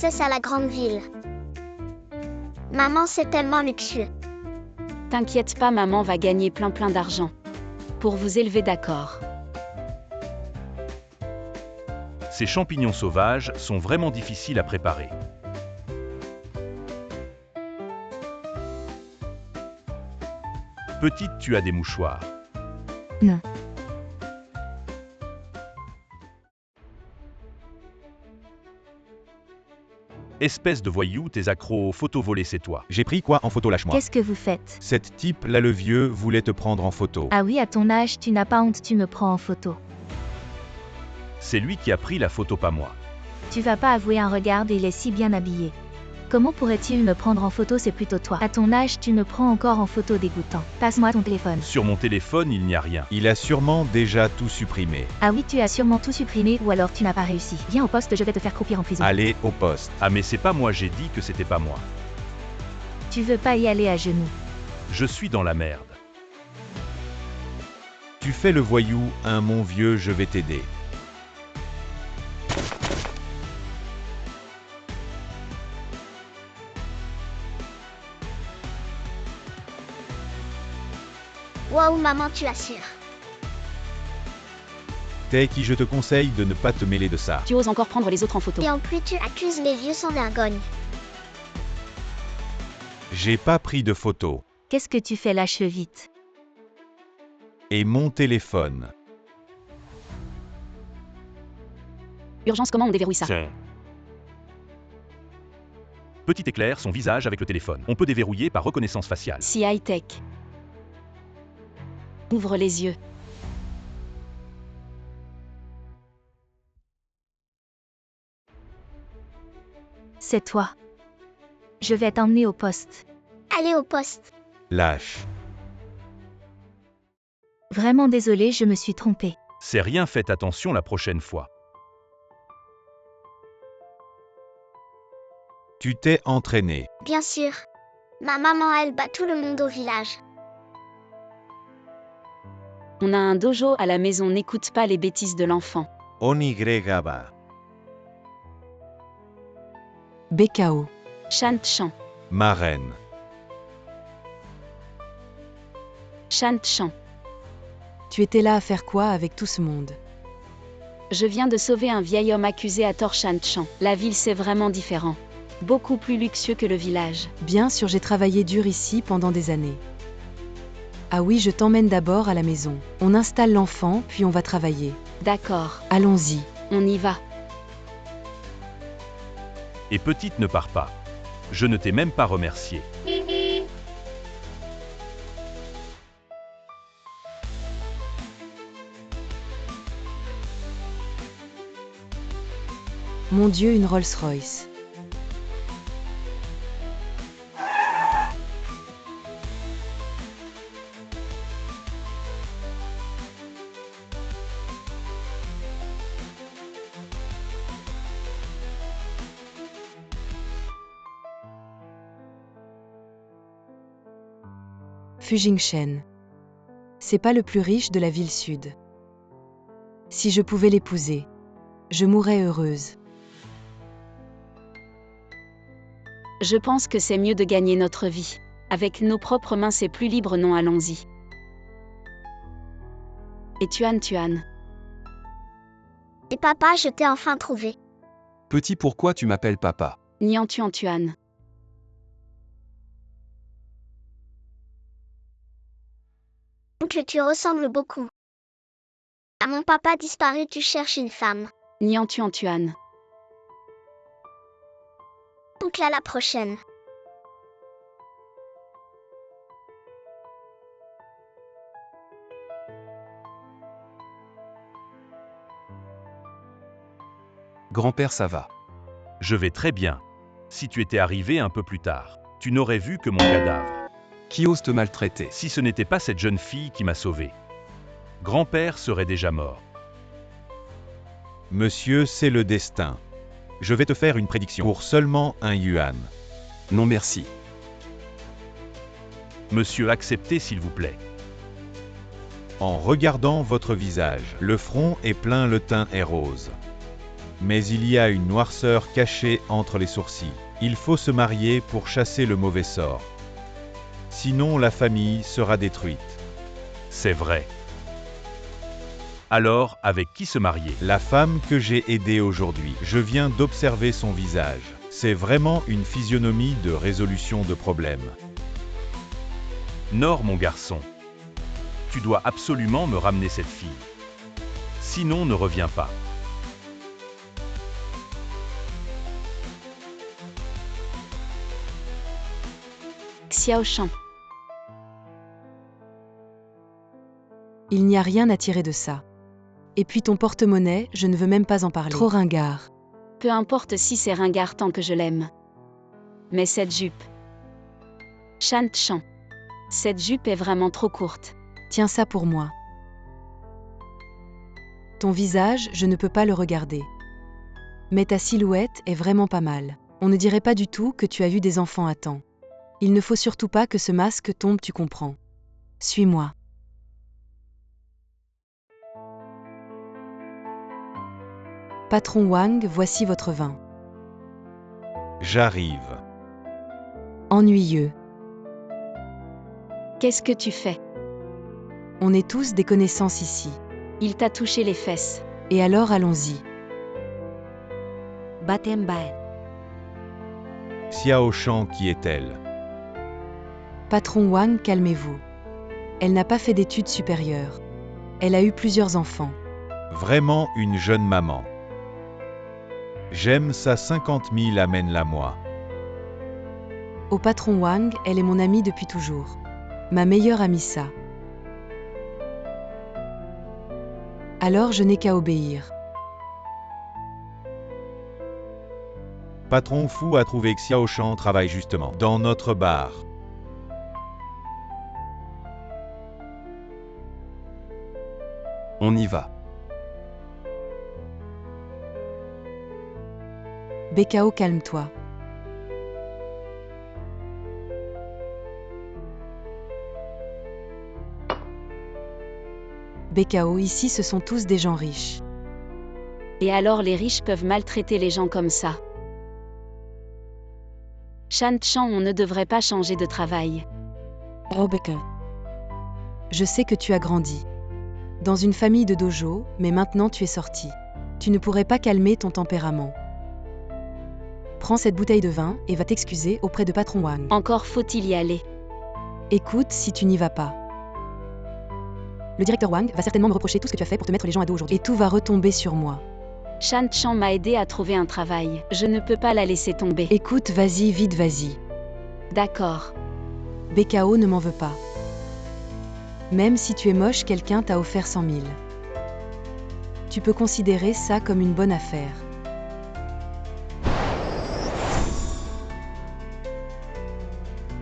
princesse à la grande ville. Maman, c'est tellement luxueux. T'inquiète pas, maman va gagner plein d'argent. Pour vous élever, d'accord. Ces champignons sauvages sont vraiment difficiles à préparer. Petite, tu as des mouchoirs. Non. Espèce de voyou, tes accros aux photos volées, c'est toi. J'ai pris quoi en photo, lâche-moi. Qu'est-ce que vous faites? Cet type, là le vieux, voulait te prendre en photo. Ah oui, à ton âge, tu n'as pas honte, tu me prends en photo. C'est lui qui a pris la photo, pas moi. Tu vas pas avouer, un regard, il est si bien habillé. Comment pourrait-il me prendre en photo? C'est plutôt toi. À ton âge, tu me prends encore en photo, dégoûtant. Passe-moi ton téléphone. Sur mon téléphone, il n'y a rien. Il a sûrement déjà tout supprimé. Ah oui, tu as sûrement tout supprimé, ou alors tu n'as pas réussi. Viens au poste, je vais te faire croupir en prison. Allez au poste. Ah mais c'est pas moi, j'ai dit que c'était pas moi. Tu veux pas y aller à genoux? Je suis dans la merde. Tu fais le voyou, hein mon vieux, je vais t'aider. Waouh, maman, tu assures. T'es qui, je te conseille de ne pas te mêler de ça. Tu oses encore prendre les autres en photo. Et en plus, tu accuses les vieux sans vergogne. J'ai pas pris de photo. Qu'est-ce que tu fais? Lâche vite. Et mon téléphone. Urgence, comment on déverrouille ça? Petit éclaire son visage avec le téléphone. On peut déverrouiller par reconnaissance faciale. Si high-tech. Ouvre les yeux. C'est toi. Je vais t'emmener au poste. Allez au poste. Lâche. Vraiment désolé, je me suis trompée. C'est rien, faites attention la prochaine fois. Tu t'es entraîné. Bien sûr. Ma maman, elle bat tout le monde au village. On a un dojo à la maison, n'écoute pas les bêtises de l'enfant. Onigregaba. BKO. Chant-chant. Marraine. Chant-chant. Tu étais là à faire quoi avec tout ce monde? Je viens de sauver un vieil homme accusé à tort. Chant-chant. La ville, c'est vraiment différent. Beaucoup plus luxueux que le village. Bien sûr, j'ai travaillé dur ici pendant des années. Ah oui, je t'emmène d'abord à la maison. On installe l'enfant, puis on va travailler. D'accord. Allons-y. On y va. Et petite, ne pars pas. Je ne t'ai même pas remercié. Mon Dieu, une Rolls-Royce. Fu Jingchen. C'est pas le plus riche de la ville sud. Si je pouvais l'épouser, je mourrais heureuse. Je pense que c'est mieux de gagner notre vie. Avec nos propres mains, c'est plus libre, non? Allons-y. Et Tuan. Et papa, je t'ai enfin trouvé. Petit, pourquoi tu m'appelles papa? Nian Tuan. Oncle, tu ressembles beaucoup. À mon papa disparu, tu cherches une femme. Nian Tuan. Oncle, à la prochaine. Grand-père, ça va? Je vais très bien. Si tu étais arrivé un peu plus tard, tu n'aurais vu que mon cadavre. Qui ose te maltraiter? Si ce n'était pas cette jeune fille qui m'a sauvé, grand-père serait déjà mort. Monsieur, c'est le destin. Je vais te faire une prédiction pour seulement 1 yuan. Non merci. Monsieur, acceptez s'il vous plaît. En regardant votre visage, le front est plein, le teint est rose. Mais il y a une noirceur cachée entre les sourcils. Il faut se marier pour chasser le mauvais sort. Sinon la famille sera détruite. C'est vrai. Alors, avec qui se marier? La femme que j'ai aidée aujourd'hui, je viens d'observer son visage. C'est vraiment une physionomie de résolution de problèmes. Nord, mon garçon. Tu dois absolument me ramener cette fille. Sinon, ne reviens pas. Xiao Shan. Il n'y a rien à tirer de ça. Et puis ton porte-monnaie, je ne veux même pas en parler. Trop ringard. Peu importe si c'est ringard tant que je l'aime. Mais cette jupe. Shan Chan. Cette jupe est vraiment trop courte. Tiens ça pour moi. Ton visage, je ne peux pas le regarder. Mais ta silhouette est vraiment pas mal. On ne dirait pas du tout que tu as eu des enfants à temps. Il ne faut surtout pas que ce masque tombe, tu comprends. Suis-moi. Patron Wang, voici votre vin. J'arrive. Ennuyeux. Qu'est-ce que tu fais? On est tous des connaissances ici. Il t'a touché les fesses. Et alors allons-y. Batembai. Xiao Shan, qui est-elle? Patron Wang, calmez-vous. Elle n'a pas fait d'études supérieures. Elle a eu plusieurs enfants. Vraiment une jeune maman. J'aime ça 50 000, amène-la-moi. Au patron Wang, elle est mon amie depuis toujours. Ma meilleure amie ça. Alors je n'ai qu'à obéir. Patron Fu a trouvé que Xiao Shan travaille justement dans notre bar. On y va. Bekao, calme-toi. Bekao, ici ce sont tous des gens riches. Et alors les riches peuvent maltraiter les gens comme ça. Shan Chan, on ne devrait pas changer de travail. Oh Bekao. Je sais que tu as grandi. Dans une famille de dojo, mais maintenant tu es sorti. Tu ne pourrais pas calmer ton tempérament. Prends cette bouteille de vin et va t'excuser auprès de patron Wang. Encore faut-il y aller. Écoute, si tu n'y vas pas. Le directeur Wang va certainement me reprocher tout ce que tu as fait pour te mettre les gens à dos aujourd'hui. Et tout va retomber sur moi. Shan Chan m'a aidé à trouver un travail. Je ne peux pas la laisser tomber. Écoute, vas-y, vite, vas-y. D'accord. Bekao ne m'en veut pas. Même si tu es moche, quelqu'un t'a offert 100 000. Tu peux considérer ça comme une bonne affaire.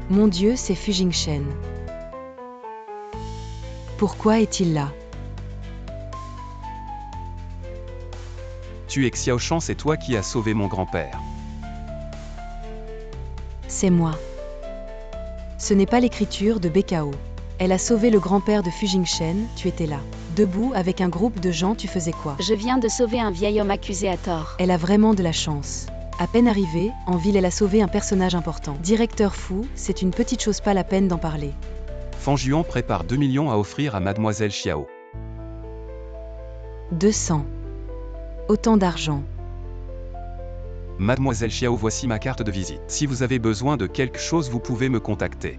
Mon Dieu, c'est Fu Jingshen. Pourquoi est-il là? Tu es Xiao Shan, c'est toi qui as sauvé mon grand-père. C'est moi. Ce n'est pas l'écriture de Bekao. Elle a sauvé le grand-père de Fu Jingshen, tu étais là. Debout avec un groupe de gens, tu faisais quoi? Je viens de sauver un vieil homme accusé à tort. Elle a vraiment de la chance. À peine arrivée, en ville, elle a sauvé un personnage important. Directeur Fu, c'est une petite chose, pas la peine d'en parler. Fan Juan prépare 2 millions à offrir à Mademoiselle Xiao. 200. Autant d'argent. Mademoiselle Xiao, voici ma carte de visite. Si vous avez besoin de quelque chose, vous pouvez me contacter.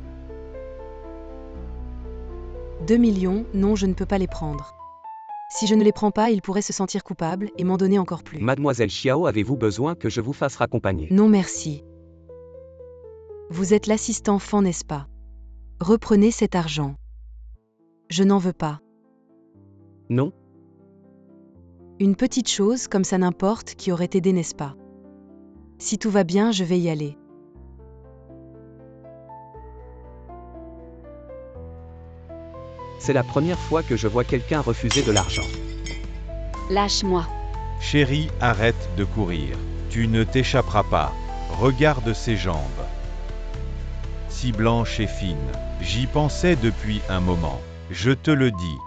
2 millions, non, je ne peux pas les prendre. Si je ne les prends pas, il pourrait se sentir coupable et m'en donner encore plus. Mademoiselle Xiao, avez-vous besoin que je vous fasse raccompagner? Non merci. Vous êtes l'assistant Fan, n'est-ce pas? Reprenez cet argent. Je n'en veux pas. Non? Une petite chose comme ça, n'importe qui aurait aidé, n'est-ce pas? Si tout va bien, je vais y aller. C'est la première fois que je vois quelqu'un refuser de l'argent. Lâche-moi. Chérie, arrête de courir. Tu ne t'échapperas pas. Regarde ses jambes. Si blanche et fine. J'y pensais depuis un moment. Je te le dis.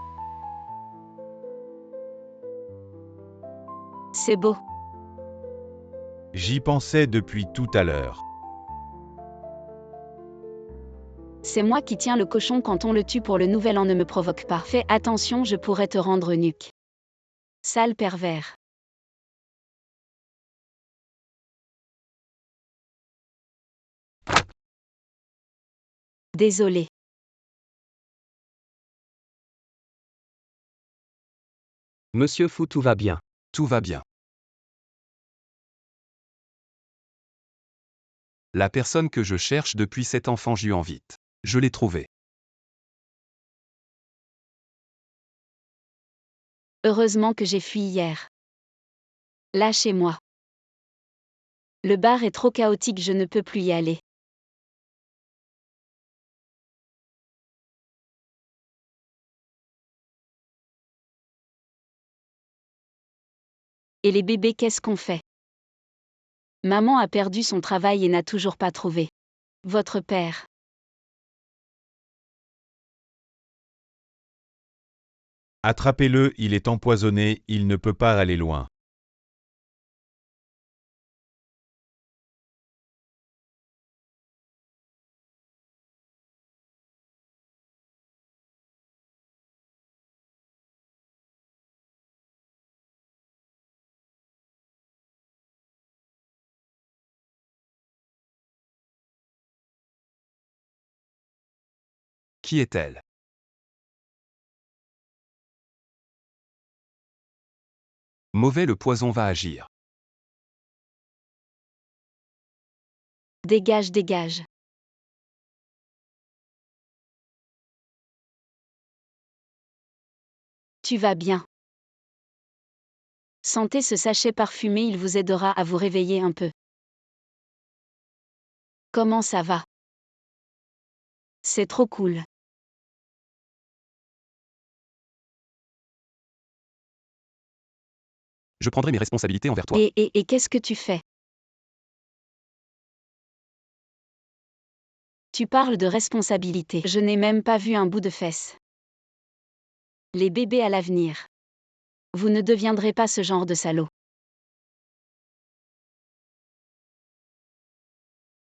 C'est beau. J'y pensais depuis tout à l'heure. C'est moi qui tiens le cochon quand on le tue pour le nouvel an, ne me provoque pas. Fais attention, je pourrais te rendre nuque. Sale pervers. Désolé. Monsieur Fou, tout va bien. Tout va bien. La personne que je cherche depuis 7 enfants, Juan vite. Je l'ai trouvée. Heureusement que j'ai fui hier. Lâchez-moi. Le bar est trop chaotique, je ne peux plus y aller. Et les bébés, qu'est-ce qu'on fait? Maman a perdu son travail et n'a toujours pas trouvé votre père. Attrapez-le, il est empoisonné, il ne peut pas aller loin. Qui est-elle? Mauvais, le poison va agir. Dégage, dégage. Tu vas bien. Sentez ce sachet parfumé, il vous aidera à vous réveiller un peu. Comment ça va? C'est trop cool. Je prendrai mes responsabilités envers toi. Et qu'est-ce que tu fais? Tu parles de responsabilité. Je n'ai même pas vu un bout de fesse. Les bébés à l'avenir. Vous ne deviendrez pas ce genre de salaud.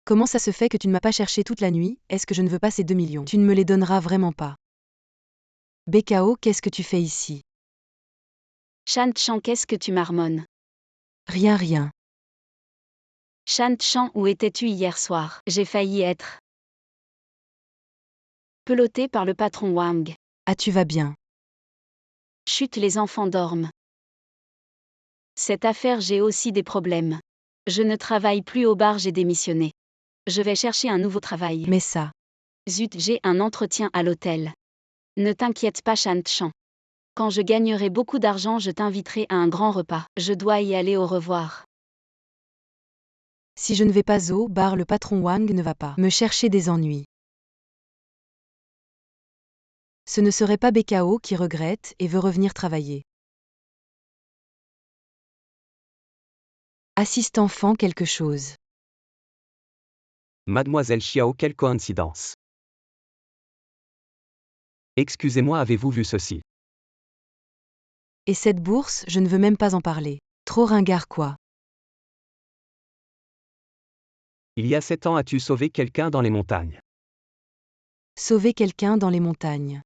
Comment ça se fait que tu ne m'as pas cherché toute la nuit? Est-ce que je ne veux pas ces 2 millions? Tu ne me les donneras vraiment pas. BKO, qu'est-ce que tu fais ici? Shant-Chan, qu'est-ce que tu marmonnes? Rien, rien. Shant-Chan, où étais-tu hier soir? J'ai failli être peloté par le patron Wang. Ah, tu vas bien. Chut, les enfants dorment. Cette affaire, j'ai aussi des problèmes. Je ne travaille plus au bar, j'ai démissionné. Je vais chercher un nouveau travail. Mais ça. Zut, j'ai un entretien à l'hôtel. Ne t'inquiète pas, Shant-Chan. Quand je gagnerai beaucoup d'argent, je t'inviterai à un grand repas. Je dois y aller, au revoir. Si je ne vais pas au bar, le patron Wang ne va pas me chercher des ennuis. Ce ne serait pas BKO qui regrette et veut revenir travailler. Assiste enfant quelque chose. Mademoiselle Xiao, quelle coïncidence. Excusez-moi, avez-vous vu ceci? Et cette bourse, je ne veux même pas en parler. Trop ringard quoi. Il y a 7 ans, as-tu sauvé quelqu'un dans les montagnes? Sauver quelqu'un dans les montagnes.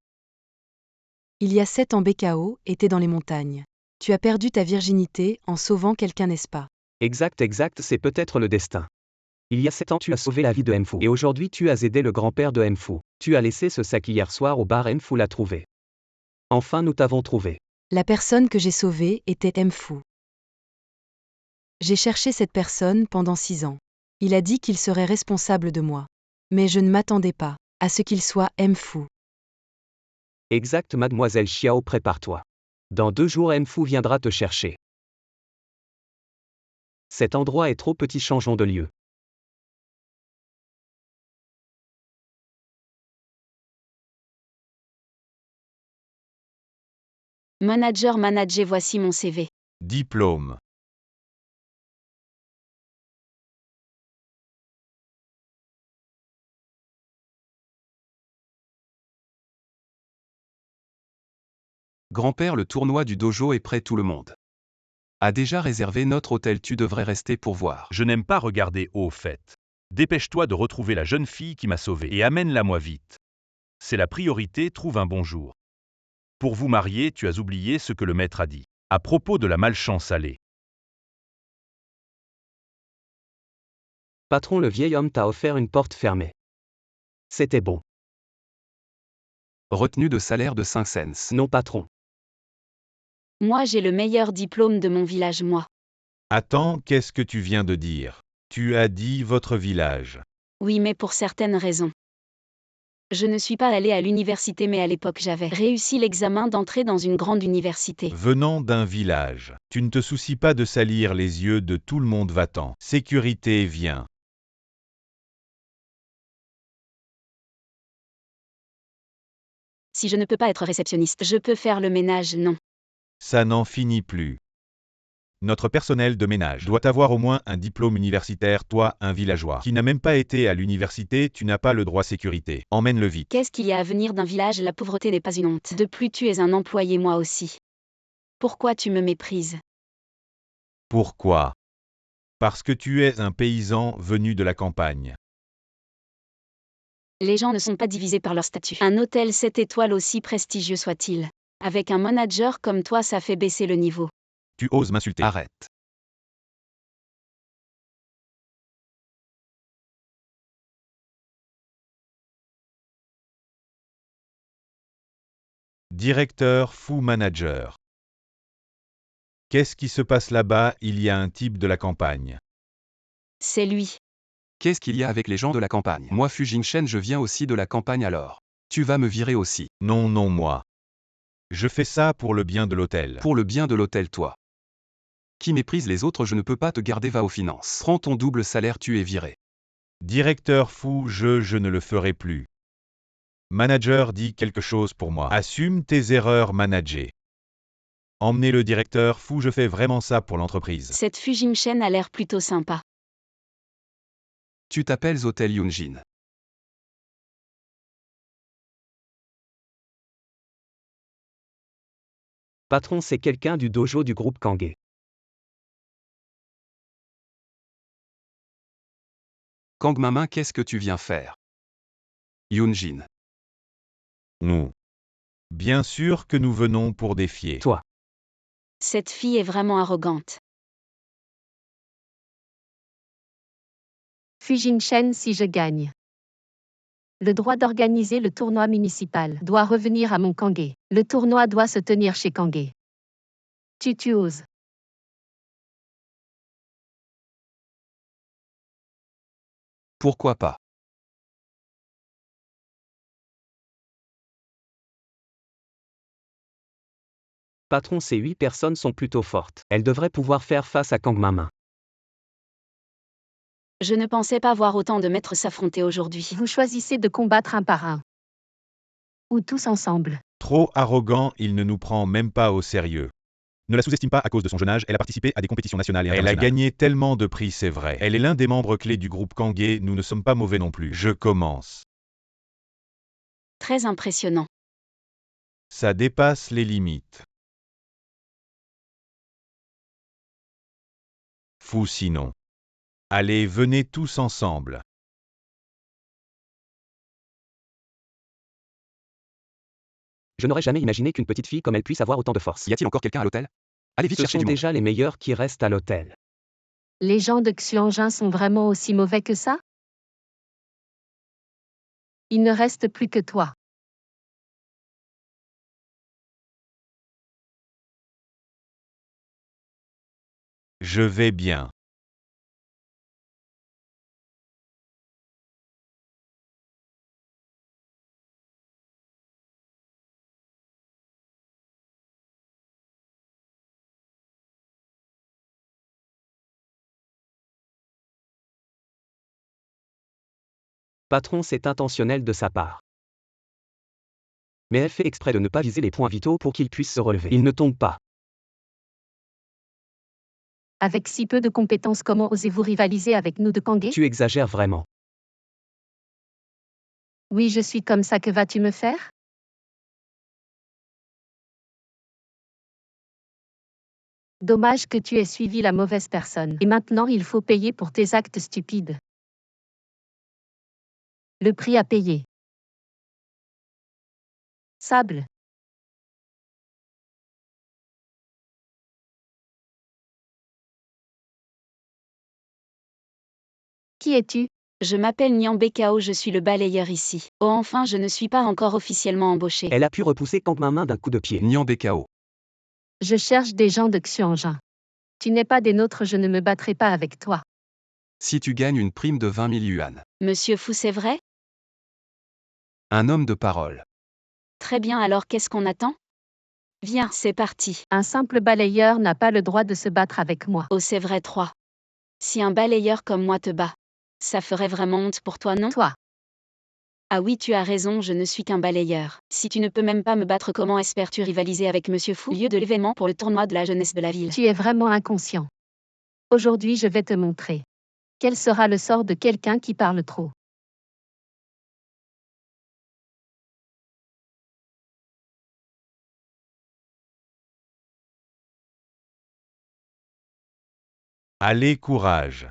Il y a 7 ans, BKO était dans les montagnes. Tu as perdu ta virginité en sauvant quelqu'un, n'est-ce pas? Exact, c'est peut-être le destin. Il y a 7 ans, tu as sauvé la vie de Mfu. Et aujourd'hui, tu as aidé le grand-père de Mfu. Tu as laissé ce sac hier soir au bar, Mfu l'a trouvé. Enfin, nous t'avons trouvé. La personne que j'ai sauvée était Mfu. J'ai cherché cette personne pendant 6 ans. Il a dit qu'il serait responsable de moi. Mais je ne m'attendais pas à ce qu'il soit Mfu. Exact, mademoiselle Xiao, prépare-toi. Dans 2 jours, Mfu viendra te chercher. Cet endroit est trop petit, changeons de lieu. Manager, voici mon CV. Diplôme. Grand-père, le tournoi du dojo est prêt, tout le monde. A déjà réservé notre hôtel, tu devrais rester pour voir. Je n'aime pas regarder au fait. Dépêche-toi de retrouver la jeune fille qui m'a sauvé et amène-la-moi vite. C'est la priorité, trouve un bon jour. Pour vous marier, tu as oublié ce que le maître a dit. À propos de la malchance allée. Patron, le vieil homme t'a offert une porte fermée. C'était bon. Retenue de salaire de 5 cents. Non, patron. Moi j'ai le meilleur diplôme de mon village, moi. Attends, qu'est-ce que tu viens de dire? Tu as dit votre village. Oui, mais pour certaines raisons. Je ne suis pas allée à l'université, mais à l'époque j'avais réussi l'examen d'entrée dans une grande université. Venant d'un village, tu ne te soucies pas de salir les yeux de tout le monde, va-t'en. Sécurité, viens. Si je ne peux pas être réceptionniste, je peux faire le ménage, non. Ça n'en finit plus. Notre personnel de ménage doit avoir au moins un diplôme universitaire. Toi, un villageois qui n'a même pas été à l'université, tu n'as pas le droit sécurité. Emmène-le vite. Qu'est-ce qu'il y a à venir d'un village? La pauvreté n'est pas une honte. De plus, tu es un employé, moi aussi. Pourquoi tu me méprises? Pourquoi? Parce que tu es un paysan venu de la campagne. Les gens ne sont pas divisés par leur statut. Un hôtel 7 étoiles, aussi prestigieux soit-il, avec un manager comme toi, ça fait baisser le niveau. Tu oses m'insulter. Arrête. Directeur fou manager. Qu'est-ce qui se passe là-bas? Il y a un type de la campagne. C'est lui. Qu'est-ce qu'il y a avec les gens de la campagne? Moi, Fu Jingshen, je viens aussi de la campagne alors. Tu vas me virer aussi. Non, non, moi. Je fais ça pour le bien de l'hôtel. Pour le bien de l'hôtel, toi. Qui méprise les autres, je ne peux pas te garder, va aux finances. Prends ton double salaire, tu es viré. Directeur fou, je ne le ferai plus. Manager dit quelque chose pour moi. Assume tes erreurs, manager. Emmenez le directeur fou, je fais vraiment ça pour l'entreprise. Cette Fu Jingshen a l'air plutôt sympa. Tu t'appelles Hôtel Yunjin. Patron, c'est quelqu'un du dojo du groupe Kangé. Kang Mamin, qu'est-ce que tu viens faire? Yunjin. Nous. Bien sûr que nous venons pour défier. Toi. Cette fille est vraiment arrogante. Fu Jingshen, si je gagne. Le droit d'organiser le tournoi municipal doit revenir à mon Kangé. Le tournoi doit se tenir chez Kangé. Tu oses. Pourquoi pas? Patron, ces 8 personnes sont plutôt fortes. Elles devraient pouvoir faire face à Kang Mamin. Je ne pensais pas voir autant de maîtres s'affronter aujourd'hui. Vous choisissez de combattre un par un. Ou tous ensemble. Trop arrogant, il ne nous prend même pas au sérieux. Ne la sous-estime pas à cause de son jeune âge, elle a participé à des compétitions nationales et internationales. Elle a gagné tellement de prix, c'est vrai. Elle est l'un des membres clés du groupe Kangé, nous ne sommes pas mauvais non plus. Je commence. Très impressionnant. Ça dépasse les limites. Fou sinon. Allez, venez tous ensemble. Je n'aurais jamais imaginé qu'une petite fille comme elle puisse avoir autant de force. Y a-t-il encore quelqu'un à l'hôtel? Allez vite Ce chercher sont du monde. déjà les meilleurs qui restent à l'hôtel. Les gens de Xianjin sont vraiment aussi mauvais que ça? Il ne reste plus que toi. Je vais bien. Patron, c'est intentionnel de sa part. Mais elle fait exprès de ne pas viser les points vitaux pour qu'il puisse se relever. Il ne tombe pas. Avec si peu de compétences, comment osez-vous rivaliser avec nous de Kangé? Tu exagères vraiment. Oui, je suis comme ça, que vas-tu me faire? Dommage que tu aies suivi la mauvaise personne. Et maintenant il faut payer pour tes actes stupides. Le prix à payer. Sable. Qui es-tu? Je m'appelle Nyan Bekao, je suis le balayeur ici. Oh enfin, je ne suis pas encore officiellement embauché. Elle a pu repousser Kang Mamin d'un coup de pied. Nyan Bekao. Je cherche des gens de Xianjin. Tu n'es pas des nôtres, je ne me battrai pas avec toi. Si tu gagnes une prime de 20 000 yuan. Monsieur Fu, c'est vrai? Un homme de parole. Très bien, alors qu'est-ce qu'on attend? Viens, c'est parti. Un simple balayeur n'a pas le droit de se battre avec moi. Oh, c'est vrai, 3. Si un balayeur comme moi te bat, ça ferait vraiment honte pour toi, non? Toi. Ah oui, tu as raison, je ne suis qu'un balayeur. Si tu ne peux même pas me battre, comment espères-tu rivaliser avec Monsieur Fu, lieu de l'événement pour le tournoi de la jeunesse de la ville? Tu es vraiment inconscient. Aujourd'hui, je vais te montrer. Quel sera le sort de quelqu'un qui parle trop? Allez, courage.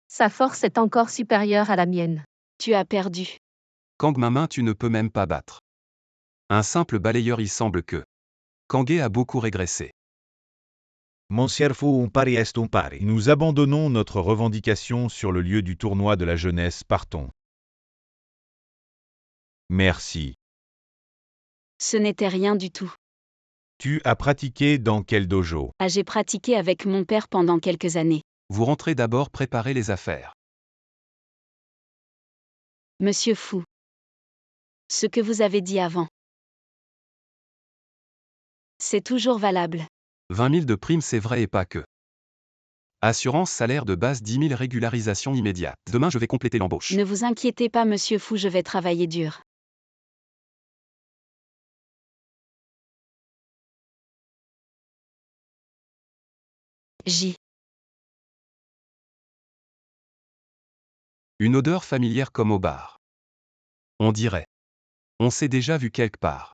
Sa force est encore supérieure à la mienne. Tu as perdu. Kang Mamin, tu ne peux même pas battre. Un simple balayeur, il semble que Kangé a beaucoup régressé. Monsieur Fu, un pari est un pari. Nous abandonnons notre revendication sur le lieu du tournoi de la jeunesse, partons. Merci. Ce n'était rien du tout. Tu as pratiqué dans quel dojo? Ah, j'ai pratiqué avec mon père pendant quelques années. Vous rentrez d'abord préparer les affaires. Monsieur Fu. Ce que vous avez dit avant. C'est toujours valable. 20 000 de primes, c'est vrai et pas que. Assurance salaire de base 10 000, régularisation immédiate. Demain, je vais compléter l'embauche. Ne vous inquiétez pas, Monsieur Fu, je vais travailler dur. J. Une odeur familière comme au bar. On dirait. On s'est déjà vu quelque part.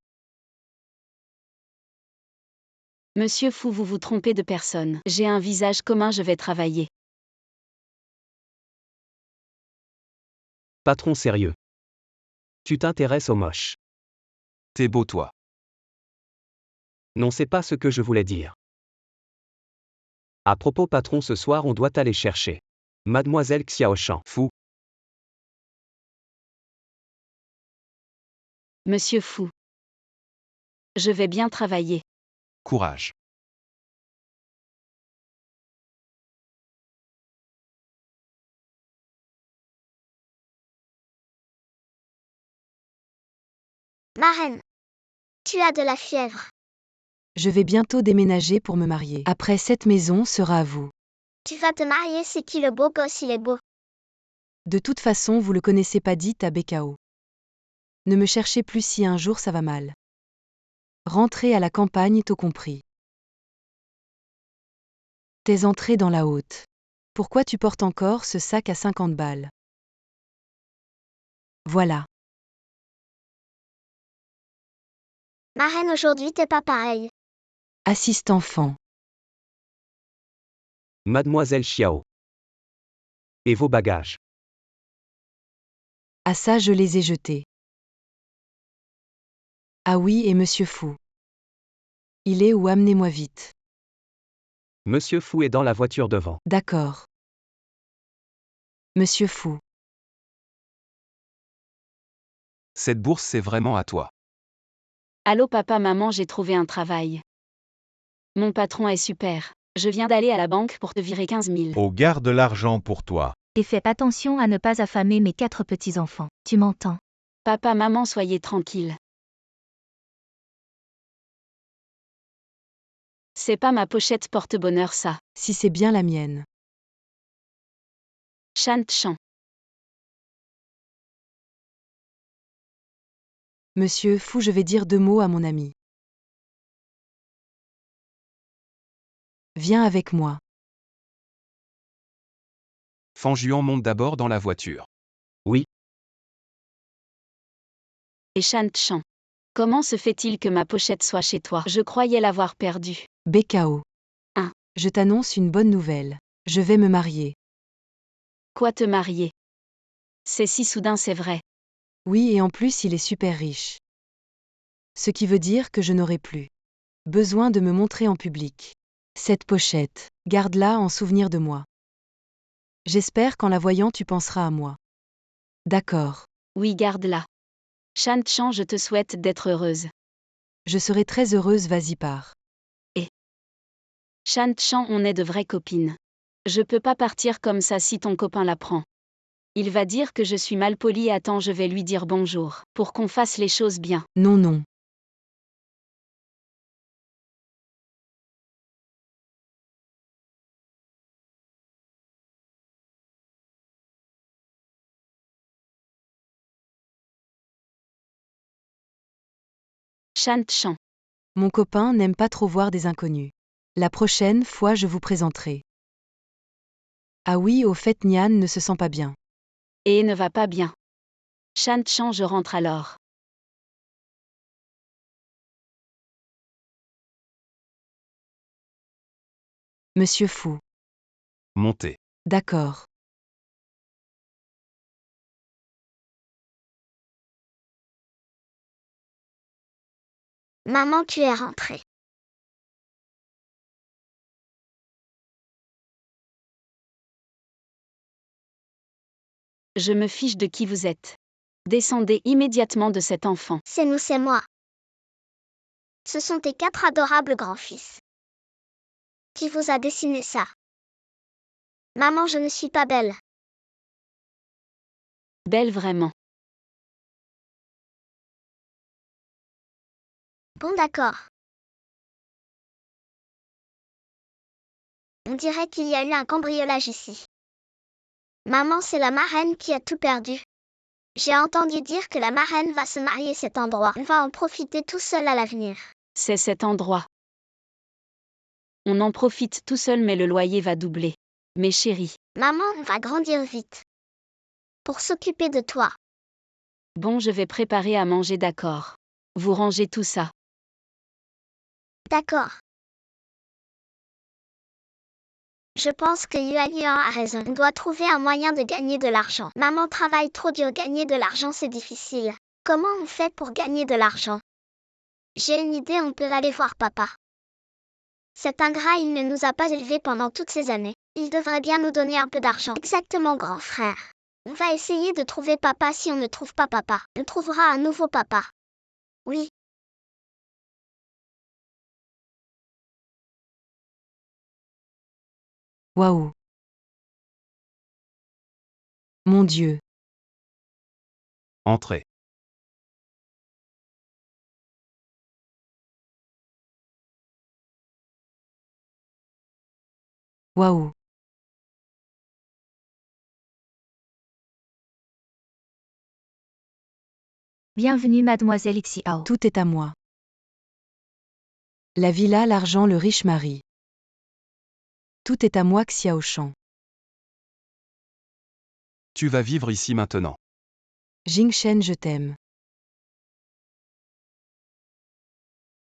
Monsieur Fu, vous vous trompez de personne. J'ai un visage commun, je vais travailler. Patron sérieux. Tu t'intéresses aux moches. T'es beau, toi. Non, c'est pas ce que je voulais dire. À propos, patron, ce soir on doit aller chercher Mademoiselle Xiaoshan. Fou. Monsieur Fu. Je vais bien travailler. Courage. Marraine. Tu as de la fièvre. Je vais bientôt déménager pour me marier. Après, cette maison sera à vous. Tu vas te marier, c'est qui le beau gosse, il est beau. De toute façon, vous le connaissez pas, dit à Bekao. Ne me cherchez plus si un jour ça va mal. Rentrez à la campagne, tôt compris. T'es entré dans la haute. Pourquoi tu portes encore ce sac à 50 balles? Voilà. Marraine, aujourd'hui t'es pas pareil. Assiste enfant. Mademoiselle Xiao. Et vos bagages? Ah ça, je les ai jetés. Ah oui, et Monsieur Fu. Il est où? Amenez-moi vite. Monsieur Fu est dans la voiture devant. D'accord. Monsieur Fu. Cette bourse, c'est vraiment à toi. Allô papa, maman, j'ai trouvé un travail. Mon patron est super. Je viens d'aller à la banque pour te virer 15 000. Oh, garde l'argent pour toi. Et fais attention à ne pas affamer mes 4 petits-enfants. Tu m'entends? Papa, maman, soyez tranquilles. C'est pas ma pochette porte-bonheur, ça. Si c'est bien la mienne. Chant Chan. Monsieur Fu, je vais dire 2 mots à mon ami. Viens avec moi. Fan Juan monte d'abord dans la voiture. Oui. Et Shan Chan. Comment se fait-il que ma pochette soit chez toi? Je croyais l'avoir perdue. BKO. Hein. Je t'annonce une bonne nouvelle. Je vais me marier. Quoi, te marier? C'est si soudain, c'est vrai. Oui, et en plus il est super riche. Ce qui veut dire que je n'aurai plus besoin de me montrer en public. Cette pochette, garde-la en souvenir de moi. J'espère qu'en la voyant tu penseras à moi. D'accord. Oui, garde-la. Shan Chan, je te souhaite d'être heureuse. Je serai très heureuse, vas-y pars. Shan Chan, on est de vraies copines. Je peux pas partir comme ça si ton copain l'apprend. Il va dire que je suis mal polie. Attends, je vais lui dire bonjour, pour qu'on fasse les choses bien. Non, non. Shan Chan. Mon copain n'aime pas trop voir des inconnus. La prochaine fois je vous présenterai. Ah oui, au fait Nian ne se sent pas bien. Et ne va pas bien. Shan Chan, je rentre alors. Monsieur Fou. Montez. D'accord. Maman, tu es rentrée. Je me fiche de qui vous êtes. Descendez immédiatement de cet enfant. C'est nous, c'est moi. Ce sont tes 4 adorables grands-fils. Qui vous a dessiné ça? Maman, je ne suis pas belle. Belle vraiment. Bon, d'accord. On dirait qu'il y a eu un cambriolage ici. Maman, c'est la marraine qui a tout perdu. J'ai entendu dire que la marraine va se marier cet endroit. On va en profiter tout seul à l'avenir. C'est cet endroit. On en profite tout seul, mais le loyer va doubler. Mais chérie. Maman, on va grandir vite. Pour s'occuper de toi. Bon, je vais préparer à manger, d'accord. Vous rangez tout ça. D'accord. Je pense que Yuan a raison. On doit trouver un moyen de gagner de l'argent. Maman travaille trop dur. Gagner de l'argent, c'est difficile. Comment on fait pour gagner de l'argent? J'ai une idée, on peut aller voir papa. Cet ingrat, il ne nous a pas élevés pendant toutes ces années. Il devrait bien nous donner un peu d'argent. Exactement, grand frère. On va essayer de trouver papa. Si on ne trouve pas papa, on trouvera un nouveau papa. Oui. Waouh. Mon Dieu. Entrez. Waouh. Bienvenue mademoiselle Xiao. Tout est à moi. La villa, l'argent, le riche mari. Tout est à moi, Xiao Shan. Tu vas vivre ici maintenant. Jingshen, je t'aime.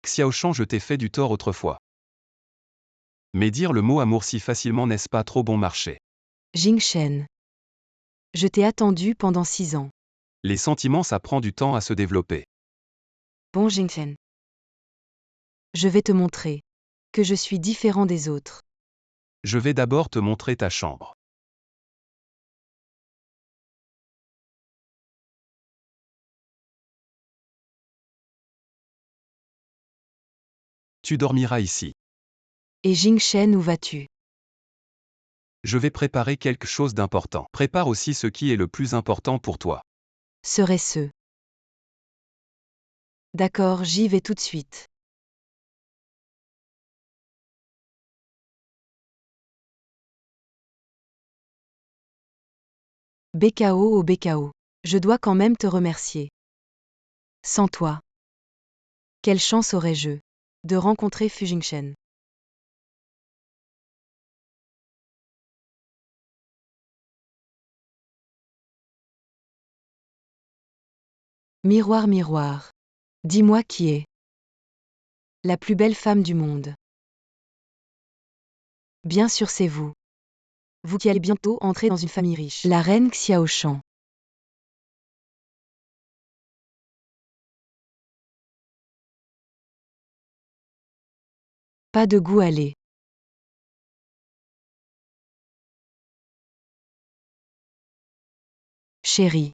Xiaoshan, je t'ai fait du tort autrefois. Mais dire le mot amour si facilement n'est-ce pas trop bon marché? Jingshen. Je t'ai attendu pendant 6 ans. Les sentiments, ça prend du temps à se développer. Bon Jingshen. Je vais te montrer que je suis différent des autres. Je vais d'abord te montrer ta chambre. Tu dormiras ici. Et Jingshen, où vas-tu? Je vais préparer quelque chose d'important. Prépare aussi ce qui est le plus important pour toi. Serait-ce? D'accord, j'y vais tout de suite. BKO au BKO. Je dois quand même te remercier. Sans toi. Quelle chance aurais-je de rencontrer Fu Jingshen. Miroir, miroir. Dis-moi qui est la plus belle femme du monde. Bien sûr, c'est vous. Vous qui allez bientôt entrer dans une famille riche. La reine Xiaoshan. Pas de goût, allez. Chérie.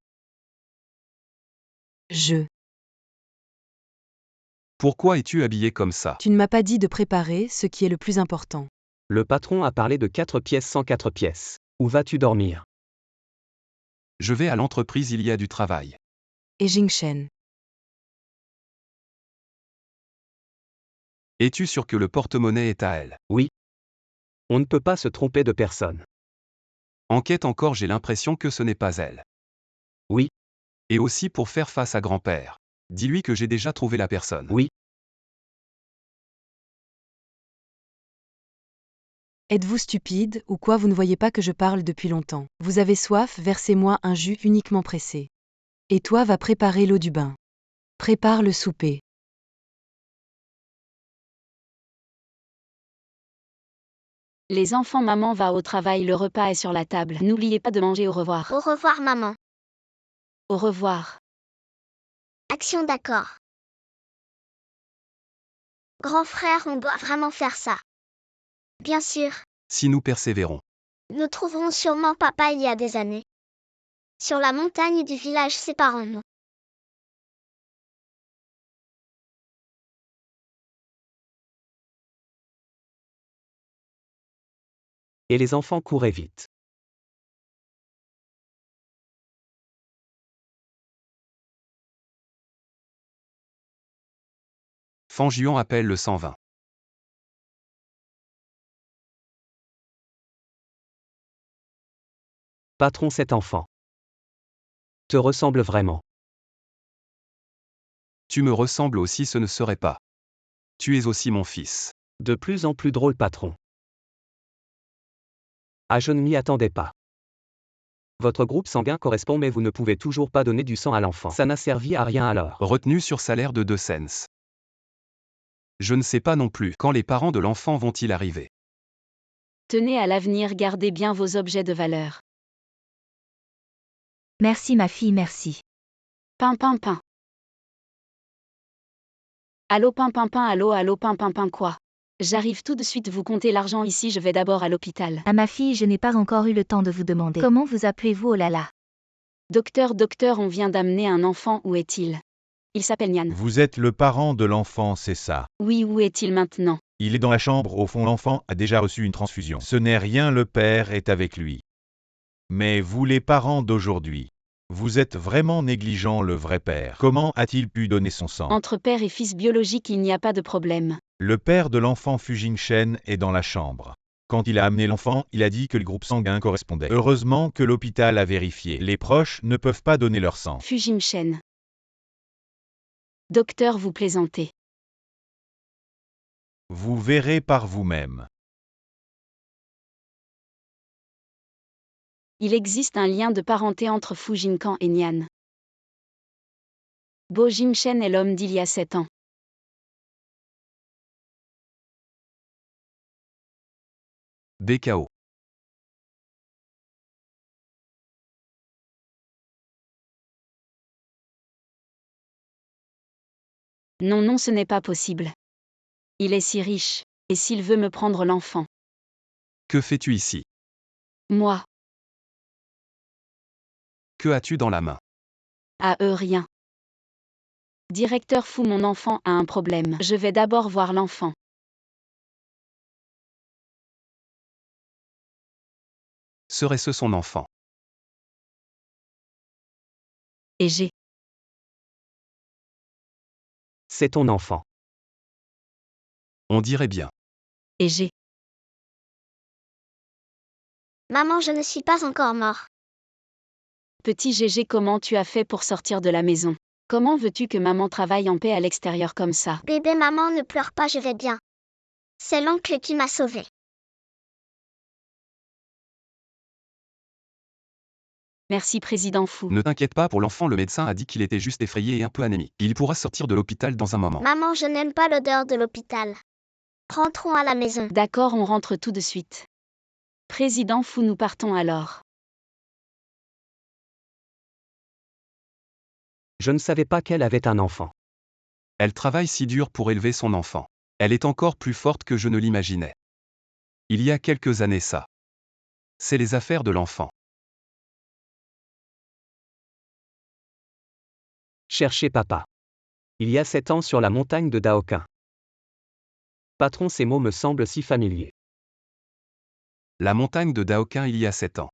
Pourquoi es-tu habillé comme ça? Tu ne m'as pas dit de préparer ce qui est le plus important. Le patron a parlé de 4 pièces sans 4 pièces. Où vas-tu dormir? Je vais à l'entreprise, il y a du travail. Et Jingshen. Es-tu sûr que le porte-monnaie est à elle? Oui. On ne peut pas se tromper de personne. Enquête encore, j'ai l'impression que ce n'est pas elle. Oui. Et aussi pour faire face à grand-père. Dis-lui que j'ai déjà trouvé la personne. Oui. Êtes-vous stupide ou quoi? Vous ne voyez pas que je parle depuis longtemps. Vous avez soif, versez-moi un jus uniquement pressé. Et toi, va préparer l'eau du bain. Prépare le souper. Les enfants, maman va au travail, le repas est sur la table. N'oubliez pas de manger, au revoir. Au revoir, maman. Au revoir. Action, d'accord. Grand frère, on doit vraiment faire ça. Bien sûr. Si nous persévérons. Nous trouverons sûrement papa il y a des années. Sur la montagne du village séparant-nous. Et les enfants couraient vite. Fanjuan appelle le 120. Patron, cet enfant te ressemble vraiment. Tu me ressembles aussi, ce ne serait pas. Tu es aussi mon fils. De plus en plus drôle, patron. Ah, je ne m'y attendais pas. Votre groupe sanguin correspond, mais vous ne pouvez toujours pas donner du sang à l'enfant. Ça n'a servi à rien alors. Retenu sur salaire de 2 cents. Je ne sais pas non plus quand les parents de l'enfant vont-ils arriver. Tenez, à l'avenir, gardez bien vos objets de valeur. Merci ma fille, merci. Pain, pain, pain. Allô, pain, pain, pain, allô, pain, pain, pain, quoi? J'arrive tout de suite, vous comptez l'argent ici, je vais d'abord à l'hôpital. À ma fille, je n'ai pas encore eu le temps de vous demander. Comment vous appelez-vous, oh là là? Docteur, on vient d'amener un enfant, où est-il? Il s'appelle Nian. Vous êtes le parent de l'enfant, c'est ça. Oui, où est-il maintenant? Il est dans la chambre au fond, l'enfant a déjà reçu une transfusion. Ce n'est rien, le père est avec lui. Mais vous les parents d'aujourd'hui, vous êtes vraiment négligents, le vrai père. Comment a-t-il pu donner son sang? Entre père et fils biologique, il n'y a pas de problème. Le père de l'enfant Fu Jingshen est dans la chambre. Quand il a amené l'enfant, il a dit que le groupe sanguin correspondait. Heureusement que l'hôpital a vérifié. Les proches ne peuvent pas donner leur sang. Fu Jingshen. Docteur, vous plaisantez. Vous verrez par vous-même. Il existe un lien de parenté entre Fu Jinkan et Nian. Bo Jingshen est l'homme d'il y a 7 ans. BKO. Non, non, ce n'est pas possible. Il est si riche, et s'il veut me prendre l'enfant? Que fais-tu ici? Moi? Que as-tu dans la main? À eux, rien. Directeur Fu, mon enfant a un problème. Je vais d'abord voir l'enfant. Serait-ce son enfant? Et j'ai. C'est ton enfant. On dirait bien. Et j'ai. Maman, je ne suis pas encore mort. Petit Gégé, comment tu as fait pour sortir de la maison? Comment veux-tu que maman travaille en paix à l'extérieur comme ça? Bébé, maman, ne pleure pas, je vais bien. C'est l'oncle qui m'a sauvée. Merci président Fou. Ne t'inquiète pas pour l'enfant, le médecin a dit qu'il était juste effrayé et un peu anémique. Il pourra sortir de l'hôpital dans un moment. Maman, je n'aime pas l'odeur de l'hôpital. Rentrons à la maison. D'accord, on rentre tout de suite. Président Fou, nous partons alors. Je ne savais pas qu'elle avait un enfant. Elle travaille si dur pour élever son enfant. Elle est encore plus forte que je ne l'imaginais. Il y a quelques années ça. C'est les affaires de l'enfant. Cherchez papa. Il y a 7 ans sur la montagne de Daoquin. Patron, ces mots me semblent si familiers. La montagne de Daoquin il y a 7 ans.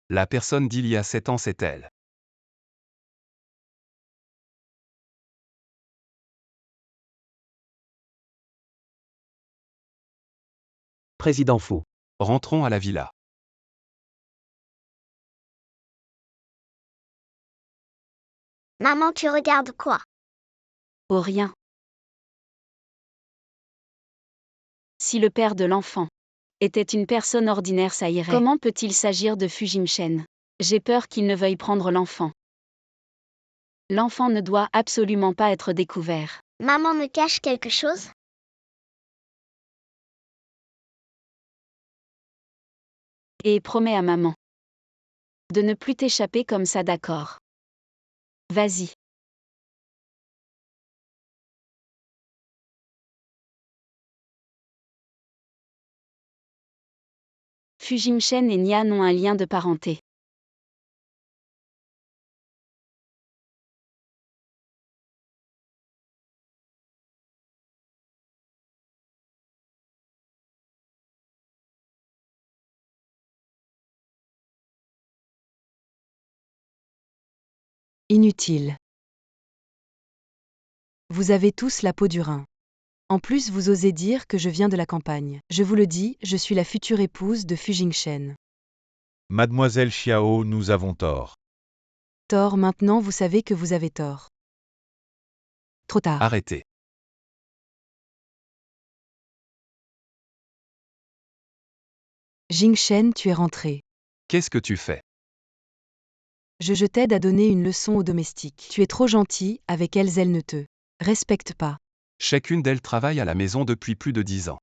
La personne d'il y a 7 ans, c'est elle. Président Fou. Rentrons à la villa. Maman, tu regardes quoi? Oh rien. Si le père de l'enfant était une personne ordinaire, ça irait. Comment peut-il s'agir de Fujimchen? J'ai peur qu'il ne veuille prendre l'enfant. L'enfant ne doit absolument pas être découvert. Maman me cache quelque chose? Et promets à maman de ne plus t'échapper comme ça, d'accord? Vas-y. Fujimchen et Nian ont un lien de parenté. Inutile. Vous avez tous la peau du rein. En plus, vous osez dire que je viens de la campagne. Je vous le dis, je suis la future épouse de Fujingchen. Mademoiselle Xiao, nous avons tort. Tort, maintenant vous savez que vous avez tort. Trop tard. Arrêtez. Jingchen, tu es rentré. Qu'est-ce que tu fais? Je t'aide à donner une leçon aux domestiques. Tu es trop gentil, avec elles ne te respectent pas. Chacune d'elles travaille à la maison depuis plus de 10 ans.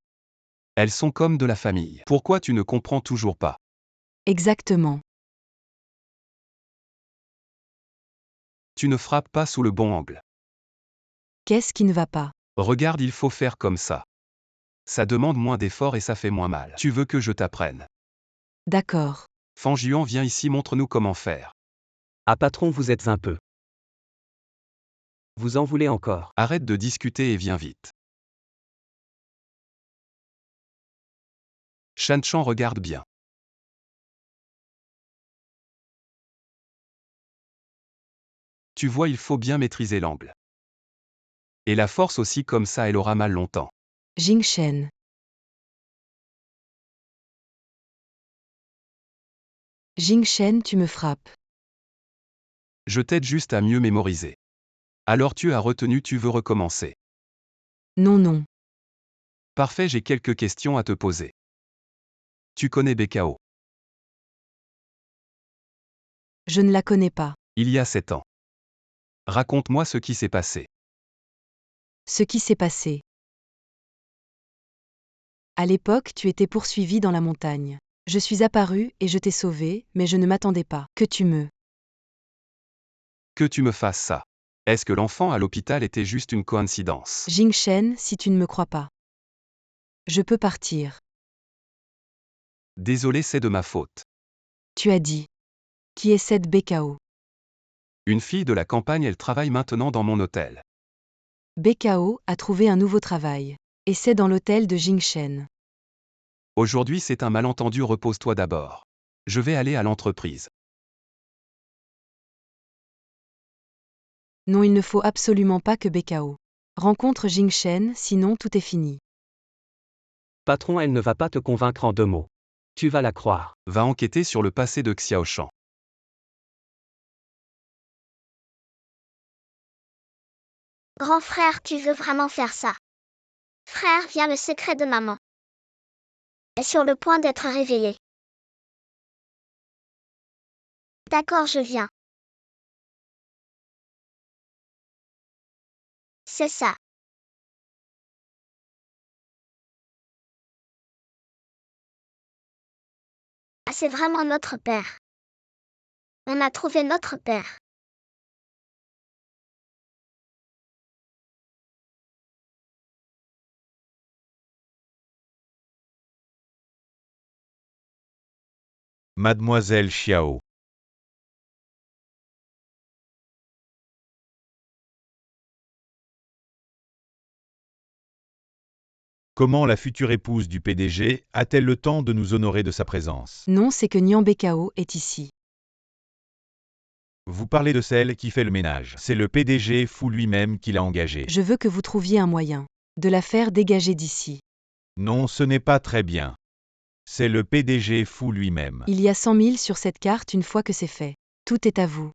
Elles sont comme de la famille. Pourquoi tu ne comprends toujours pas? Exactement. Tu ne frappes pas sous le bon angle. Qu'est-ce qui ne va pas? Regarde, il faut faire comme ça. Ça demande moins d'efforts et ça fait moins mal. Tu veux que je t'apprenne? D'accord. Fanjuan, viens ici, montre-nous comment faire. Ah patron, vous êtes un peu. Vous en voulez encore? Arrête de discuter et viens vite. Shanchan, regarde bien. Tu vois, il faut bien maîtriser l'angle. Et la force aussi, comme ça elle aura mal longtemps. Jingchen. Jingchen, tu me frappes. Je t'aide juste à mieux mémoriser. Alors tu as retenu, tu veux recommencer. Non, non. Parfait, j'ai quelques questions à te poser. Tu connais Bekao? Je ne la connais pas. Il y a 7 ans. Raconte-moi ce qui s'est passé. Ce qui s'est passé. À l'époque, tu étais poursuivi dans la montagne. Je suis apparu et je t'ai sauvé, mais je ne m'attendais pas que tu me... Que tu me fasses ça. Est-ce que l'enfant à l'hôpital était juste une coïncidence? Jingchen, si tu ne me crois pas. Je peux partir. Désolé, c'est de ma faute. Tu as dit. Qui est cette Bekao? Une fille de la campagne, elle travaille maintenant dans mon hôtel. Bekao a trouvé un nouveau travail. Et c'est dans l'hôtel de Jingchen. Aujourd'hui, c'est un malentendu, repose-toi d'abord. Je vais aller à l'entreprise. Non, il ne faut absolument pas que Bekao rencontre Jingchen, sinon tout est fini. Patron, elle ne va pas te convaincre en 2 mots. Tu vas la croire. Va enquêter sur le passé de Xiaoshan. Grand frère, tu veux vraiment faire ça? Frère, viens, le secret de maman est sur le point d'être révélé. D'accord, je viens. C'est ça. Ah, c'est vraiment notre père. On a trouvé notre père. Mademoiselle Xiao. Comment la future épouse du PDG a-t-elle le temps de nous honorer de sa présence? Non, c'est que Nian Bekao est ici. Vous parlez de celle qui fait le ménage. C'est le PDG fou lui-même qui l'a engagée. Je veux que vous trouviez un moyen de la faire dégager d'ici. Non, ce n'est pas très bien. C'est le PDG fou lui-même. Il y a 100 000 sur cette carte une fois que c'est fait. Tout est à vous.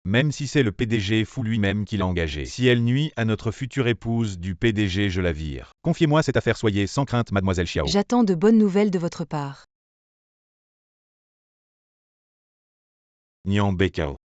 Même si c'est le PDG fou lui-même qui l'a engagée. Si elle nuit à notre future épouse du PDG, je la vire. Confiez-moi cette affaire, soyez sans crainte, mademoiselle Xiao. J'attends de bonnes nouvelles de votre part. Nian Bekao.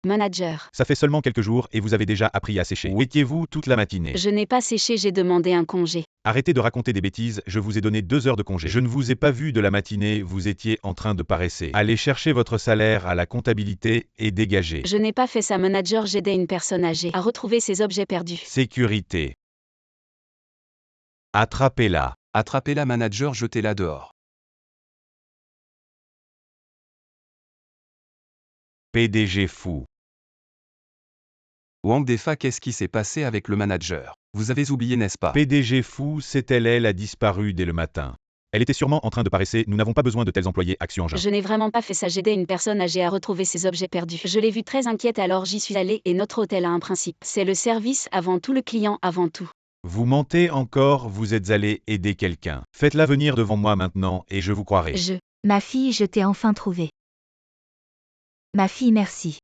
Manager. Ça fait seulement quelques jours et vous avez déjà appris à sécher. Où étiez-vous toute la matinée? Je n'ai pas séché, j'ai demandé un congé. Arrêtez de raconter des bêtises, je vous ai donné 2 heures de congé. Je ne vous ai pas vu de la matinée, vous étiez en train de paresser. Allez chercher votre salaire à la comptabilité et dégagez. Je n'ai pas fait ça, manager, j'aidais une personne âgée à retrouver ses objets perdus. Sécurité. Attrapez-la. Attrapez-la, manager, jetez-la dehors. PDG fou. Wang Defa, qu'est-ce qui s'est passé avec le manager? Vous avez oublié, n'est-ce pas? PDG fou, c'est elle a disparu dès le matin. Elle était sûrement en train de paresser, nous n'avons pas besoin de tels employés, Action Engin. Je n'ai vraiment pas fait ça, j'aidais une personne âgée à retrouver ses objets perdus. Je l'ai vue très inquiète, alors j'y suis allée et notre hôtel a un principe. C'est le service avant tout, le client avant tout. Vous mentez encore, vous êtes allé aider quelqu'un. Faites-la venir devant moi maintenant et je vous croirai. Ma fille, je t'ai enfin trouvée. Ma fille, merci.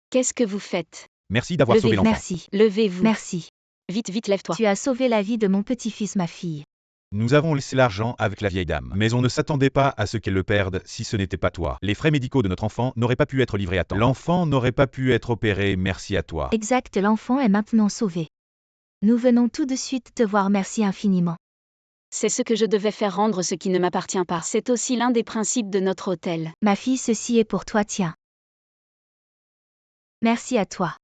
Qu'est-ce que vous faites? Merci d'avoir sauvé l'enfant. Merci. Levez-vous. Merci. Vite, vite, lève-toi. Tu as sauvé la vie de mon petit-fils, ma fille. Nous avons laissé l'argent avec la vieille dame, mais on ne s'attendait pas à ce qu'elle le perde si ce n'était pas toi. Les frais médicaux de notre enfant n'auraient pas pu être livrés à temps. L'enfant n'aurait pas pu être opéré, merci à toi. Exact, l'enfant est maintenant sauvé. Nous venons tout de suite te voir, merci infiniment. C'est ce que je devais faire, rendre ce qui ne m'appartient pas. C'est aussi l'un des principes de notre hôtel. Ma fille, ceci est pour toi, tiens. Merci à toi.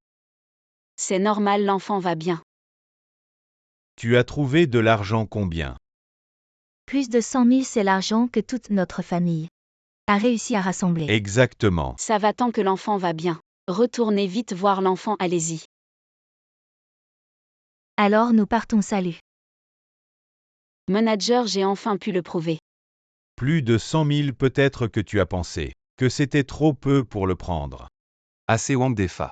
C'est normal, l'enfant va bien. Tu as trouvé de l'argent combien? Plus de 100 000, c'est l'argent que toute notre famille a réussi à rassembler. Exactement. Ça va tant que l'enfant va bien. Retournez vite voir l'enfant, allez-y. Alors nous partons, salut. Manager, j'ai enfin pu le prouver. Plus de 100 000 peut-être que tu as pensé que c'était trop peu pour le prendre. Assez, Wang Defa.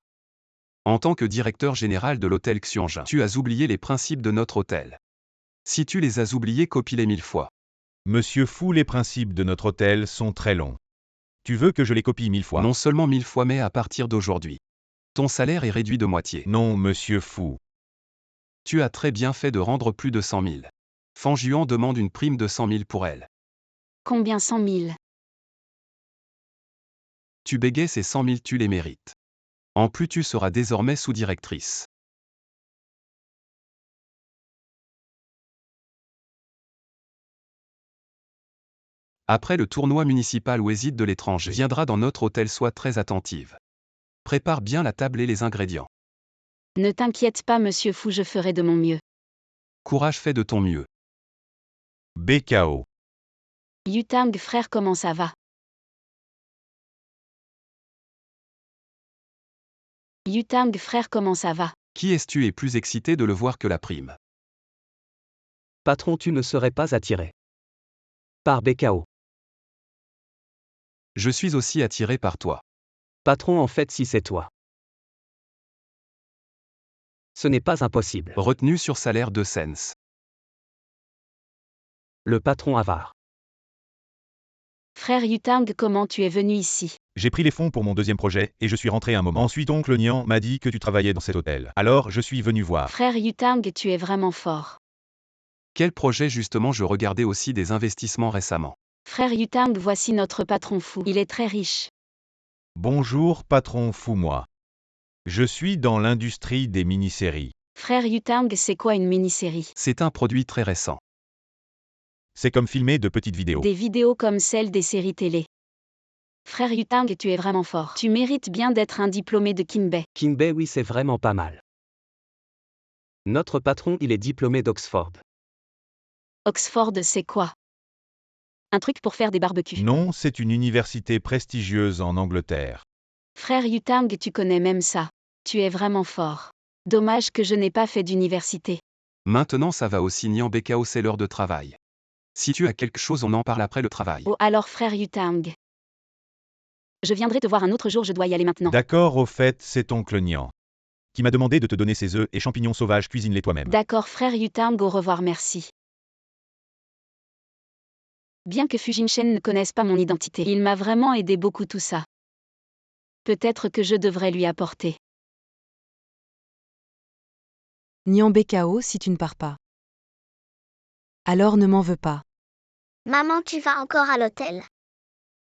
En tant que directeur général de l'hôtel Xianjin, tu as oublié les principes de notre hôtel. Si tu les as oubliés, copie-les 1000 fois. Monsieur Fou, les principes de notre hôtel sont très longs. Tu veux que je les copie 1000 fois? Non seulement 1000 fois, mais à partir d'aujourd'hui. Ton salaire est réduit de moitié. Non, monsieur Fou. Tu as très bien fait de rendre plus de 100 000. Fan Juan demande une prime de 100 000 pour elle. Combien? 100 000? Tu bégais, ces 100 000, tu les mérites. En plus, tu seras désormais sous-directrice. Après le tournoi municipal ou hésite de l'étranger viendra dans notre hôtel, sois très attentive. Prépare bien la table et les ingrédients. Ne t'inquiète pas, monsieur Fou, je ferai de mon mieux. Courage, fais de ton mieux. BKO. Yutang, frère, comment ça va? Yutang, frère, comment ça va? Qui es-tu et plus excité de le voir que la prime? Patron, tu ne serais pas attiré par BKO. Je suis aussi attiré par toi. Patron, en fait, si c'est toi. Ce n'est pas impossible. Retenu sur salaire de Sens. Le patron avare. Frère Yutang, comment tu es venu ici? J'ai pris les fonds pour mon deuxième projet et je suis rentré un moment. Ensuite, oncle Nian m'a dit que tu travaillais dans cet hôtel. Alors, je suis venu voir. Frère Yutang, tu es vraiment fort. Quel projet justement? Je regardais aussi des investissements récemment. Frère Yutang, voici notre patron Fou. Il est très riche. Bonjour patron fou-moi. Je suis dans l'industrie des mini-séries. Frère Yutang, c'est quoi une mini-série? C'est un produit très récent. C'est comme filmer de petites vidéos. Des vidéos comme celles des séries télé. Frère Yutang, tu es vraiment fort. Tu mérites bien d'être un diplômé de Kinbei. Kinbei, oui, c'est vraiment pas mal. Notre patron, il est diplômé d'Oxford. Oxford, c'est quoi? Un truc pour faire des barbecues. Non, c'est une université prestigieuse en Angleterre. Frère Yutang, tu connais même ça. Tu es vraiment fort. Dommage que je n'ai pas fait d'université. Maintenant ça va aussi Nyan Bekao, c'est l'heure de travail. Si tu as quelque chose, on en parle après le travail. Oh alors frère Yutang. Je viendrai te voir un autre jour, je dois y aller maintenant. D'accord, au fait, c'est oncle Nian. Qui m'a demandé de te donner ses œufs et champignons sauvages, cuisine-les toi-même. D'accord frère Yutang, au revoir, merci. Bien que Fujin-Shen ne connaisse pas mon identité, il m'a vraiment aidé beaucoup tout ça. Peut-être que je devrais lui apporter. Nian Bekao si tu ne pars pas. Alors ne m'en veux pas. Maman, tu vas encore à l'hôtel.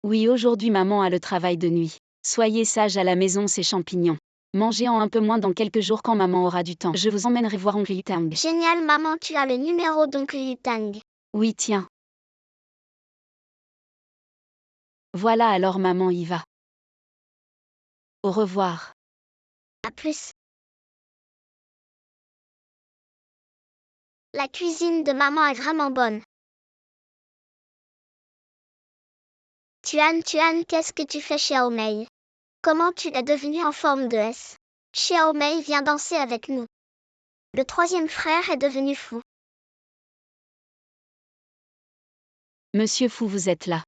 Oui, aujourd'hui maman a le travail de nuit. Soyez sage à la maison, ces champignons. Mangez-en un peu moins dans quelques jours quand maman aura du temps. Je vous emmènerai voir oncle Yutang. Génial, maman, tu as le numéro d'oncle Yutang. Oui, tiens. Voilà, alors maman y va. Au revoir. À plus. La cuisine de maman est vraiment bonne. Tuan, qu'est-ce que tu fais chez Xiaomei? Comment tu es devenu en forme de S? Xiaomei vient danser avec nous. Le troisième frère est devenu fou. Monsieur Fou, vous êtes là.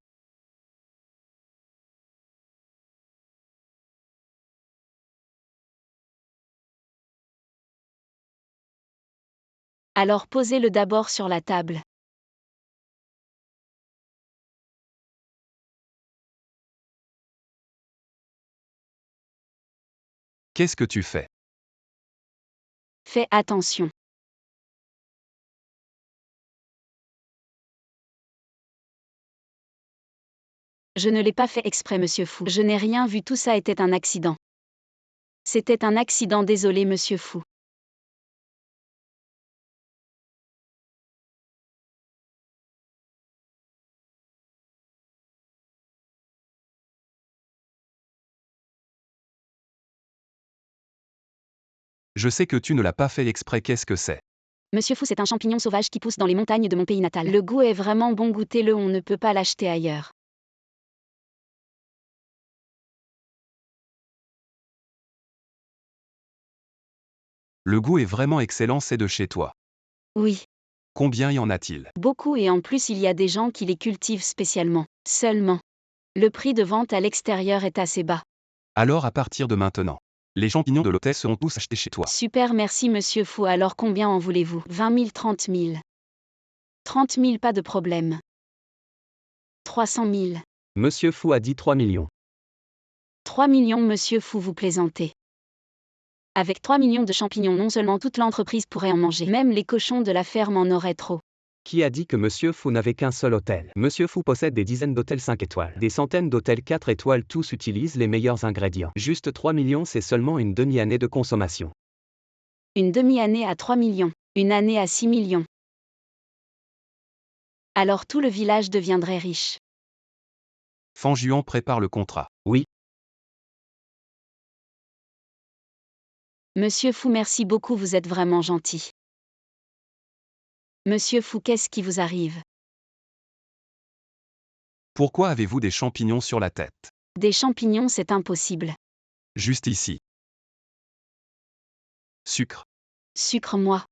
Alors posez-le d'abord sur la table. Qu'est-ce que tu fais? Fais attention. Je ne l'ai pas fait exprès, monsieur Fou. Je n'ai rien vu, tout ça était un accident. C'était un accident, désolé, monsieur Fou. Je sais que tu ne l'as pas fait exprès, qu'est-ce que c'est? Monsieur Fou, c'est un champignon sauvage qui pousse dans les montagnes de mon pays natal. Le goût est vraiment bon, goûtez-le, on ne peut pas l'acheter ailleurs. Le goût est vraiment excellent, c'est de chez toi. Oui, Combien y en a-t-il? beaucoup, et en plus il y a des gens qui les cultivent spécialement. Seulement. Le prix de vente à l'extérieur est assez bas. Alors à partir de maintenant, les champignons de l'hôtel seront tous achetés chez toi. Super, merci monsieur Fou, alors combien en voulez-vous? 20 000, 30 000. 30 000, pas de problème. 300 000. Monsieur Fou a dit 3 millions. 3 millions, monsieur Fou, vous plaisantez. Avec 3 millions de champignons, non seulement toute l'entreprise pourrait en manger, même les cochons de la ferme en auraient trop. Qui a dit que Monsieur Fou n'avait qu'un seul hôtel? Monsieur Fou possède des dizaines d'hôtels 5 étoiles, des centaines d'hôtels 4 étoiles, tous utilisent les meilleurs ingrédients. Juste 3 millions, c'est seulement une demi-année de consommation. Une demi-année à 3 millions. Une année à 6 millions. Alors tout le village deviendrait riche. Fanjuan prépare le contrat. Oui. Monsieur Fou, merci beaucoup, vous êtes vraiment gentil. Monsieur Fou, qu'est-ce qui vous arrive? Pourquoi avez-vous des champignons sur la tête? Des champignons, c'est impossible. Juste ici. Sucre. Sucre-moi.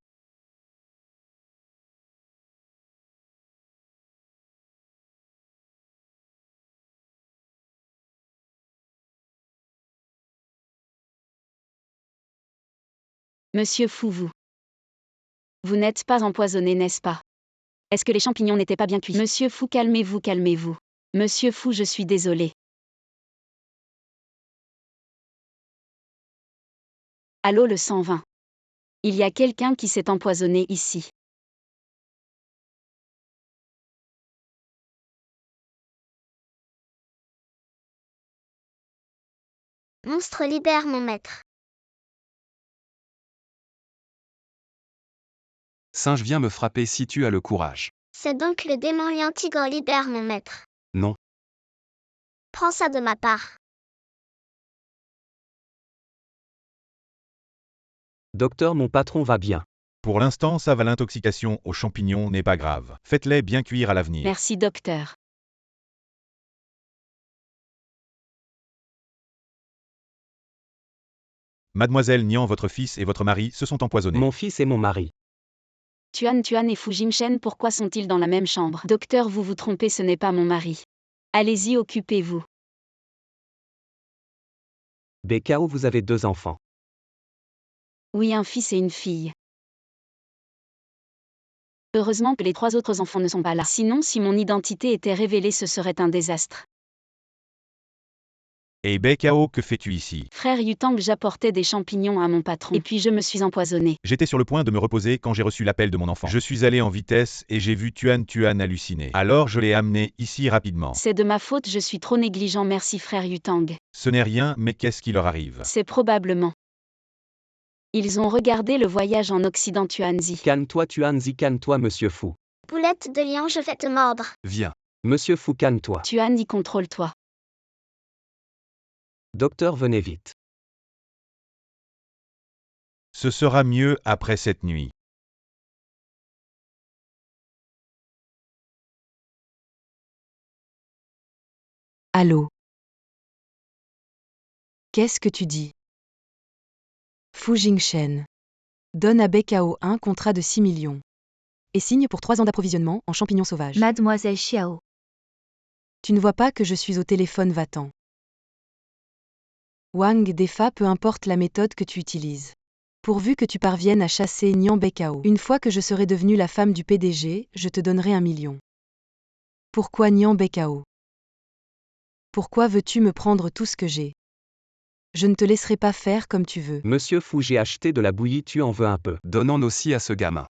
Monsieur Fou, vous n'êtes pas empoisonné, n'est-ce pas? Est-ce que les champignons n'étaient pas bien cuits? Monsieur Fou, calmez-vous, calmez-vous. Monsieur Fou, je suis désolé. Allô, le 120. Il y a quelqu'un qui s'est empoisonné ici. monstre libère mon maître. Singe, viens me frapper si tu as le courage. C'est donc le démon lion tigre libère mon maître. Non. Prends ça de ma part. Docteur, mon patron va bien. Pour l'instant, ça va, l'intoxication aux champignons n'est pas grave. Faites-les bien cuire à l'avenir. Merci docteur. Mademoiselle Nian, votre fils et votre mari se sont empoisonnés. Mon fils et mon mari. Tuan et Fujimchen, pourquoi sont-ils dans la même chambre? Docteur, vous vous trompez, ce n'est pas mon mari. Allez-y, occupez-vous. BKO, vous avez 2 enfants. Oui, un fils et une fille. Heureusement que les 3 autres enfants ne sont pas là. Sinon, si mon identité était révélée, ce serait un désastre. Et BKO, que fais-tu ici? Frère Yutang, j'apportais des champignons à mon patron. Et puis je me suis empoisonné. J'étais sur le point de me reposer quand j'ai reçu l'appel de mon enfant. Je suis allé en vitesse et j'ai vu Tuan halluciner. Alors je l'ai amené ici rapidement. C'est de ma faute, je suis trop négligent, merci frère Yutang. Ce n'est rien, mais qu'est-ce qui leur arrive? C'est probablement. Ils ont regardé le voyage en Occident, Tuanzi. Calme-toi, Tuanzi, calme-toi, monsieur Fou. Boulette de lion, je vais te mordre. Viens. Monsieur Fou, calme-toi. Tuanzi, contrôle-toi. Docteur, venez vite. Ce sera mieux après cette nuit. Allô? Qu'est-ce que tu dis? Fu Jingchen. Donne à BKO un contrat de 6 millions. Et signe pour 3 ans d'approvisionnement en champignons sauvages. Mademoiselle Xiao. Tu ne vois pas que je suis au téléphone, va-t'en. Wang Defa, peu importe la méthode que tu utilises. Pourvu que tu parviennes à chasser Nian BKO. Une fois que je serai devenue la femme du PDG, je te donnerai 1 million. Pourquoi Nian BKO? Pourquoi veux-tu me prendre tout ce que j'ai? Je ne te laisserai pas faire comme tu veux. Monsieur Fou, j'ai acheté de la bouillie, tu en veux un peu. Donnons aussi à ce gamin.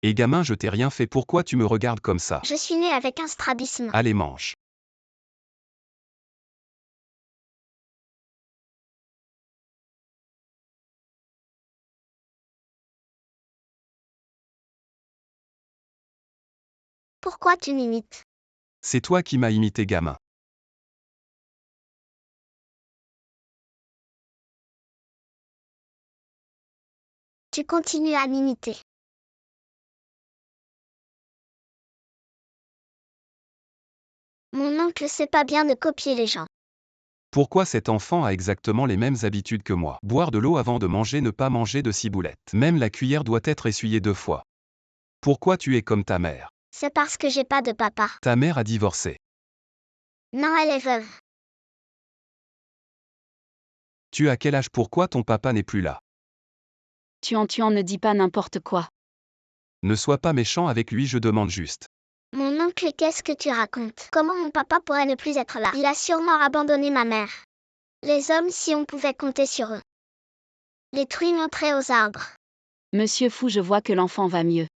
Et gamin, je t'ai rien fait, pourquoi tu me regardes comme ça? Je suis née avec un strabisme. Allez, mange. Pourquoi tu m'imites? C'est toi qui m'as imité, gamin. Tu continues à m'imiter. Mon oncle sait pas bien de copier les gens. Pourquoi cet enfant a exactement les mêmes habitudes que moi? Boire de l'eau avant de manger, ne pas manger de ciboulette. Même la cuillère doit être essuyée 2 fois. Pourquoi tu es comme ta mère? C'est parce que j'ai pas de papa. Ta mère a divorcé. Non, elle est veuve. Tu as quel âge? Pourquoi ton papa n'est plus là? Tuan, ne dis pas n'importe quoi. Ne sois pas méchant avec lui, je demande juste. Mon oncle, qu'est-ce que tu racontes? Comment mon papa pourrait ne plus être là? Il a sûrement abandonné ma mère. Les hommes, si on pouvait compter sur eux. Les truies monteraient aux arbres. Monsieur Fou, je vois que l'enfant va mieux.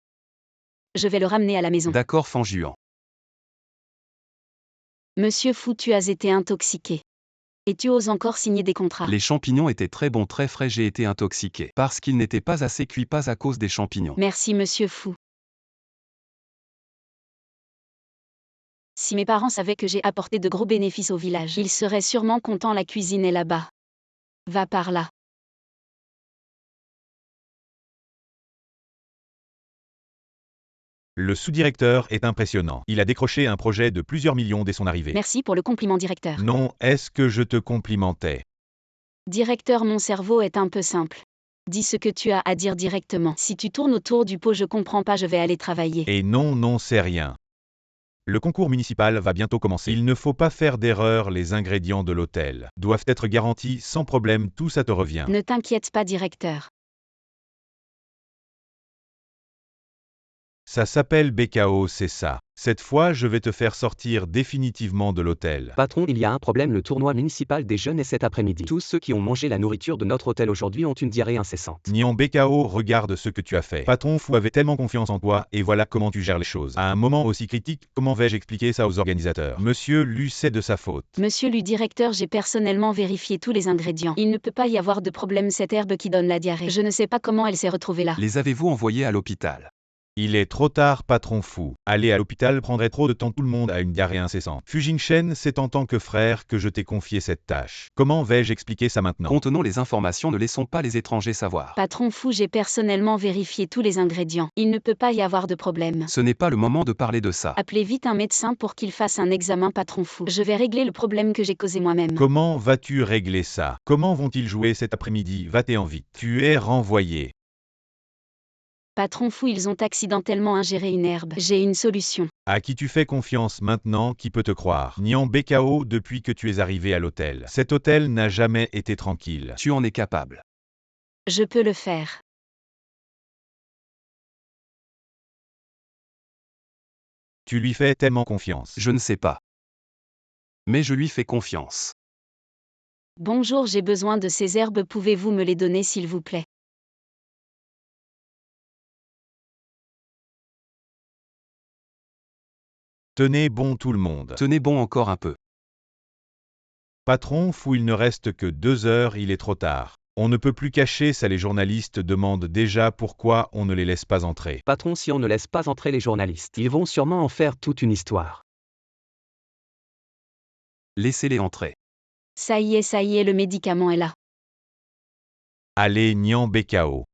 Je vais le ramener à la maison. D'accord, Fanjuan. Monsieur Fou, tu as été intoxiqué. Et tu oses encore signer des contrats. Les champignons étaient très bons, très frais, j'ai été intoxiqué. Parce qu'ils n'étaient pas assez cuits, pas à cause des champignons. Merci Monsieur Fou. Si mes parents savaient que j'ai apporté de gros bénéfices au village, ils seraient sûrement contents, la cuisine est là-bas. Va par là. Le sous-directeur est impressionnant. Il a décroché un projet de plusieurs millions dès son arrivée. Merci pour le compliment, directeur. Non, est-ce que je te complimentais? Directeur, mon cerveau est un peu simple. Dis ce que tu as à dire directement. Si tu tournes autour du pot, je comprends pas, je vais aller travailler. Et non, c'est rien. Le concours municipal va bientôt commencer. Il ne faut pas faire d'erreur, les ingrédients de l'hôtel doivent être garantis sans problème, tout ça te revient. Ne t'inquiète pas, directeur. Ça s'appelle BKO, c'est ça. Cette fois, je vais te faire sortir définitivement de l'hôtel. Patron, il y a un problème, le tournoi municipal des jeunes est cet après-midi. Tous ceux qui ont mangé la nourriture de notre hôtel aujourd'hui ont une diarrhée incessante. Nyan BKO, regarde ce que tu as fait. Patron Fou avait tellement confiance en toi, et voilà comment tu gères les choses. À un moment aussi critique, comment vais-je expliquer ça aux organisateurs? Monsieur Lu, c'est de sa faute. Monsieur le directeur, j'ai personnellement vérifié tous les ingrédients. Il ne peut pas y avoir de problème, cette herbe qui donne la diarrhée. Je ne sais pas comment elle s'est retrouvée là. Les avez-vous envoyés à l'hôpital? Il est trop tard, patron Fou. Aller à l'hôpital prendrait trop de temps, tout le monde a une diarrhée incessante. Fu Jingchen, c'est en tant que frère que je t'ai confié cette tâche. Comment vais-je expliquer ça maintenant? Contenons les informations, ne laissons pas les étrangers savoir. Patron Fou, j'ai personnellement vérifié tous les ingrédients. Il ne peut pas y avoir de problème. Ce n'est pas le moment de parler de ça. Appelez vite un médecin pour qu'il fasse un examen, patron Fou. Je vais régler le problème que j'ai causé moi-même. Comment vas-tu régler ça? Comment vont-ils jouer cet après-midi? Va-t'en vite. Tu es renvoyé. Patron Fou, ils ont accidentellement ingéré une herbe. J'ai une solution. À qui tu fais confiance maintenant? Qui peut te croire? Nyan BKO, depuis que tu es arrivé à l'hôtel. Cet hôtel n'a jamais été tranquille. Tu en es capable. Je peux le faire. Tu lui fais tellement confiance. Je ne sais pas. Mais je lui fais confiance. Bonjour, j'ai besoin de ces herbes, pouvez-vous me les donner s'il vous plaît? Tenez bon tout le monde. Tenez bon encore un peu. Patron Fou, il ne reste que 2 heures, il est trop tard. On ne peut plus cacher ça, les journalistes demandent déjà pourquoi on ne les laisse pas entrer. Patron, si on ne laisse pas entrer les journalistes, ils vont sûrement en faire toute une histoire. Laissez-les entrer. Ça y est, le médicament est là. Allez, Nyan BKO.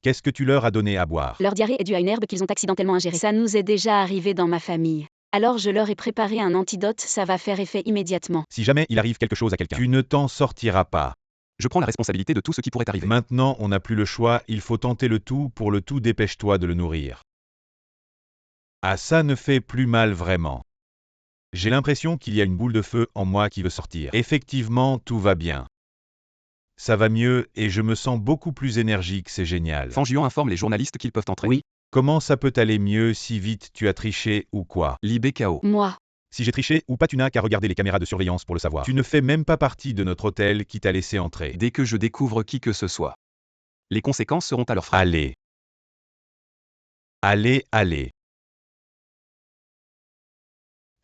Qu'est-ce que tu leur as donné à boire? Leur diarrhée est due à une herbe qu'ils ont accidentellement ingérée. Ça nous est déjà arrivé dans ma famille. Alors je leur ai préparé un antidote, ça va faire effet immédiatement. Si jamais il arrive quelque chose à quelqu'un, tu ne t'en sortiras pas. Je prends la responsabilité de tout ce qui pourrait arriver. Maintenant, on n'a plus le choix, il faut tenter le tout, pour le tout, dépêche-toi de le nourrir. Ah, ça ne fait plus mal vraiment. J'ai l'impression qu'il y a une boule de feu en moi qui veut sortir. Effectivement, tout va bien. Ça va mieux, et je me sens beaucoup plus énergique, c'est génial. Fanjuan informe les journalistes qu'ils peuvent entrer. Oui. Comment ça peut aller mieux si vite? Tu as triché ou quoi? l'IBKO. Moi. Si j'ai triché ou pas, tu n'as qu'à regarder les caméras de surveillance pour le savoir. Tu ne fais même pas partie de notre hôtel qui t'a laissé entrer. Dès que je découvre qui que ce soit, les conséquences seront à leur frais. Allez. Allez.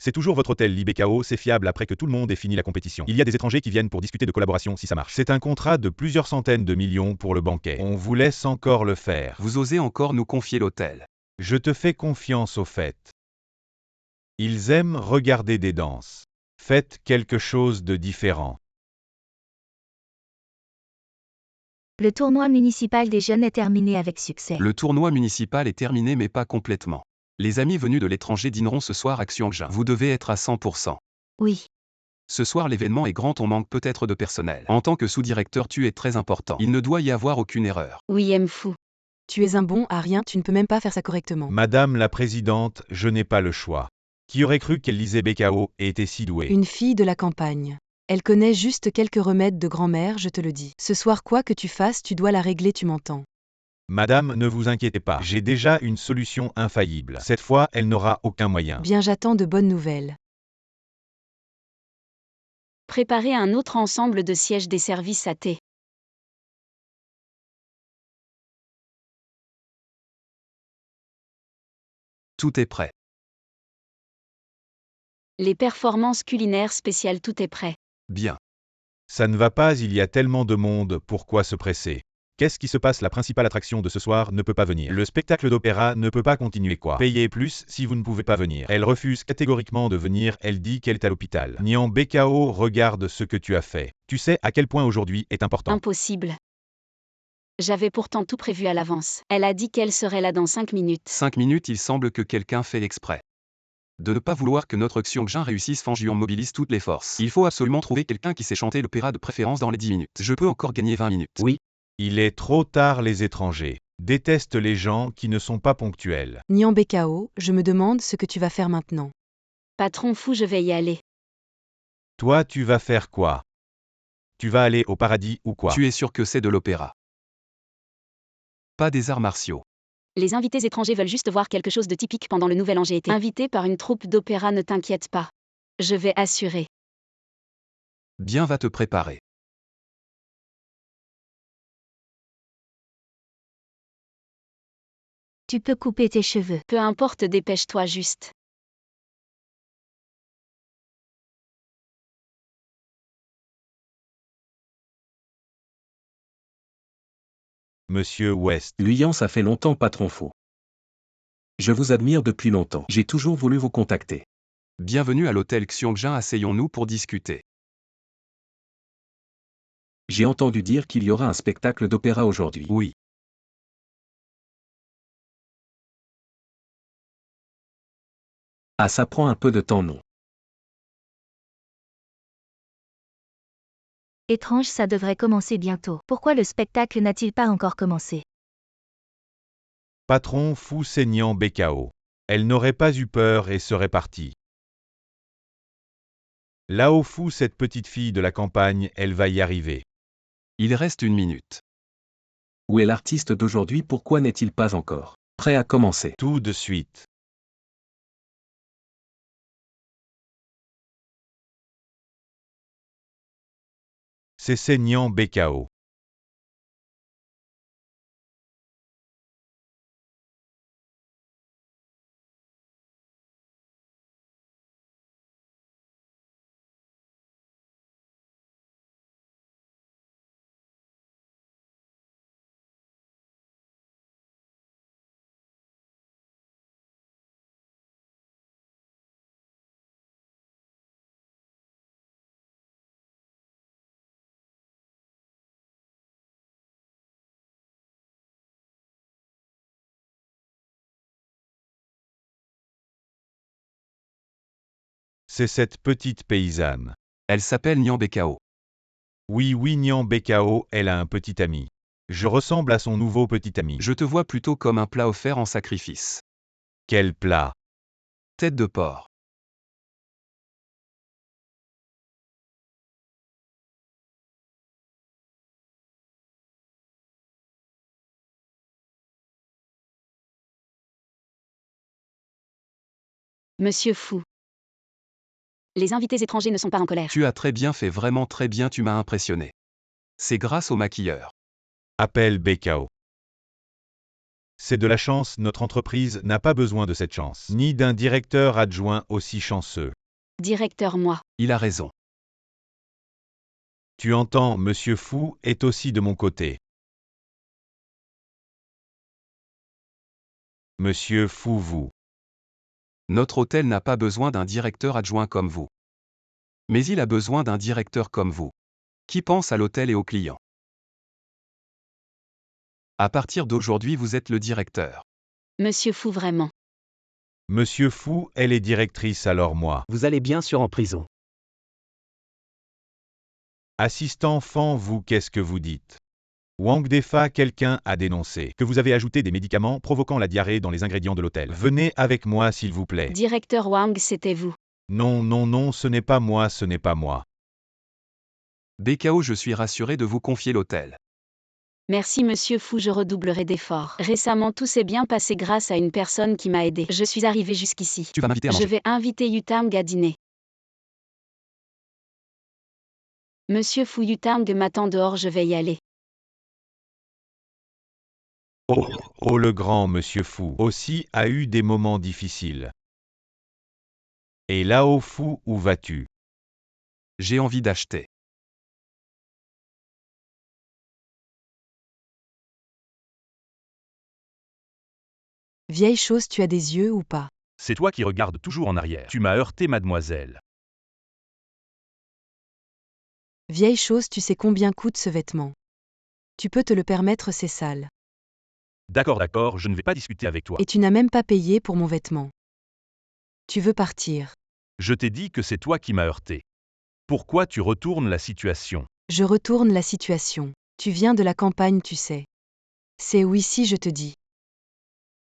C'est toujours votre hôtel, l'IBKO, c'est fiable après que tout le monde ait fini la compétition. Il y a des étrangers qui viennent pour discuter de collaboration si ça marche. C'est un contrat de plusieurs centaines de millions pour le banquet. On vous laisse encore le faire. Vous osez encore nous confier l'hôtel? Je te fais confiance au fait. Ils aiment regarder des danses. Faites quelque chose de différent. Le tournoi municipal des jeunes est terminé avec succès. Le tournoi municipal est terminé mais pas complètement. Les amis venus de l'étranger dîneront ce soir à Xiangjin. Vous devez être à 100%. Oui. Ce soir l'événement est grand, on manque peut-être de personnel. En tant que sous-directeur, tu es très important. Il ne doit y avoir aucune erreur. Oui, Fou. Tu es un bon à rien, tu ne peux même pas faire ça correctement. Madame la présidente, je n'ai pas le choix. Qui aurait cru qu'elle lisait BKO et était si douée? Une fille de la campagne. Elle connaît juste quelques remèdes de grand-mère, je te le dis. Ce soir, quoi que tu fasses, tu dois la régler, tu m'entends? Madame, ne vous inquiétez pas, j'ai déjà une solution infaillible. Cette fois, elle n'aura aucun moyen. Bien, j'attends de bonnes nouvelles. Préparez un autre ensemble de sièges des services à thé. Tout est prêt. Les performances culinaires spéciales, tout est prêt. Bien. Ça ne va pas, il y a tellement de monde, pourquoi se presser? Qu'est-ce qui se passe? La principale attraction de ce soir ne peut pas venir. Le spectacle d'opéra ne peut pas continuer quoi. Payez plus si vous ne pouvez pas venir. Elle refuse catégoriquement de venir, elle dit qu'elle est à l'hôpital. Nyan BKO, regarde ce que tu as fait. Tu sais à quel point aujourd'hui est important. Impossible. J'avais pourtant tout prévu à l'avance. Elle a dit qu'elle serait là dans 5 minutes. 5 minutes, il semble que quelqu'un fait exprès de ne pas vouloir que notre Xiangjin réussisse. Fanjuan mobilise toutes les forces. Il faut absolument trouver quelqu'un qui sait chanter l'opéra, de préférence dans les 10 minutes. Je peux encore gagner 20 minutes. Oui. Il est trop tard, les étrangers détestent les gens qui ne sont pas ponctuels. Nyan BKO, je me demande ce que tu vas faire maintenant. Patron Fou, je vais y aller. Toi, tu vas faire quoi? Tu vas aller au paradis ou quoi? Tu es sûr que c'est de l'opéra? Pas des arts martiaux. Les invités étrangers veulent juste voir quelque chose de typique pendant le Nouvel An. J'ai été invité par une troupe d'opéra, ne t'inquiète pas. Je vais assurer. Bien, va te préparer. Tu peux couper tes cheveux. Peu importe, dépêche-toi juste. Monsieur West. Luyan, ça fait longtemps, patron Fou. Je vous admire depuis longtemps. J'ai toujours voulu vous contacter. Bienvenue à l'hôtel Xiangjin, asseyons-nous pour discuter. J'ai entendu dire qu'il y aura un spectacle d'opéra aujourd'hui. Oui. Ah, ça prend un peu de temps, non? Étrange, ça devrait commencer bientôt. Pourquoi le spectacle n'a-t-il pas encore commencé? Patron Fu saignant Bekao. Elle n'aurait pas eu peur et serait partie. Lao Fu, cette petite fille de la campagne, elle va y arriver. Il reste 1 minute. Où est l'artiste d'aujourd'hui? Pourquoi n'est-il pas encore prêt à commencer? Tout de suite. C'est saignant Bekao. C'est cette petite paysanne. Elle s'appelle Nian Bekao. Oui, Nian Bekao, elle a un petit ami. Je ressemble à son nouveau petit ami. Je te vois plutôt comme un plat offert en sacrifice. Quel plat? Tête de porc. Monsieur Fu. Les invités étrangers ne sont pas en colère. Tu as très bien fait, vraiment très bien, tu m'as impressionné. C'est grâce au maquilleur. Appelle Bekao. C'est de la chance, notre entreprise n'a pas besoin de cette chance, ni d'un directeur adjoint aussi chanceux. Directeur, moi. Il a raison. Tu entends, Monsieur Fu est aussi de mon côté. Monsieur Fu, vous. Notre hôtel n'a pas besoin d'un directeur adjoint comme vous. Mais il a besoin d'un directeur comme vous. Qui pense à l'hôtel et aux clients. À partir d'aujourd'hui, vous êtes le directeur. Monsieur Fu, vraiment. Monsieur Fu, elle est directrice, alors moi. Vous allez bien sûr en prison. Assistant Fan, vous, qu'est-ce que vous dites? Wang Defa, quelqu'un a dénoncé que vous avez ajouté des médicaments provoquant la diarrhée dans les ingrédients de l'hôtel. Venez avec moi, s'il vous plaît. Directeur Wang, c'était vous. Non, non, non, ce n'est pas moi, ce n'est pas moi. Bekao, je suis rassuré de vous confier l'hôtel. Merci Monsieur Fu, je redoublerai d'efforts. Récemment, tout s'est bien passé grâce à une personne qui m'a aidé. Je suis arrivé jusqu'ici. Tu vas m'inviter à Je manger. vais inviter Yutang à dîner. Monsieur Fu, Yutang m'attend dehors, je vais y aller. Oh, le grand Monsieur Fu aussi a eu des moments difficiles. Et Lao Fu, où vas-tu? J'ai envie d'acheter. Vieille chose, tu as des yeux ou pas? C'est toi qui regardes toujours en arrière. Tu m'as heurté, mademoiselle. Vieille chose, tu sais combien coûte ce vêtement? Tu peux te le permettre, c'est sale. D'accord, je ne vais pas discuter avec toi. Et tu n'as même pas payé pour mon vêtement. Tu veux partir. Je t'ai dit que c'est toi qui m'as heurté. Pourquoi tu retournes la situation? Je retourne la situation. Tu viens de la campagne, tu sais. C'est où ici, je te dis.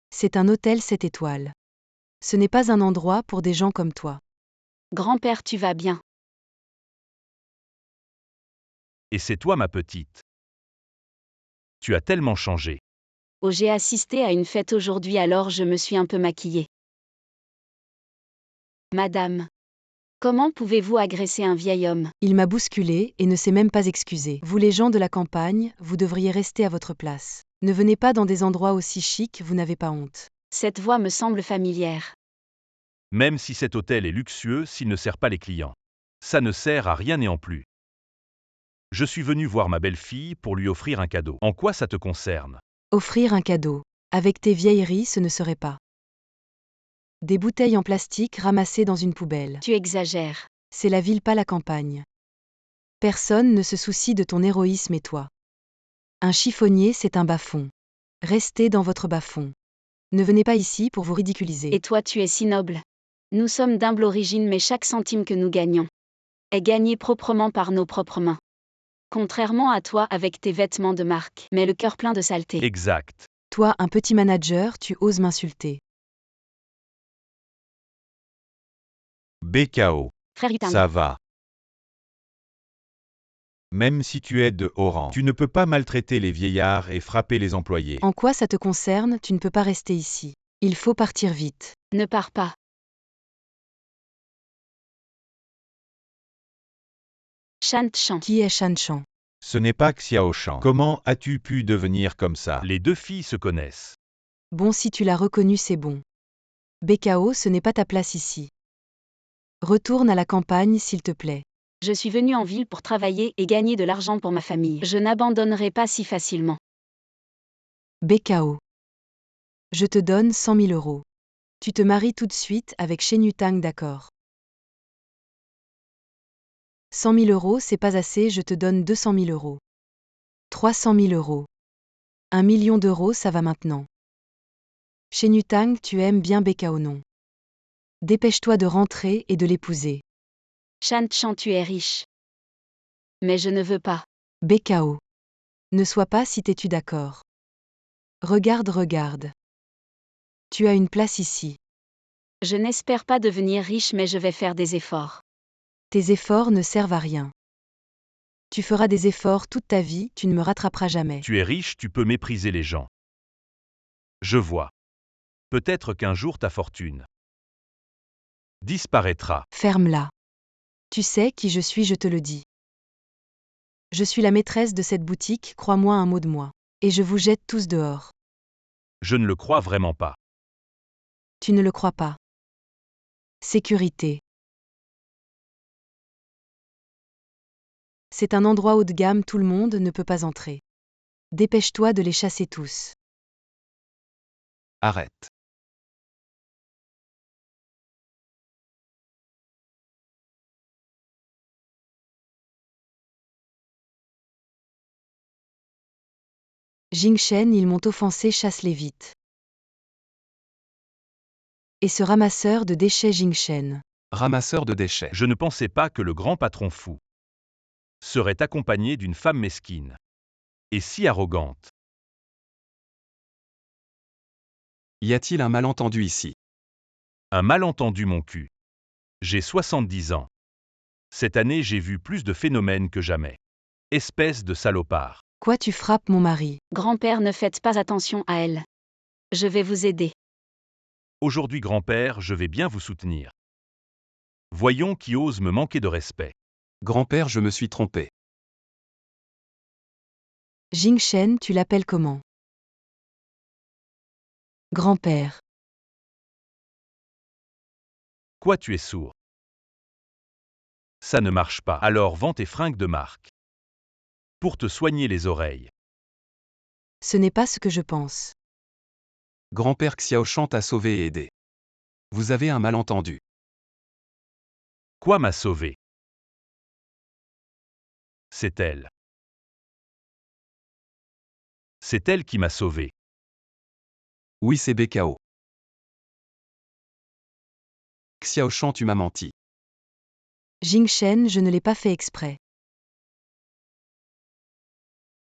C'est un hôtel 7 étoiles. Ce n'est pas un endroit pour des gens comme toi. Grand-père, tu vas bien. Et c'est toi ma petite. Tu as tellement changé. Oh, j'ai assisté à une fête aujourd'hui, alors je me suis un peu maquillée. Madame. Comment pouvez-vous agresser un vieil homme? Il m'a bousculé et ne s'est même pas excusé. Vous les gens de la campagne, vous devriez rester à votre place. Ne venez pas dans des endroits aussi chics, vous n'avez pas honte. Cette voix me semble familière. Même si cet hôtel est luxueux, s'il ne sert pas les clients. Ça ne sert à rien et en plus. Je suis venu voir ma belle-fille pour lui offrir un cadeau. En quoi ça te concerne? Offrir un cadeau. Avec tes vieilleries, ce ne serait pas. Des bouteilles en plastique ramassées dans une poubelle. Tu exagères. C'est la ville, pas la campagne. Personne ne se soucie de ton héroïsme et toi. Un chiffonnier, c'est un bas-fond. Restez dans votre bas-fond. Ne venez pas ici pour vous ridiculiser. Et toi, tu es si noble. Nous sommes d'humble origine, mais chaque centime que nous gagnons est gagné proprement par nos propres mains. Contrairement à toi avec tes vêtements de marque, mais le cœur plein de saleté. Exact. Toi, un petit manager, tu oses m'insulter. BKO. Frère Hutin. Ça va. Même si tu es de haut rang, tu ne peux pas maltraiter les vieillards et frapper les employés. En quoi ça te concerne? Tu ne peux pas rester ici. Il faut partir vite. Ne pars pas. Shan Chan. Qui est Shan Chan? Ce n'est pas Xiao Shan. Comment as-tu pu devenir comme ça? Les deux filles se connaissent. Bon, si tu l'as reconnu, c'est bon. BKO, ce n'est pas ta place ici. Retourne à la campagne, s'il te plaît. Je suis venue en ville pour travailler et gagner de l'argent pour ma famille. Je n'abandonnerai pas si facilement. BKO. Je te donne 100 000 euros. Tu te maries tout de suite avec Shen Yutang, d'accord? 100 000 euros, c'est pas assez, je te donne 200 000 euros. 300 000 euros. 1 million d'euros, ça va maintenant. Shen Yutang, tu aimes bien BKO, non? Dépêche-toi de rentrer et de l'épouser. Shan Chan, tu es riche. Mais je ne veux pas. BKO. Ne sois pas si têtu, d'accord? Regarde. Tu as une place ici. Je n'espère pas devenir riche, mais je vais faire des efforts. Tes efforts ne servent à rien. Tu feras des efforts toute ta vie, tu ne me rattraperas jamais. Tu es riche, tu peux mépriser les gens. Je vois. Peut-être qu'un jour ta fortune disparaîtra. Ferme-la. Tu sais qui je suis, je te le dis. Je suis la maîtresse de cette boutique, crois-moi un mot de moi. Et je vous jette tous dehors. Je ne le crois vraiment pas. Tu ne le crois pas. Sécurité. C'est un endroit haut de gamme, tout le monde ne peut pas entrer. Dépêche-toi de les chasser tous. Arrête. Jingshen, ils m'ont offensé, chasse-les vite. Et ce ramasseur de déchets Jingshen. Ramasseur de déchets. Je ne pensais pas que le grand patron fou serait accompagné d'une femme mesquine et si arrogante. Y a-t-il un malentendu ici? Un malentendu, mon cul. J'ai 70 ans. Cette année, j'ai vu plus de phénomènes que jamais. Espèce de salopard. Quoi, tu frappes mon mari? Grand-père, ne faites pas attention à elle. Je vais vous aider. Aujourd'hui, grand-père, je vais bien vous soutenir. Voyons qui ose me manquer de respect. Grand-père, je me suis trompé. Jingshen, tu l'appelles comment? Grand-père. Quoi, tu es sourd? Ça ne marche pas. Alors vends tes fringues de marque. Pour te soigner les oreilles. Ce n'est pas ce que je pense. Grand-père Xiao Shan t'a sauvé et aidé. Vous avez un malentendu. Quoi m'a sauvé? C'est elle. C'est elle qui m'a sauvé. Oui, c'est BKO. Xiao Shan, tu m'as menti. Jingshen, je ne l'ai pas fait exprès.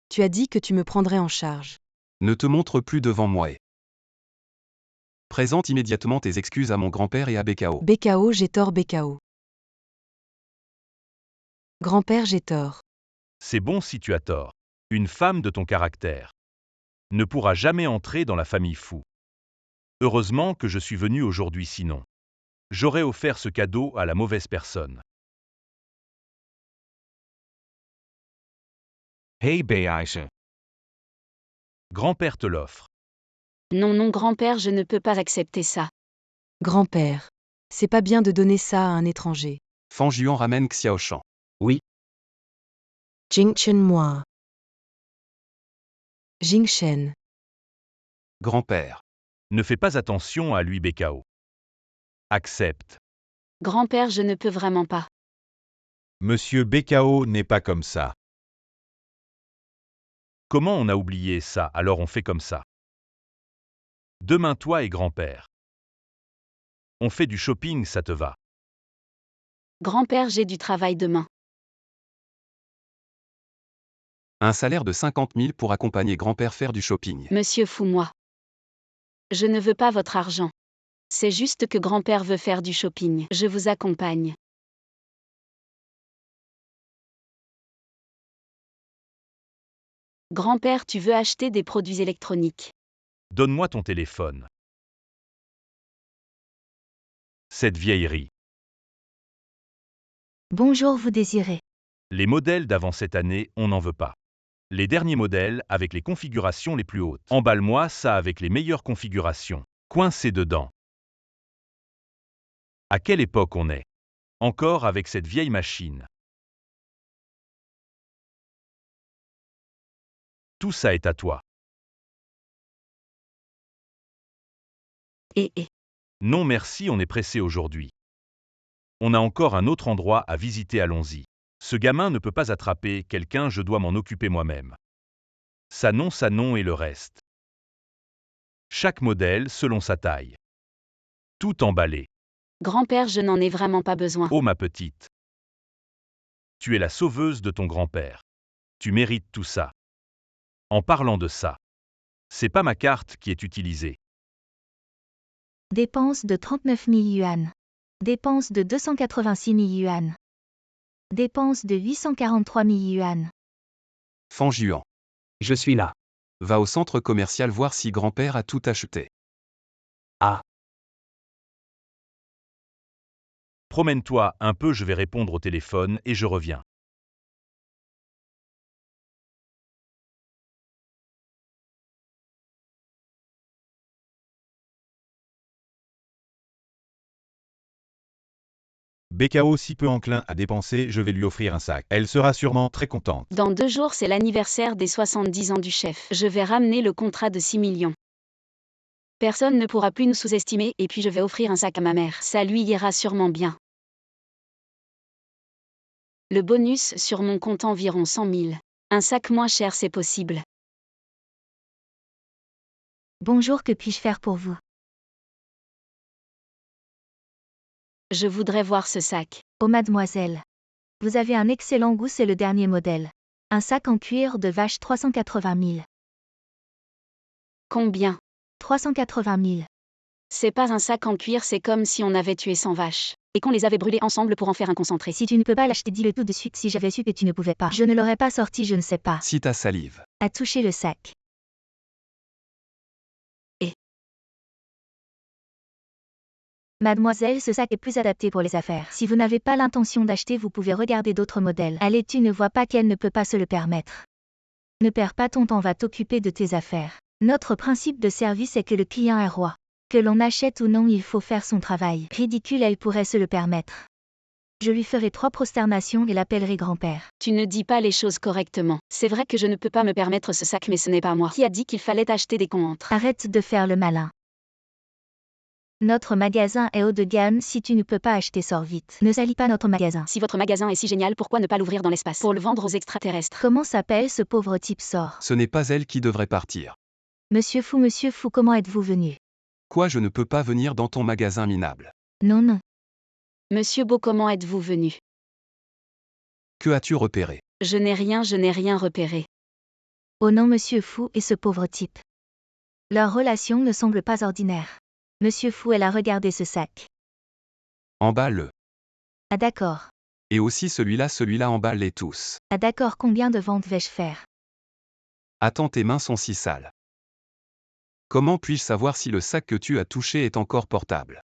Tu as dit que tu me prendrais en charge. Ne te montre plus devant moi et présente immédiatement tes excuses à mon grand-père et à BKO. BKO, j'ai tort, BKO. Grand-père, j'ai tort. C'est bon si tu as tort. Une femme de ton caractère ne pourra jamais entrer dans la famille Fou. Heureusement que je suis venu aujourd'hui, sinon j'aurais offert ce cadeau à la mauvaise personne. Hey Beaïcha. Grand-père te l'offre. Non, non, grand-père, je ne peux pas accepter ça. Grand-père, c'est pas bien de donner ça à un étranger. Fan Juan ramène Xiaoshan. Jingchen moi. Jingshen. Grand-père. Ne fais pas attention à lui, Bekao. Accepte. Grand-père, je ne peux vraiment pas. Monsieur Bekao n'est pas comme ça. Comment on a oublié ça, alors on fait comme ça. Demain, toi et grand-père. On fait du shopping, ça te va. Grand-père, j'ai du travail demain. Un salaire de 50 000 pour accompagner grand-père faire du shopping. Monsieur Fou-moi. Je ne veux pas votre argent. C'est juste que grand-père veut faire du shopping. Je vous accompagne. Grand-père, tu veux acheter des produits électroniques. Donne-moi ton téléphone. Cette vieillerie. Bonjour, vous désirez. Les modèles d'avant cette année, on n'en veut pas. Les derniers modèles avec les configurations les plus hautes. Emballe-moi ça avec les meilleures configurations. Coincé dedans. À quelle époque on est? Encore avec cette vieille machine. Tout ça est à toi. Non merci, on est pressé aujourd'hui. On a encore un autre endroit à visiter, allons-y. Ce gamin ne peut pas attraper quelqu'un, je dois m'en occuper moi-même. Ça non et le reste. Chaque modèle selon sa taille. Tout emballé. Grand-père, je n'en ai vraiment pas besoin. Oh ma petite. Tu es la sauveuse de ton grand-père. Tu mérites tout ça. En parlant de ça, c'est pas ma carte qui est utilisée. Dépense de 39 000 yuan. Dépense de 286 000 yuan. Dépense de 843 000 yuan. Fan Juan. Je suis là. Va au centre commercial voir si grand-père a tout acheté. Promène-toi un peu, je vais répondre au téléphone et je reviens. Bekao si peu enclin à dépenser, je vais lui offrir un sac. Elle sera sûrement très contente. Dans 2 jours, c'est l'anniversaire des 70 ans du chef. Je vais ramener le contrat de 6 millions. Personne ne pourra plus nous sous-estimer et puis je vais offrir un sac à ma mère. Ça lui ira sûrement bien. Le bonus sur mon compte environ 100 000. Un sac moins cher, c'est possible. Bonjour, que puis-je faire pour vous? Je voudrais voir ce sac. Oh mademoiselle. Vous avez un excellent goût, c'est le dernier modèle. Un sac en cuir de vache 380 000. Combien? 380 000. C'est pas un sac en cuir, c'est comme si on avait tué 100 vaches. Et qu'on les avait brûlées ensemble pour en faire un concentré. Si tu ne peux pas l'acheter, dis-le tout de suite. Si j'avais su que tu ne pouvais pas, je ne l'aurais pas sorti, je ne sais pas. Si ta salive. À toucher le sac. Mademoiselle, ce sac est plus adapté pour les affaires. Si vous n'avez pas l'intention d'acheter, vous pouvez regarder d'autres modèles. Allez, tu ne vois pas qu'elle ne peut pas se le permettre. Ne perds pas ton temps, va t'occuper de tes affaires. Notre principe de service est que le client est roi. Que l'on achète ou non, il faut faire son travail. Ridicule, elle pourrait se le permettre. Je lui ferai 3 prosternations et l'appellerai grand-père. Tu ne dis pas les choses correctement. C'est vrai que je ne peux pas me permettre ce sac, mais ce n'est pas moi qui a dit qu'il fallait acheter des contres. Arrête de faire le malin. Notre magasin est haut de gamme, si tu ne peux pas acheter, sors vite. Ne salis pas notre magasin. Si votre magasin est si génial, pourquoi ne pas l'ouvrir dans l'espace pour le vendre aux extraterrestres? Comment s'appelle ce pauvre type, sort? Ce n'est pas elle qui devrait partir. Monsieur Fou, comment êtes-vous venu? Quoi, je ne peux pas venir dans ton magasin minable. Non. Monsieur Beau, comment êtes-vous venu? Que as-tu repéré? Je n'ai rien repéré. Oh non, Monsieur Fou et ce pauvre type. Leur relation ne semble pas ordinaire. Monsieur Fou, elle a regardé ce sac. Emballe-le. Ah d'accord. Et aussi celui-là, emballe-les tous. Ah d'accord, combien de ventes vais-je faire? Attends, tes mains sont si sales. Comment puis-je savoir si le sac que tu as touché est encore portable?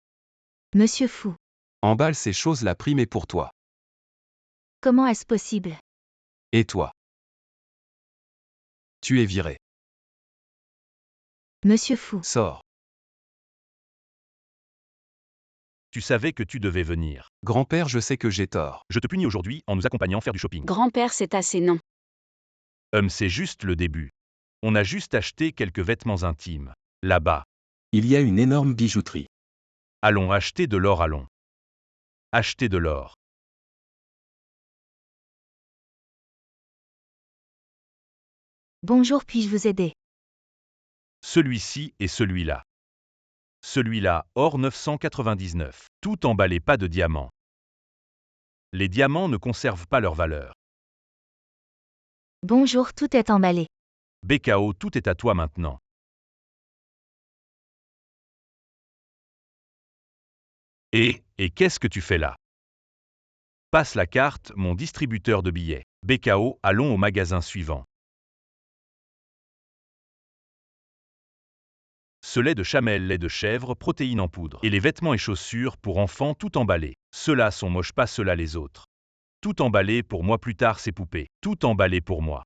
Monsieur Fou. Emballe ces choses, la prime est pour toi. Comment est-ce possible? Et toi? Tu es viré. Monsieur Fou. Sors. Tu savais que tu devais venir. Grand-père, je sais que j'ai tort. Je te punis aujourd'hui en nous accompagnant faire du shopping. Grand-père, c'est assez non. C'est juste le début. On a juste acheté quelques vêtements intimes. Là-bas. Il y a une énorme bijouterie. Allons acheter de l'or, allons. Acheter de l'or. Bonjour, puis-je vous aider? Celui-ci et celui-là. Celui-là, or 999. Tout emballé, pas de diamants. Les diamants ne conservent pas leur valeur. Bonjour, tout est emballé. BKO, tout est à toi maintenant. Et qu'est-ce que tu fais là? Passe la carte, mon distributeur de billets. BKO, allons au magasin suivant. Ce lait de chamel, lait de chèvre, protéines en poudre. Et les vêtements et chaussures pour enfants tout emballés. Ceux-là sont moches, pas ceux-là les autres. Tout emballé pour moi, plus tard ces poupées. Tout emballé pour moi.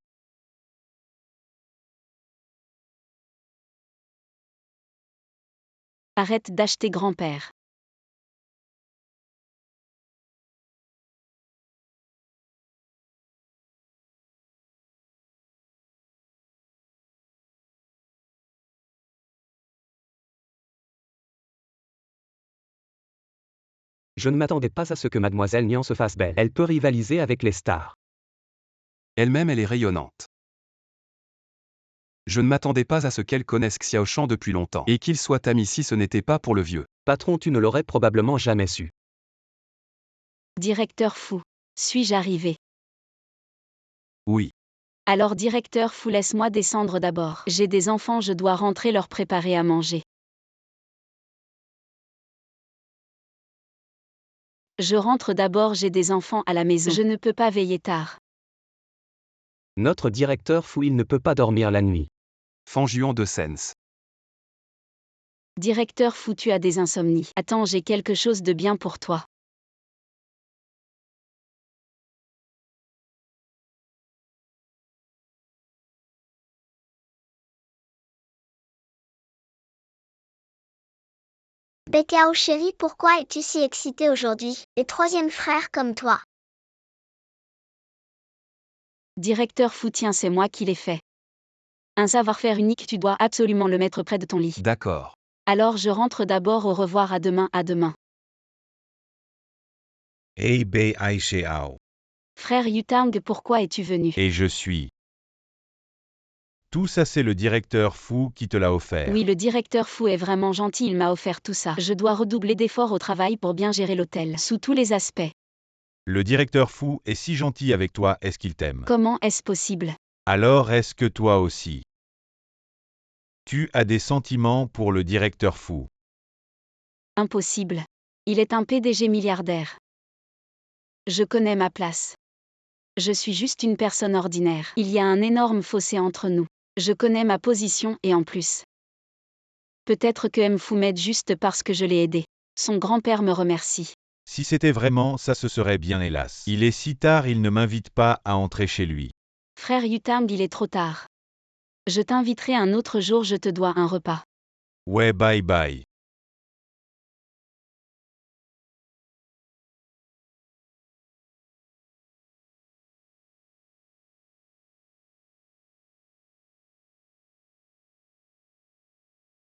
Arrête d'acheter, grand-père. Je ne m'attendais pas à ce que Mademoiselle Nian se fasse belle. Elle peut rivaliser avec les stars. Elle-même, elle est rayonnante. Je ne m'attendais pas à ce qu'elle connaisse Xiao Shan depuis longtemps. Et qu'ils soient amis si ce n'était pas pour le vieux. Patron, tu ne l'aurais probablement jamais su. Directeur Fou. Suis-je arrivé? Oui. Alors directeur Fou, laisse-moi descendre d'abord. J'ai des enfants, je dois rentrer leur préparer à manger. Je rentre d'abord, j'ai des enfants à la maison. Je ne peux pas veiller tard. Notre directeur Fou, il ne peut pas dormir la nuit. Fanjuan de Sens. Directeur Fou, tu as des insomnies. Attends, j'ai quelque chose de bien pour toi. BKO chérie, pourquoi es-tu si excitée aujourd'hui? Les troisième frères comme toi. Directeur Fou, tiens, c'est moi qui l'ai fait. Un savoir-faire unique, tu dois absolument le mettre près de ton lit. D'accord. Alors je rentre d'abord, au revoir, à demain, à demain. Hey Bei Ai Xiao. Frère Yutang, pourquoi es-tu venu? Et je suis. Tout ça, c'est le directeur Fou qui te l'a offert. Oui, le directeur Fou est vraiment gentil, il m'a offert tout ça. Je dois redoubler d'efforts au travail pour bien gérer l'hôtel, sous tous les aspects. Le directeur Fou est si gentil avec toi, est-ce qu'il t'aime? Comment est-ce possible? Alors est-ce que toi aussi? Tu as des sentiments pour le directeur Fou? Impossible. Il est un PDG milliardaire. Je connais ma place. Je suis juste une personne ordinaire. Il y a un énorme fossé entre nous. Je connais ma position et en plus. Peut-être que M. Fou m'aide juste parce que je l'ai aidé. Son grand-père me remercie. Si c'était vraiment ça, ce serait bien, hélas. Il est si tard, il ne m'invite pas à entrer chez lui. Frère Yutang, il est trop tard. Je t'inviterai un autre jour, je te dois un repas. Ouais, bye bye.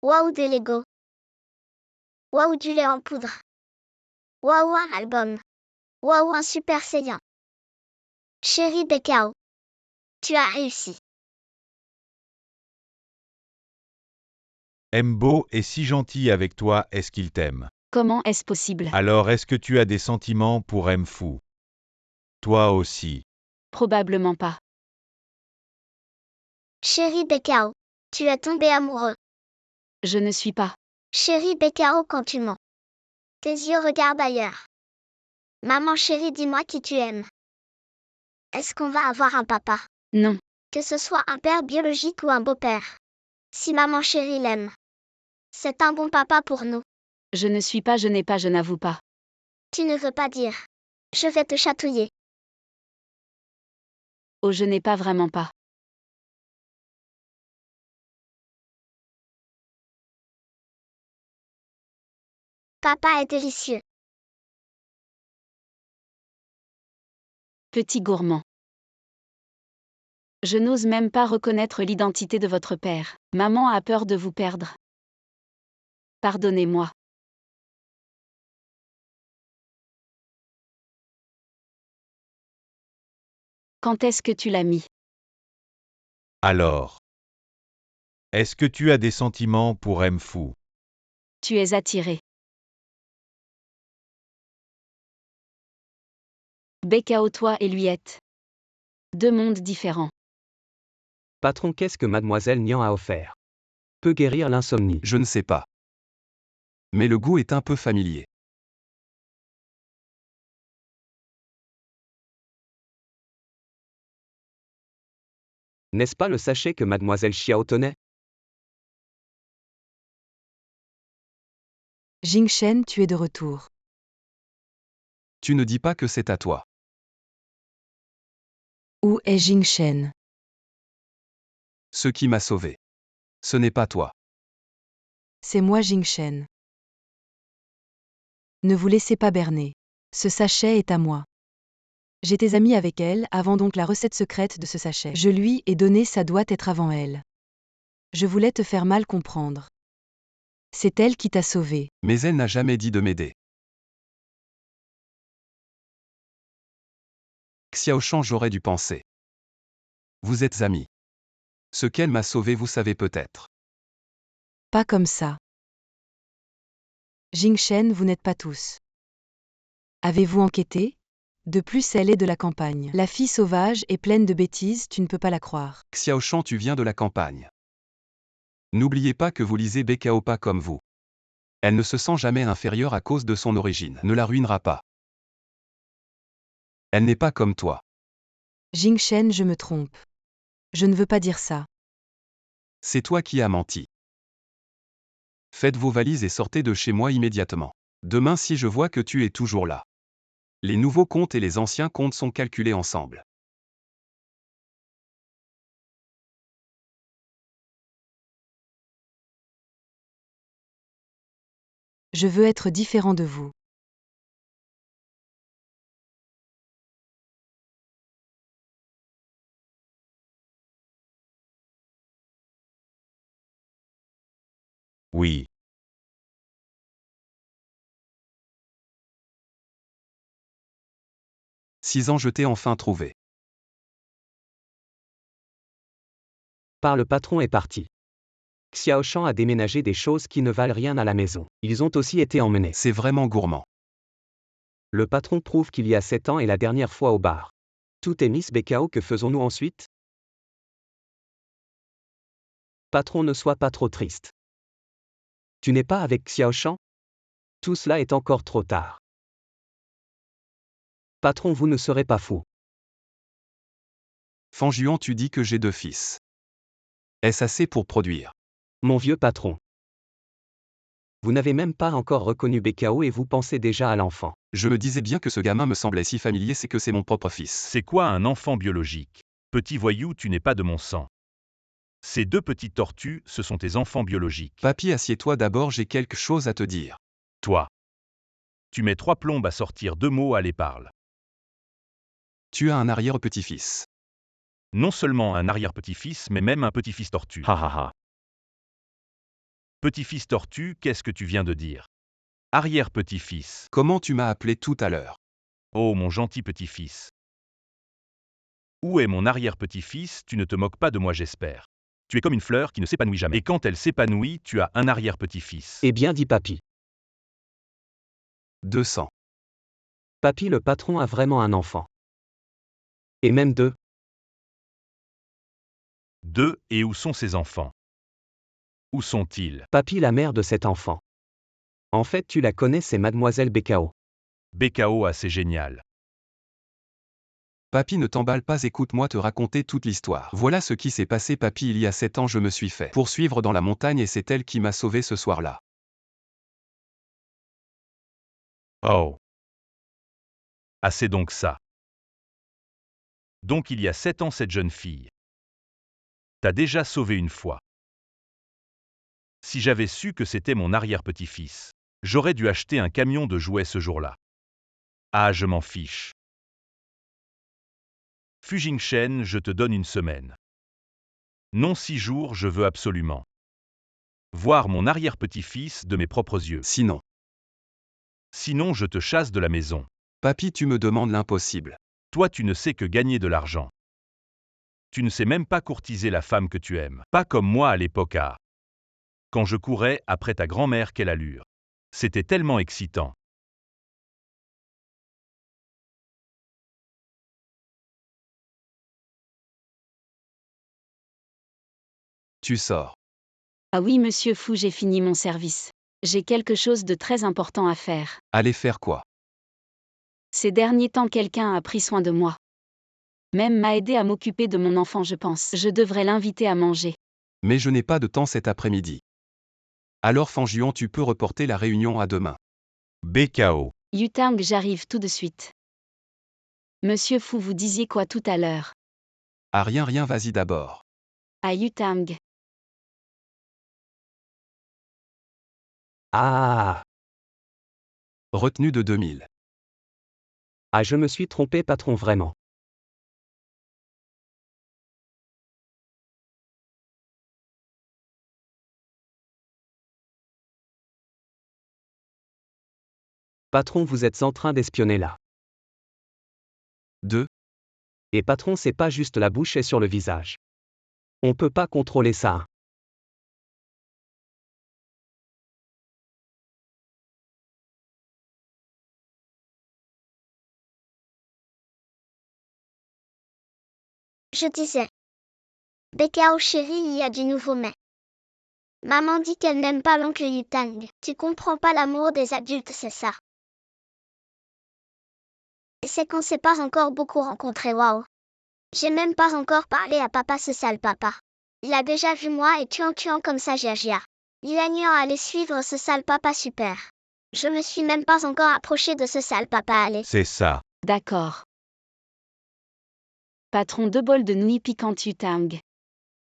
Waouh, des Lego. Waouh, du lait en poudre. Waouh, un album. Waouh, un super Saiyan. Chérie BKO. Tu as réussi. Mbo est si gentil avec toi, est-ce qu'il t'aime? Comment est-ce possible? Alors est-ce que tu as des sentiments pour M. Fou? Toi aussi. Probablement pas. Chérie BKO. Tu es tombé amoureux. Je ne suis pas. Chérie BKO, quand tu mens. Tes yeux regardent ailleurs. Maman chérie, dis-moi qui tu aimes. Est-ce qu'on va avoir un papa? Non. Que ce soit un père biologique ou un beau-père. Si maman chérie l'aime. C'est un bon papa pour nous. Je ne suis pas, je n'ai pas, je n'avoue pas. Tu ne veux pas dire. Je vais te chatouiller. Oh, je n'ai pas vraiment pas. Papa est délicieux. Petit gourmand. Je n'ose même pas reconnaître l'identité de votre père. Maman a peur de vous perdre. Pardonnez-moi. Quand est-ce que tu l'as mis? Alors. Est-ce que tu as des sentiments pour Mfou? Tu es attiré. Bekao, toi et lui êtes deux mondes différents. Patron, qu'est-ce que mademoiselle Nian a offert? Peut guérir l'insomnie. Je ne sais pas. Mais le goût est un peu familier. N'est-ce pas le sachet que mademoiselle Xiao tenait? Jingshen, tu es de retour. Tu ne dis pas que c'est à toi. Où est Jingshen? Ce qui m'a sauvé. Ce n'est pas toi. C'est moi Jingshen. Ne vous laissez pas berner. Ce sachet est à moi. J'étais amie avec elle avant donc la recette secrète de ce sachet. Je lui ai donné, ça doit être avant elle. Je voulais te faire mal comprendre. C'est elle qui t'a sauvé. Mais elle n'a jamais dit de m'aider. Xiaoshan, j'aurais dû penser. Vous êtes amis. Ce qu'elle m'a sauvé, vous savez peut-être. Pas comme ça. Jingshen, vous n'êtes pas tous. Avez-vous enquêté? De plus, elle est de la campagne. La fille sauvage est pleine de bêtises, tu ne peux pas la croire. Xiaoshan, tu viens de la campagne. N'oubliez pas que vous lisez Bekao pas comme vous. Elle ne se sent jamais inférieure à cause de son origine. Ne la ruinera pas. Elle n'est pas comme toi. Jingshen, je me trompe. Je ne veux pas dire ça. C'est toi qui as menti. Faites vos valises et sortez de chez moi immédiatement. Demain, si je vois que tu es toujours là. Les nouveaux comptes et les anciens comptes sont calculés ensemble. Je veux être différent de vous. Oui. « 6 ans, je t'ai enfin trouvé. Le patron est parti. Xiaoshan a déménagé des choses qui ne valent rien à la maison. Ils ont aussi été emmenés. C'est vraiment gourmand. Le patron prouve qu'il y a 7 ans et la dernière fois au bar. Tout est Miss Bekao, que faisons-nous ensuite? Patron, ne sois pas trop triste. Tu n'es pas avec Xiaoshan? Tout cela est encore trop tard. Patron, vous ne serez pas fou. Fanjuan, tu dis que j'ai 2 fils. Est-ce assez pour produire? Mon vieux patron. Vous n'avez même pas encore reconnu Bekao et vous pensez déjà à l'enfant. Je me disais bien que ce gamin me semblait si familier, c'est que c'est mon propre fils. C'est quoi un enfant biologique? Petit voyou, tu n'es pas de mon sang. Ces 2 petites tortues, ce sont tes enfants biologiques. Papy, assieds-toi d'abord, j'ai quelque chose à te dire. Toi. Tu mets 3 plombes à sortir 2 mots à les parler. Tu as un arrière-petit-fils. Non seulement un arrière-petit-fils, mais même un petit-fils tortue. Ha ha ha. Petit-fils tortue, qu'est-ce que tu viens de dire? Arrière-petit-fils. Comment tu m'as appelé tout à l'heure? Oh mon gentil petit-fils. Où est mon arrière-petit-fils? Tu ne te moques pas de moi, j'espère. Tu es comme une fleur qui ne s'épanouit jamais. Et quand elle s'épanouit, tu as un arrière-petit-fils. Eh bien dit papy. 200. Papy, le patron a vraiment un enfant. Et même 2. 2, et où sont ses enfants? Où sont-ils? Papy, la mère de cet enfant. En fait, tu la connais, c'est mademoiselle Bekao. Bekao, assez génial. Papy, ne t'emballe pas, écoute-moi te raconter toute l'histoire. Voilà ce qui s'est passé, papy. Il y a 7 ans, je me suis fait poursuivre dans la montagne et c'est elle qui m'a sauvé ce soir-là. Oh. Ah, c'est donc ça. Donc il y a 7 ans, cette jeune fille t'a déjà sauvé une fois. Si j'avais su que c'était mon arrière-petit-fils, j'aurais dû acheter un camion de jouets ce jour-là. Ah, je m'en fiche. Fujing-Shen, je te donne une semaine. Non, 6 jours, je veux absolument voir mon arrière-petit-fils de mes propres yeux. Sinon, Sinon, je te chasse de la maison. papy, tu me demandes l'impossible. Toi, tu ne sais que gagner de l'argent. Tu ne sais même pas courtiser la femme que tu aimes. Pas comme moi à l'époque quand je courais après ta grand-mère, quelle allure. C'était tellement excitant. Tu sors. Ah oui, monsieur Fu, j'ai fini mon service. J'ai quelque chose de très important à faire. Allez faire quoi? Ces derniers temps, quelqu'un a pris soin de moi. Même m'a aidé à m'occuper de mon enfant, je pense. Je devrais l'inviter à manger. Mais je n'ai pas de temps cet après-midi. Alors Fangion, tu peux reporter la réunion à demain. BKO. Yutang, j'arrive tout de suite. Monsieur Fu, vous disiez quoi tout à l'heure? Ah rien, vas-y d'abord. À Yutang. Ah, Retenue de 2000. ah, je me suis trompé, patron, vraiment. Patron, vous êtes en train d'espionner là. 2. Et patron, c'est pas juste la bouche et sur le visage. On peut pas contrôler ça, hein. Je disais. Bekao chérie, il y a du nouveau mais. Maman dit qu'elle n'aime pas l'oncle Yutang. Tu comprends pas l'amour des adultes, c'est ça. Et c'est qu'on s'est pas encore beaucoup rencontrés, waouh. J'ai même pas encore parlé à papa, ce sale papa. Il a déjà vu moi et tuant comme ça, Gia. Yuan allait suivre ce sale papa, super. Je me suis même pas encore approché de ce sale papa, allez. C'est ça. D'accord. Patron, 2 bols de nouilles piquantes Yutang.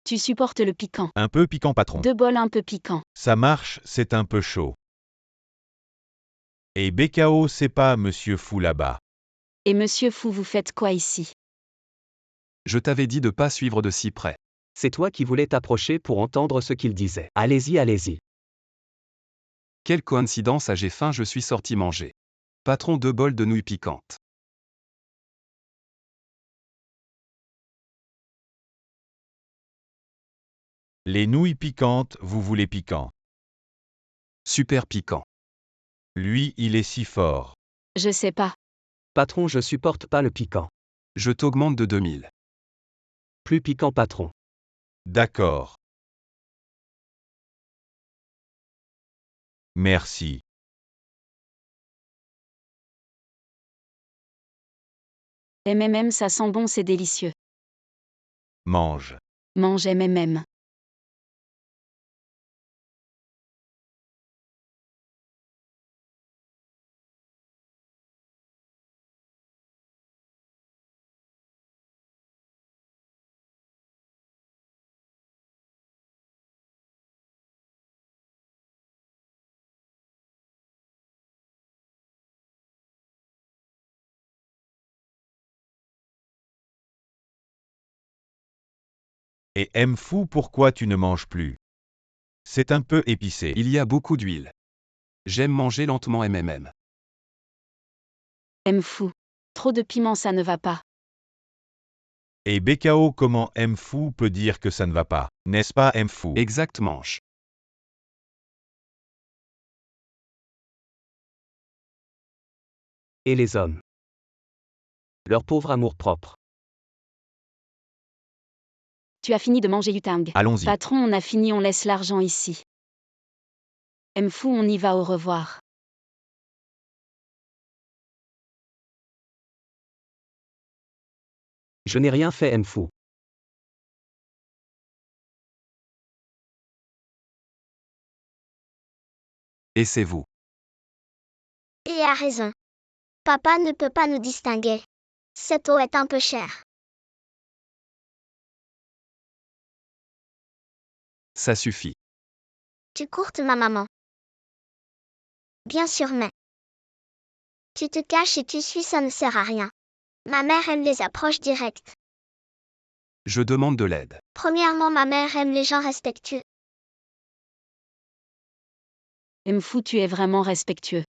Tu supportes le piquant. Un peu piquant, patron. 2 bols un peu piquants. Ça marche, c'est un peu chaud. Et BKO, c'est pas Monsieur Fou là-bas. Et monsieur Fu, vous faites quoi ici? Je t'avais dit de pas suivre de si près. C'est toi qui voulais t'approcher pour entendre ce qu'il disait. Allez-y. Quelle coïncidence, j'ai faim, je suis sorti manger. Patron, 2 bols de nouilles piquantes. Les nouilles piquantes, vous voulez piquant. Super piquant. Lui, il est si fort. Je sais pas. Patron, je supporte pas le piquant. Je t'augmente de 2000. Plus piquant, patron. D'accord. Merci. MMM, ça sent bon, c'est délicieux. Mange. Mange MMM. Et Fou, pourquoi tu ne manges plus? C'est un peu épicé. Il y a beaucoup d'huile. J'aime manger lentement MMM. Fou. Trop de piment, ça ne va pas. Et BKO, comment Fou peut dire que ça ne va pas? N'est-ce pas Fou? Exactement. Et les hommes. Leur pauvre amour-propre. Tu as fini de manger Yutang. Allons-y. Patron, on a fini, on laisse l'argent ici. Fu, on y va, au revoir. Je n'ai rien fait Mfu. Et c'est vous. Et a raison. Papa ne peut pas nous distinguer. Cette eau est un peu chère. Ça suffit. Tu courtes ma maman. Bien sûr, mais. Tu te caches et tu suis, ça ne sert à rien. Ma mère aime les approches directes. Je demande de l'aide. Premièrement, ma mère aime les gens respectueux. Mfu, tu es vraiment respectueux.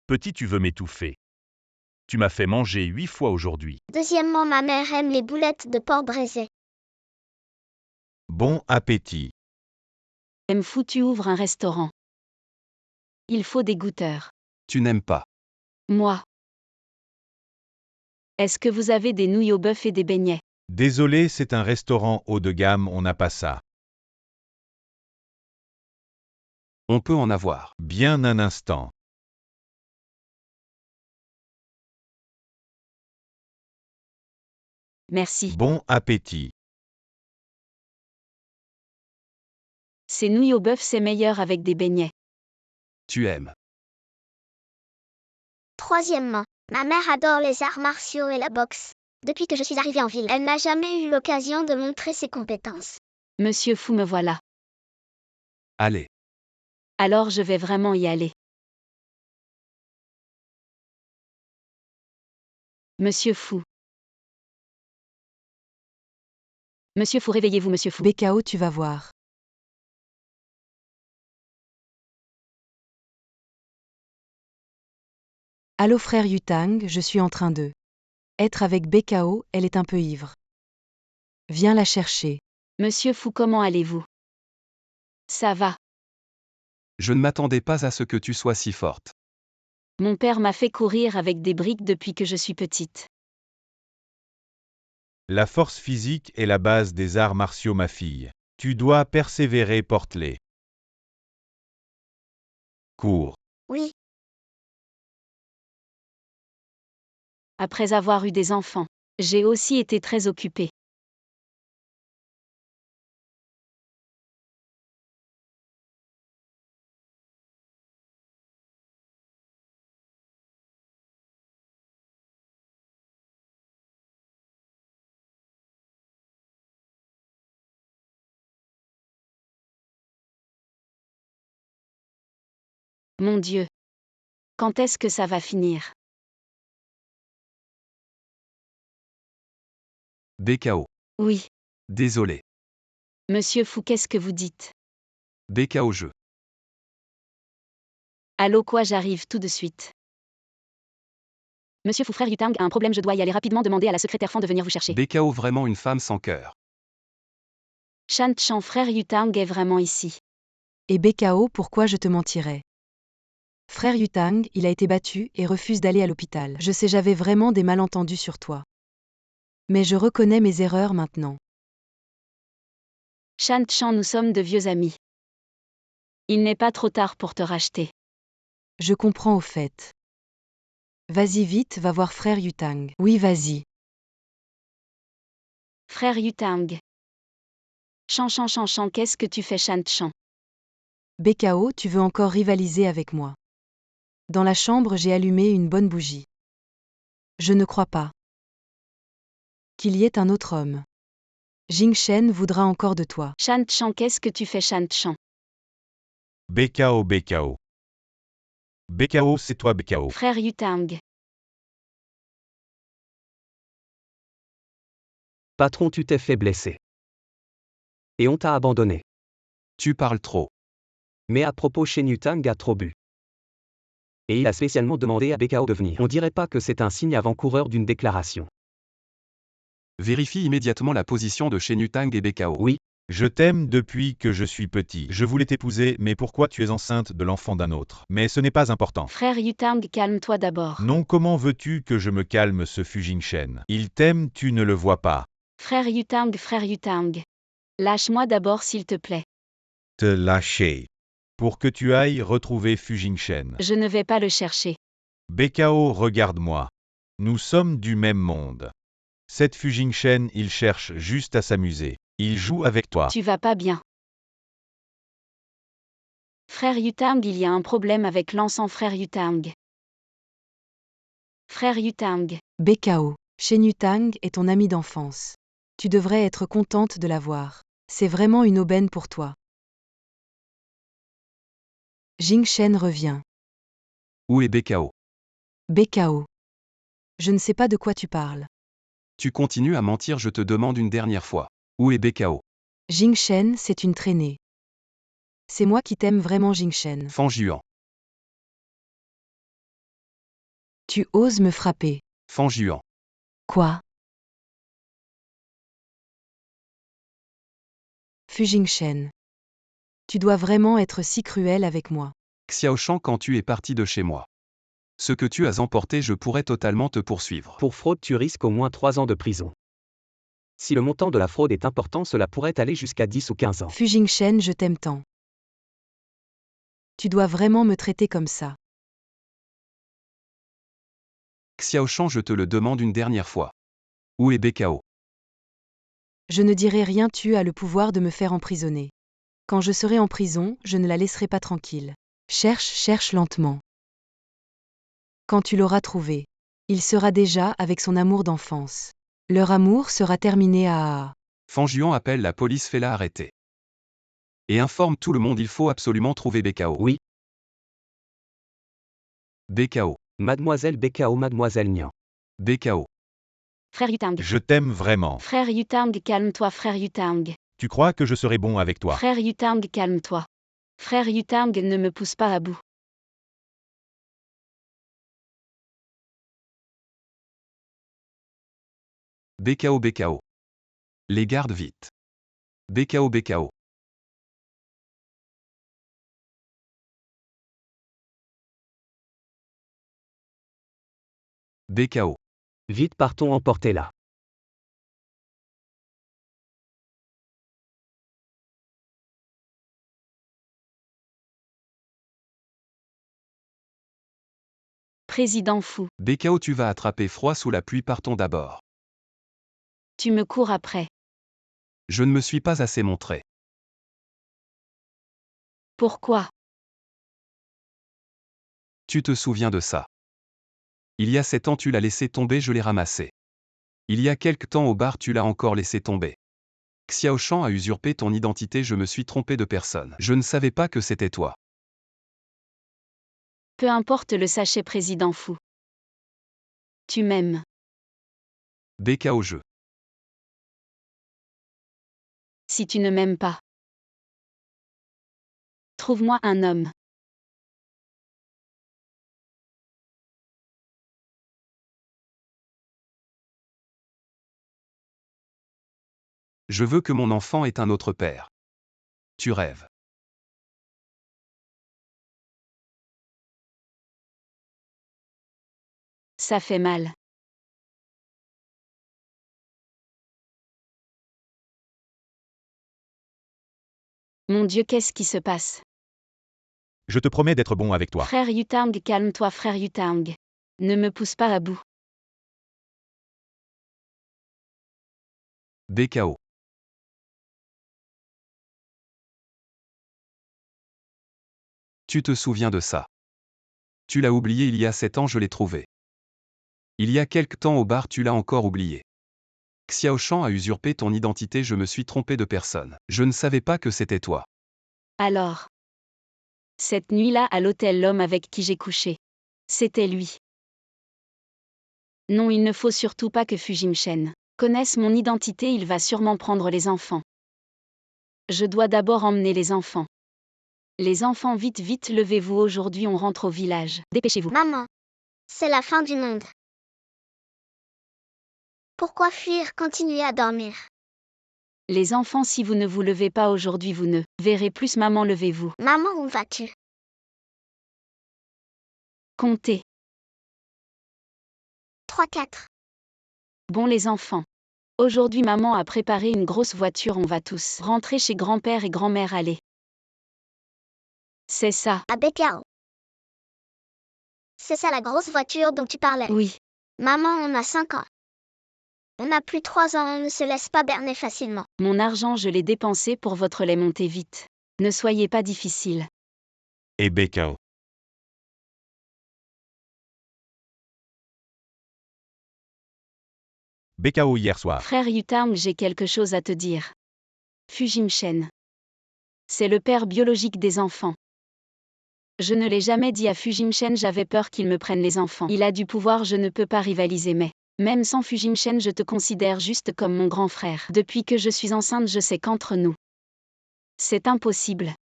Petit, tu veux m'étouffer. Tu m'as fait manger 8 fois aujourd'hui. Deuxièmement, ma mère aime les boulettes de porc braisées. Bon appétit. Mfu, tu ouvres un restaurant. Il faut des goûteurs. Tu n'aimes pas. Moi. Est-ce que vous avez des nouilles au bœuf et des beignets? Désolé, c'est un restaurant haut de gamme, on n'a pas ça. On peut en avoir. Bien un instant. Merci. Bon appétit. Ces nouilles au bœuf, c'est meilleur avec des beignets. Tu aimes. Troisièmement, ma mère adore les arts martiaux et la boxe. Depuis que je suis arrivée en ville, elle n'a jamais eu l'occasion de montrer ses compétences. Monsieur Fou, me voilà. Allez. Alors je vais vraiment y aller. Monsieur Fou. Monsieur Fou, réveillez-vous, monsieur Fou. BKO, tu vas voir. Allô frère Yutang, je suis en train de être avec BKO, elle est un peu ivre. Viens la chercher. Monsieur Fou, comment allez-vous? Ça va. Je ne m'attendais pas à ce que tu sois si forte. Mon père m'a fait courir avec des briques depuis que je suis petite. La force physique est la base des arts martiaux, ma fille. Tu dois persévérer, porte-les. Cours. Oui, Après avoir eu des enfants, j'ai aussi été très occupée. Mon Dieu. Quand est-ce que ça va finir? BKO. Oui. Désolé. Monsieur Fou, qu'est-ce que vous dites? BKO jeu. Allô, quoi, j'arrive tout de suite. Monsieur Fou, frère Yutang a un problème, je dois y aller rapidement, demander à la secrétaire Fan de venir vous chercher. BKO vraiment une femme sans cœur. Shan Chan, frère Yutang est vraiment ici. Et BKO, pourquoi je te mentirais? Frère Yutang, il a été battu et refuse d'aller à l'hôpital. Je sais, j'avais vraiment des malentendus sur toi. Mais je reconnais mes erreurs maintenant. Shan Chan, nous sommes de vieux amis. Il n'est pas trop tard pour te racheter. Je comprends au fait. Vas-y vite, va voir frère Yutang. Oui, vas-y. Frère Yutang. Chan Chan Chan Chan, qu'est-ce que tu fais, Shan Chan? BKO, tu veux encore rivaliser avec moi? Dans la chambre, j'ai allumé une bonne bougie. Je ne crois pas qu'il y ait un autre homme. Jing Shen voudra encore de toi. Shan Chan, qu'est-ce que tu fais, Shan Chan? BKO, BKO. BKO, c'est toi, BKO. Frère Yutang. Patron, tu t'es fait blesser. Et on t'a abandonné. Tu parles trop. Mais à propos, Shen Yutang a trop bu. Et il a spécialement demandé à BKO de venir. On dirait pas que c'est un signe avant-coureur d'une déclaration. Vérifie immédiatement la position de Shen Yutang et BKO. Oui, Je t'aime depuis que je suis petit. Je voulais t'épouser, mais pourquoi tu es enceinte de l'enfant d'un autre? Mais ce n'est pas important. Frère Yutang, calme-toi d'abord. Non, comment veux-tu que je me calme ce Fujin-shen? Il t'aime, tu ne le vois pas. Frère Yutang, lâche-moi d'abord s'il te plaît. Te lâcher. Pour que tu ailles retrouver Fujin-shen. Je ne vais pas le chercher. Bekao, regarde-moi. Nous sommes du même monde. Cette Fujin-shen, il cherche juste à s'amuser. Il joue avec toi. Tu vas pas bien. Frère Yutang, il y a un problème avec l'encens frère Yutang. Frère Yutang. Bekao. Shen Yutang est ton ami d'enfance. Tu devrais être contente de la voir. C'est vraiment une aubaine pour toi. Jing-shen revient. Où est Bekao? Bekao. Je ne sais pas de quoi tu parles. Tu continues à mentir, je te demande une dernière fois. Où est Bekao? Jing-shen, c'est une traînée. C'est moi qui t'aime vraiment, Jing-shen. Fan Juan. Tu oses me frapper. Fan Juan. Quoi? Fujing-shen. Tu dois vraiment être si cruel avec moi. Xiaoshan, quand tu es parti de chez moi. Ce que tu as emporté, je pourrais totalement te poursuivre. Pour fraude, tu risques au moins 3 ans de prison. Si le montant de la fraude est important, cela pourrait aller jusqu'à 10 ou 15 ans. Fujing-shen, je t'aime tant. Tu dois vraiment me traiter comme ça. Xiaoshan, je te le demande une dernière fois. Où est Bekao? Je ne dirai rien, tu as le pouvoir de me faire emprisonner. Quand je serai en prison, je ne la laisserai pas tranquille. Cherche lentement. Quand tu l'auras trouvé, il sera déjà avec son amour d'enfance. Leur amour sera terminé à... Fan Juan appelle la police, fais-la arrêter. Et informe tout le monde, il faut absolument trouver Bekao. Oui. Bekao. Mademoiselle Bekao, Mademoiselle Nian. Bekao. Frère Yutang. Je t'aime vraiment. Frère Yutang, calme-toi, frère Yutang. Tu crois que je serai bon avec toi? Frère Yutang, calme-toi. Frère Yutang, ne me pousse pas à bout. Bekao. Les gardes vite. Bekao. Bekao. Vite, partons, emportez-la. Président fou. Bekao, tu vas attraper froid sous la pluie, partons d'abord. Tu me cours après. Je ne me suis pas assez montré. Pourquoi? Tu te souviens de ça? Il y a 7 ans, tu l'as laissé tomber, je l'ai ramassé. Il y a quelque temps au bar, tu l'as encore laissé tomber. Xiaoshan a usurpé ton identité, je me suis trompé de personne. Je ne savais pas que c'était toi. Peu importe le sachet, président fou. Tu m'aimes. Bekao, je. Si tu ne m'aimes pas, trouve-moi un homme. Je veux que mon enfant ait un autre père. Tu rêves. Ça fait mal. Mon Dieu, qu'est-ce qui se passe? Je te promets d'être bon avec toi. Frère Yutang, calme-toi, frère Yutang. Ne me pousse pas à bout. Bekao. Tu te souviens de ça? Tu l'as oublié il y a 7 ans, je l'ai trouvé. Il y a quelque temps au bar, tu l'as encore oublié. Xiaoshan a usurpé ton identité, je me suis trompé de personne. Je ne savais pas que c'était toi. Alors. Cette nuit-là à l'hôtel, l'homme avec qui j'ai couché. C'était lui. Non, il ne faut surtout pas que Fujin-shen connaisse mon identité, il va sûrement prendre les enfants. Je dois d'abord emmener les enfants. Les enfants, vite, levez-vous, aujourd'hui on rentre au village. Dépêchez-vous. Maman, c'est la fin du monde. Pourquoi fuir, continuer à dormir? Les enfants, si vous ne vous levez pas aujourd'hui, vous ne verrez plus maman, levez-vous. Maman, où vas-tu? Comptez. 3, 4. Bon les enfants. Aujourd'hui maman a préparé une grosse voiture, on va tous rentrer chez grand-père et grand-mère, allez. C'est ça. À Becao. C'est ça la grosse voiture dont tu parlais? Oui. Maman, on a 5 ans. On a plus 3 ans, on ne se laisse pas berner facilement. Mon argent, je l'ai dépensé pour votre lait, montez vite. Ne soyez pas difficile. Et Becao. Becao hier soir. Frère Yutarm, j'ai quelque chose à te dire. Fujimshen. C'est le père biologique des enfants. Je ne l'ai jamais dit à Fujimshen, j'avais peur qu'il me prenne les enfants. Il a du pouvoir, je ne peux pas rivaliser, mais même sans Fujimshen, je te considère juste comme mon grand frère. Depuis que je suis enceinte, je sais qu'entre nous, c'est impossible.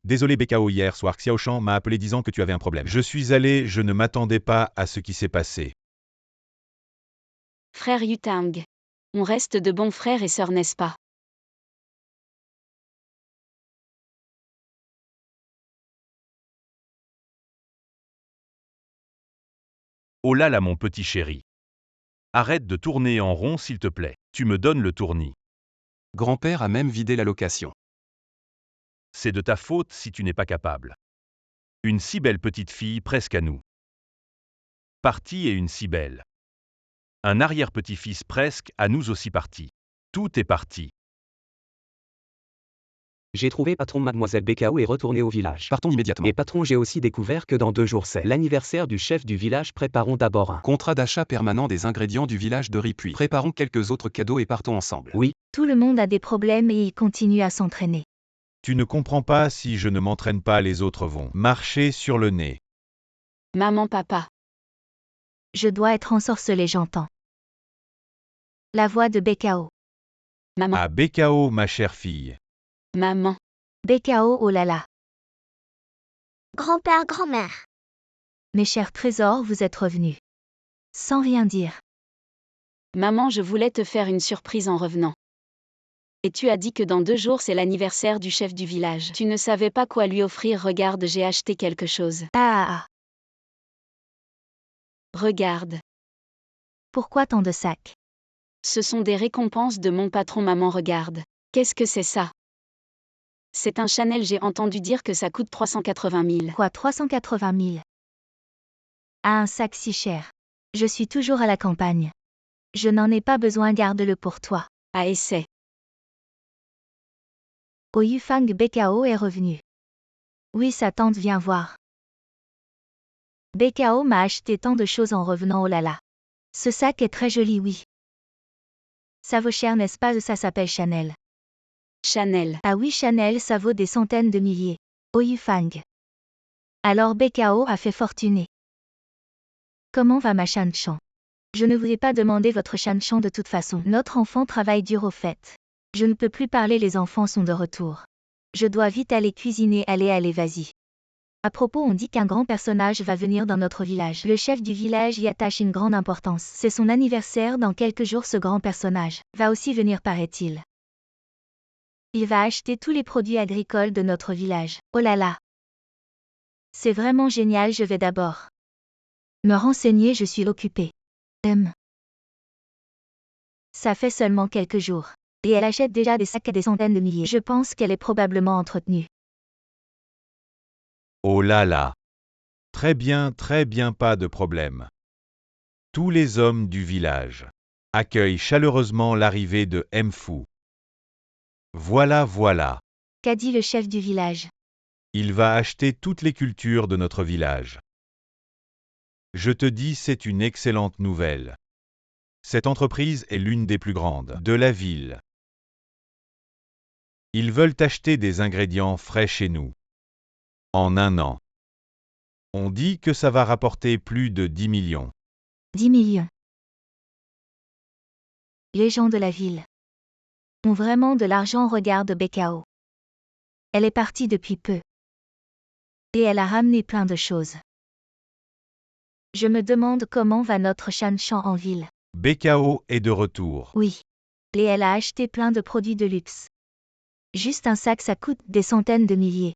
Désolé Becao, hier soir Xiaoshan m'a appelé disant que tu avais un problème. Je suis allé, je ne m'attendais pas à ce qui s'est passé. Frère Yutang. On reste de bons frères et sœurs, n'est-ce pas? Oh là là mon petit chéri. Arrête de tourner en rond s'il te plaît. Tu me donnes le tournis. Grand-père a même vidé la location. C'est de ta faute si tu n'es pas capable. Une si belle petite fille presque à nous. Partie et une si belle. Un arrière-petit-fils presque à nous aussi parti. Tout est parti. J'ai trouvé patron, mademoiselle Becao est retournée au village. Partons immédiatement. Et patron, j'ai aussi découvert que dans 2 jours c'est l'anniversaire du chef du village. Préparons d'abord un Contrat d'achat permanent des ingrédients du village de riz, puis préparons quelques autres cadeaux et partons ensemble. Oui. Tout le monde a des problèmes et il continue à s'entraîner. Tu ne comprends pas, si je ne m'entraîne pas, les autres vont marcher sur le nez. Maman, papa. Je dois être ensorcelé, j'entends. La voix de Becao. Maman. À Becao, ma chère fille. Maman. Becao, oh là là. Grand-père, grand-mère. Mes chers trésors, vous êtes revenus. Sans rien dire. Maman, je voulais te faire une surprise en revenant. Et tu as dit que dans 2 jours c'est l'anniversaire du chef du village. Tu ne savais pas quoi lui offrir, regarde, j'ai acheté quelque chose. Ah. Regarde. Pourquoi tant de sacs? Ce sont des récompenses de mon patron, maman, regarde. Qu'est-ce que c'est ça? C'est un Chanel, j'ai entendu dire que ça coûte 380 000. Quoi, 380 000? Ah, un sac si cher. Je suis toujours à la campagne. Je n'en ai pas besoin, garde-le pour toi. À essai. Oh, Yufang, Becao est revenu. Oui, sa tante vient voir. Becao m'a acheté tant de choses en revenant, oh là là. Ce sac est très joli, oui. Ça vaut cher, n'est-ce pas? Ça s'appelle Chanel. Chanel. Ah oui, Chanel, ça vaut des centaines de milliers. Oh, Yufang. Alors Becao a fait fortuner. Comment va ma Shanshan? Je ne vous ai pas demandé votre Shanshan de toute façon. Notre enfant travaille dur au fait. Je ne peux plus parler, les enfants sont de retour. Je dois vite aller cuisiner, allez, vas-y. À propos, on dit qu'un grand personnage va venir dans notre village. Le chef du village y attache une grande importance. C'est son anniversaire dans quelques jours, ce grand personnage va aussi venir, paraît-il. Il va acheter tous les produits agricoles de notre village. Oh là là. C'est vraiment génial, je vais d'abord me renseigner, je suis occupée. Ça fait seulement quelques jours. Et elle achète déjà des sacs à des centaines de milliers. Je pense qu'elle est probablement entretenue. Oh là là. Très bien, pas de problème. Tous les hommes du village accueillent chaleureusement l'arrivée de Mfu. Voilà. Qu'a dit le chef du village? Il va acheter toutes les cultures de notre village. Je te dis, c'est une excellente nouvelle. Cette entreprise est l'une des plus grandes de la ville. Ils veulent acheter des ingrédients frais chez nous. En 1 an. On dit que ça va rapporter plus de 10 millions. 10 millions. Les gens de la ville ont vraiment de l'argent, regarde Becao. Elle est partie depuis peu. Et elle a ramené plein de choses. Je me demande comment va notre Shanshan en ville. Becao est de retour. Oui. Et elle a acheté plein de produits de luxe. Juste un sac, ça coûte des centaines de milliers.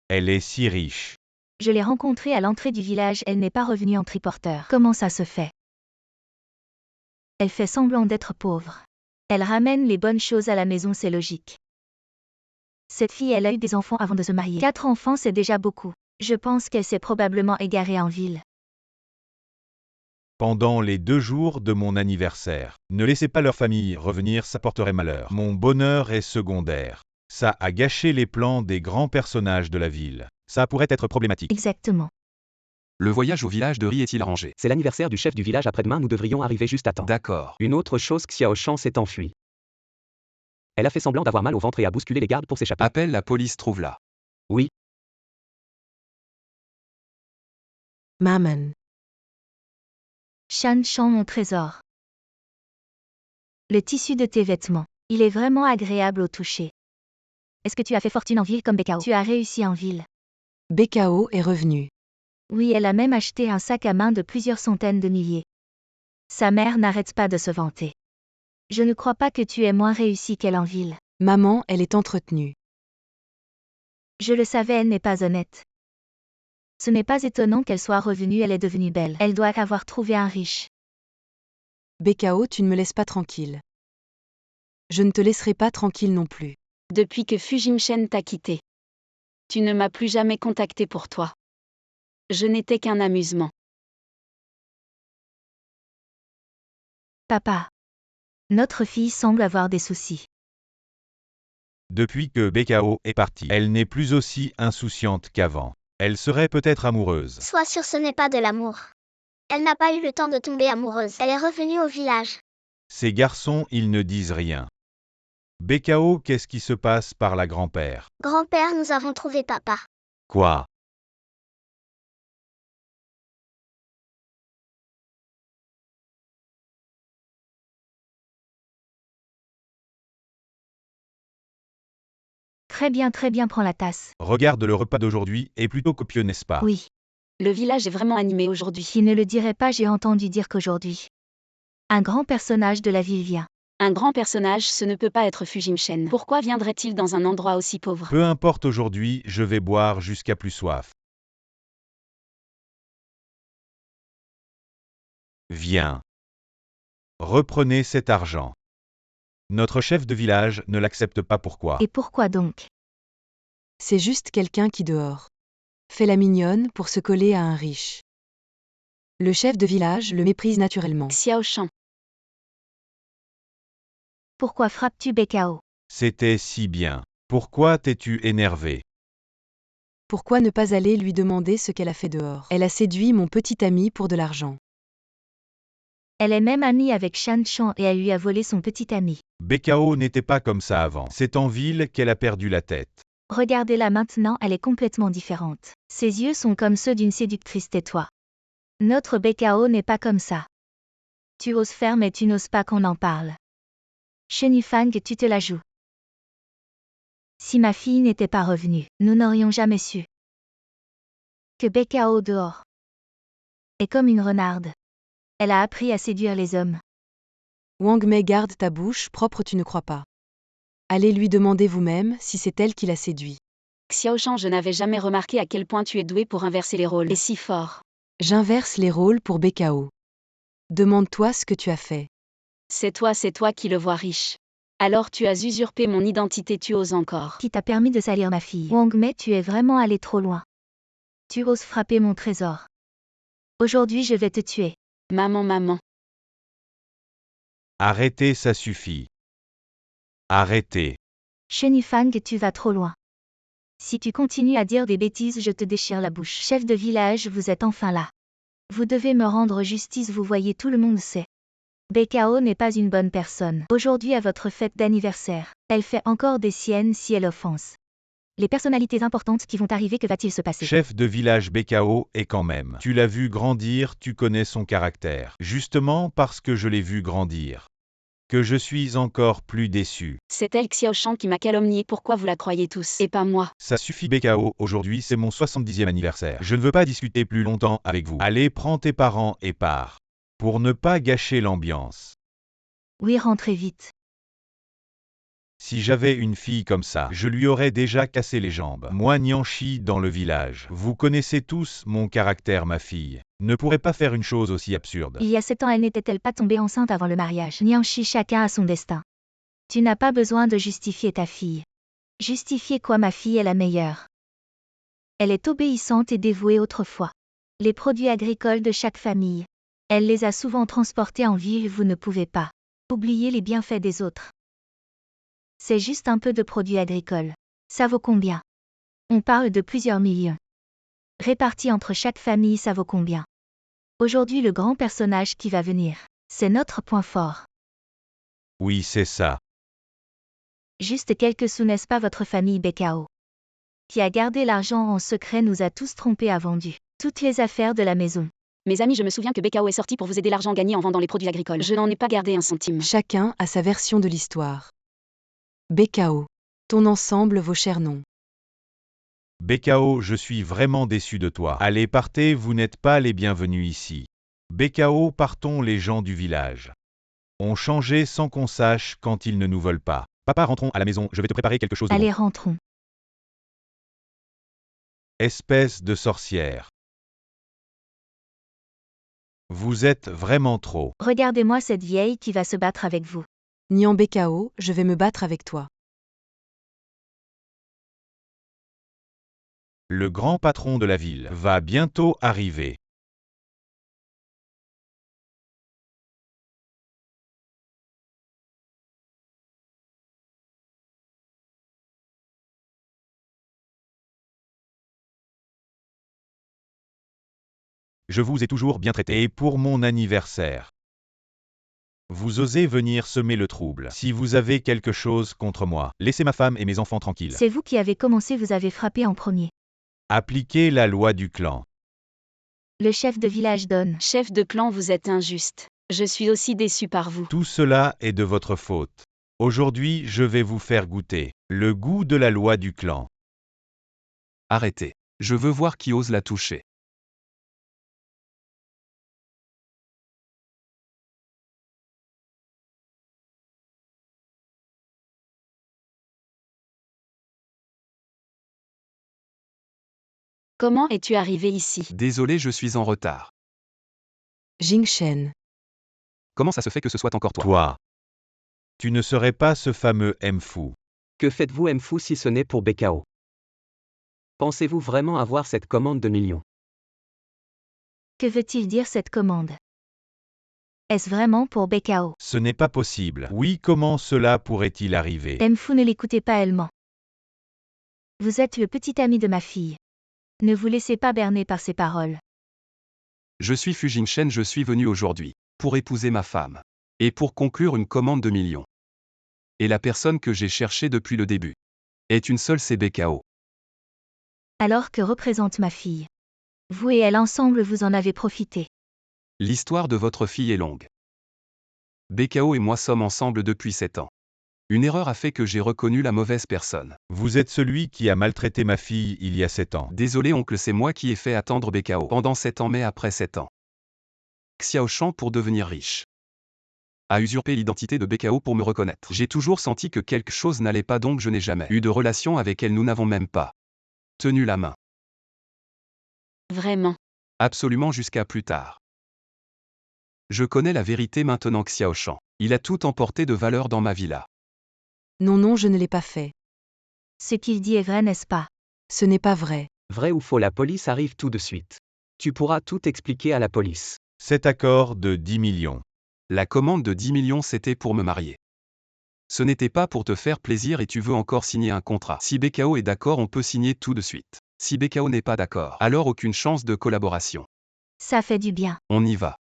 Elle est si riche. Je l'ai rencontrée à l'entrée du village, elle n'est pas revenue en triporteur. Comment ça se fait? Elle fait semblant d'être pauvre. Elle ramène les bonnes choses à la maison, c'est logique. Cette fille, elle a eu des enfants avant de se marier. 4 enfants, c'est déjà beaucoup. Je pense qu'elle s'est probablement égarée en ville. Pendant les 2 jours de mon anniversaire, ne laissez pas leur famille revenir, ça porterait malheur. Mon bonheur est secondaire. Ça a gâché les plans des grands personnages de la ville. Ça pourrait être problématique. Exactement. Le voyage au village de Ri est-il arrangé? C'est l'anniversaire du chef du village après-demain, nous devrions arriver juste à temps. D'accord. Une autre chose, Xiao Shan s'est enfuie. Elle a fait semblant d'avoir mal au ventre et a bousculé les gardes pour s'échapper. Appelle la police, trouve-la. Oui. Maman. Shan Shan, mon trésor. Le tissu de tes vêtements. Il est vraiment agréable au toucher. Est-ce que tu as fait fortune en ville comme Bekao? Tu as réussi en ville. Bekao est revenue. Oui, elle a même acheté un sac à main de plusieurs centaines de milliers. Sa mère n'arrête pas de se vanter. Je ne crois pas que tu aies moins réussi qu'elle en ville. Maman, elle est entretenue. Je le savais, elle n'est pas honnête. Ce n'est pas étonnant qu'elle soit revenue, elle est devenue belle. Elle doit avoir trouvé un riche. Bekao, tu ne me laisses pas tranquille. Je ne te laisserai pas tranquille non plus. Depuis que Fujimshen t'a quitté. Tu ne m'as plus jamais contacté pour toi. Je n'étais qu'un amusement. Papa. Notre fille semble avoir des soucis. Depuis que Bekao est partie, elle n'est plus aussi insouciante qu'avant. Elle serait peut-être amoureuse. Sois sûr, ce n'est pas de l'amour. Elle n'a pas eu le temps de tomber amoureuse. Elle est revenue au village. Ces garçons, ils ne disent rien. Bekao, qu'est-ce qui se passe par la grand-père? Grand-père, nous avons trouvé papa. Quoi? Très bien, prends la tasse. Regarde, le repas d'aujourd'hui est plutôt copieux, n'est-ce pas? Oui. Le village est vraiment animé aujourd'hui. Qui ne le dirait pas, j'ai entendu dire qu'aujourd'hui, un grand personnage de la ville vient. Un grand personnage, ce ne peut pas être Fujimshen. Pourquoi viendrait-il dans un endroit aussi pauvre? Peu importe, aujourd'hui, je vais boire jusqu'à plus soif. Viens. Reprenez cet argent. Notre chef de village ne l'accepte pas, pourquoi? Et pourquoi donc? C'est juste quelqu'un qui dehors fait la mignonne pour se coller à un riche. Le chef de village le méprise naturellement. Xiao Shan. Pourquoi frappes-tu Bekao? C'était si bien. Pourquoi t'es-tu énervé? Pourquoi ne pas aller lui demander ce qu'elle a fait dehors? Elle a séduit mon petit ami pour de l'argent. Elle est même amie avec Shan Shan et elle lui a volé son petit ami. Bekao n'était pas comme ça avant. C'est en ville qu'elle a perdu la tête. Regardez-la maintenant, elle est complètement différente. Ses yeux sont comme ceux d'une séductrice, tais-toi. Notre Bekao n'est pas comme ça. Tu oses faire mais tu n'oses pas qu'on en parle. Shenifang, tu te la joues. Si ma fille n'était pas revenue, nous n'aurions jamais su que Bekao dehors est comme une renarde. Elle a appris à séduire les hommes. Wang Mei, garde ta bouche propre, tu ne crois pas. Allez lui demander vous-même si c'est elle qui l'a séduit. Xiao Shan, je n'avais jamais remarqué à quel point tu es doué pour inverser les rôles. Et si fort. J'inverse les rôles pour Bekao. Demande-toi ce que tu as fait. C'est toi qui le vois riche. Alors tu as usurpé mon identité, tu oses encore. Qui t'a permis de salir ma fille? Wang Mei, tu es vraiment allé trop loin. Tu oses frapper mon trésor. Aujourd'hui, je vais te tuer. Maman. Arrêtez, ça suffit. Arrêtez. Shenifang, tu vas trop loin. Si tu continues à dire des bêtises, je te déchire la bouche. Chef de village, vous êtes enfin là. Vous devez me rendre justice, vous voyez, tout le monde sait. Bekao n'est pas une bonne personne. Aujourd'hui à votre fête d'anniversaire, elle fait encore des siennes si elle offense les personnalités importantes qui vont arriver, que va-t-il se passer? Chef de village Bekao est quand même. Tu l'as vu grandir, tu connais son caractère. Justement parce que je l'ai vu grandir, que je suis encore plus déçu. C'est elle, Xiao Shan, qui m'a calomnié. Pourquoi vous la croyez tous? Et pas moi. Ça suffit Bekao, aujourd'hui c'est mon 70e anniversaire. Je ne veux pas discuter plus longtemps avec vous. Allez, prends tes parents et pars. Pour ne pas gâcher l'ambiance. Oui, rentrez vite. Si j'avais une fille comme ça, je lui aurais déjà cassé les jambes. Moi Nianchi dans le village. Vous connaissez tous mon caractère, ma fille. Ne pourrait pas faire une chose aussi absurde. Il y a 7 ans, elle n'était-elle pas tombée enceinte avant le mariage? Nianchi, chacun a son destin. Tu n'as pas besoin de justifier ta fille. Justifier quoi? Ma fille est la meilleure. Elle est obéissante et dévouée autrefois. Les produits agricoles de chaque famille. Elle les a souvent transportés en ville, vous ne pouvez pas oublier les bienfaits des autres. C'est juste un peu de produits agricoles. Ça vaut combien? On parle de plusieurs millions. Répartis entre chaque famille, ça vaut combien? Aujourd'hui, le grand personnage qui va venir. C'est notre point fort. Oui, c'est ça. Juste quelques sous, n'est-ce pas? Votre famille Bekao, qui a gardé l'argent en secret, nous a tous trompés, a vendu toutes les affaires de la maison. Mes amis, je me souviens que Bekao est sorti pour vous aider l'argent gagné en vendant les produits agricoles. Je n'en ai pas gardé un centime. Chacun a sa version de l'histoire. Bekao. Ton ensemble vaut cher nom. Bekao, je suis vraiment déçu de toi. Allez, partez, vous n'êtes pas les bienvenus ici. Bekao, partons les gens du village. On changeait sans qu'on sache quand ils ne nous veulent pas. Papa, rentrons à la maison, je vais te préparer quelque chose de bon. Allez, rentrons. Espèce de sorcière. Vous êtes vraiment trop. Regardez-moi cette vieille qui va se battre avec vous. Nian Bekao, je vais me battre avec toi. Le grand patron de la ville va bientôt arriver. Je vous ai toujours bien traité et pour mon anniversaire. Vous osez venir semer le trouble. Si vous avez quelque chose contre moi, laissez ma femme et mes enfants tranquilles. C'est vous qui avez commencé, vous avez frappé en premier. Appliquez la loi du clan. Le chef de village donne. Chef de clan, vous êtes injuste. Je suis aussi déçu par vous. Tout cela est de votre faute. Aujourd'hui, je vais vous faire goûter le goût de la loi du clan. Arrêtez. Je veux voir qui ose la toucher. Comment es-tu arrivé ici? Désolé, je suis en retard. Jingshen. Comment ça se fait que ce soit encore toi? Toi. Tu ne serais pas ce fameux Mfu. Que faites-vous Mfu si ce n'est pour Bekao? Pensez-vous vraiment avoir cette commande de millions? Que veut-il dire cette commande? Est-ce vraiment pour Bekao? Ce n'est pas possible. Oui, comment cela pourrait-il arriver? Mfu, ne l'écoutez pas, elle ment. Vous êtes le petit ami de ma fille. Ne vous laissez pas berner par ces paroles. Je suis Fu Jingshen, je suis venu aujourd'hui pour épouser ma femme. Et pour conclure une commande de millions. Et la personne que j'ai cherchée depuis le début est une seule, c'est Bekao. Alors que représente ma fille? Vous et elle ensemble, vous en avez profité. L'histoire de votre fille est longue. Bekao et moi sommes ensemble depuis 7 ans. Une erreur a fait que j'ai reconnu la mauvaise personne. Vous êtes celui qui a maltraité ma fille il y a 7 ans. Désolé oncle, c'est moi qui ai fait attendre Bekao pendant 7 ans, mais après 7 ans. Xiaoshan pour devenir riche a usurpé l'identité de Bekao pour me reconnaître. J'ai toujours senti que quelque chose n'allait pas, donc je n'ai jamais eu de relation avec elle, nous n'avons même pas tenu la main. Vraiment. Absolument, jusqu'à plus tard. Je connais la vérité maintenant. Xiaoshan, il a tout emporté de valeur dans ma villa. Non, non, je ne l'ai pas fait. Ce qu'il dit est vrai, n'est-ce pas? Ce n'est pas vrai. Vrai ou faux? La police arrive tout de suite. Tu pourras tout expliquer à la police. Cet accord de 10 millions. La commande de 10 millions, c'était pour me marier. Ce n'était pas pour te faire plaisir et tu veux encore signer un contrat. Si Bekao est d'accord, on peut signer tout de suite. Si Bekao n'est pas d'accord, alors aucune chance de collaboration. Ça fait du bien. On y va.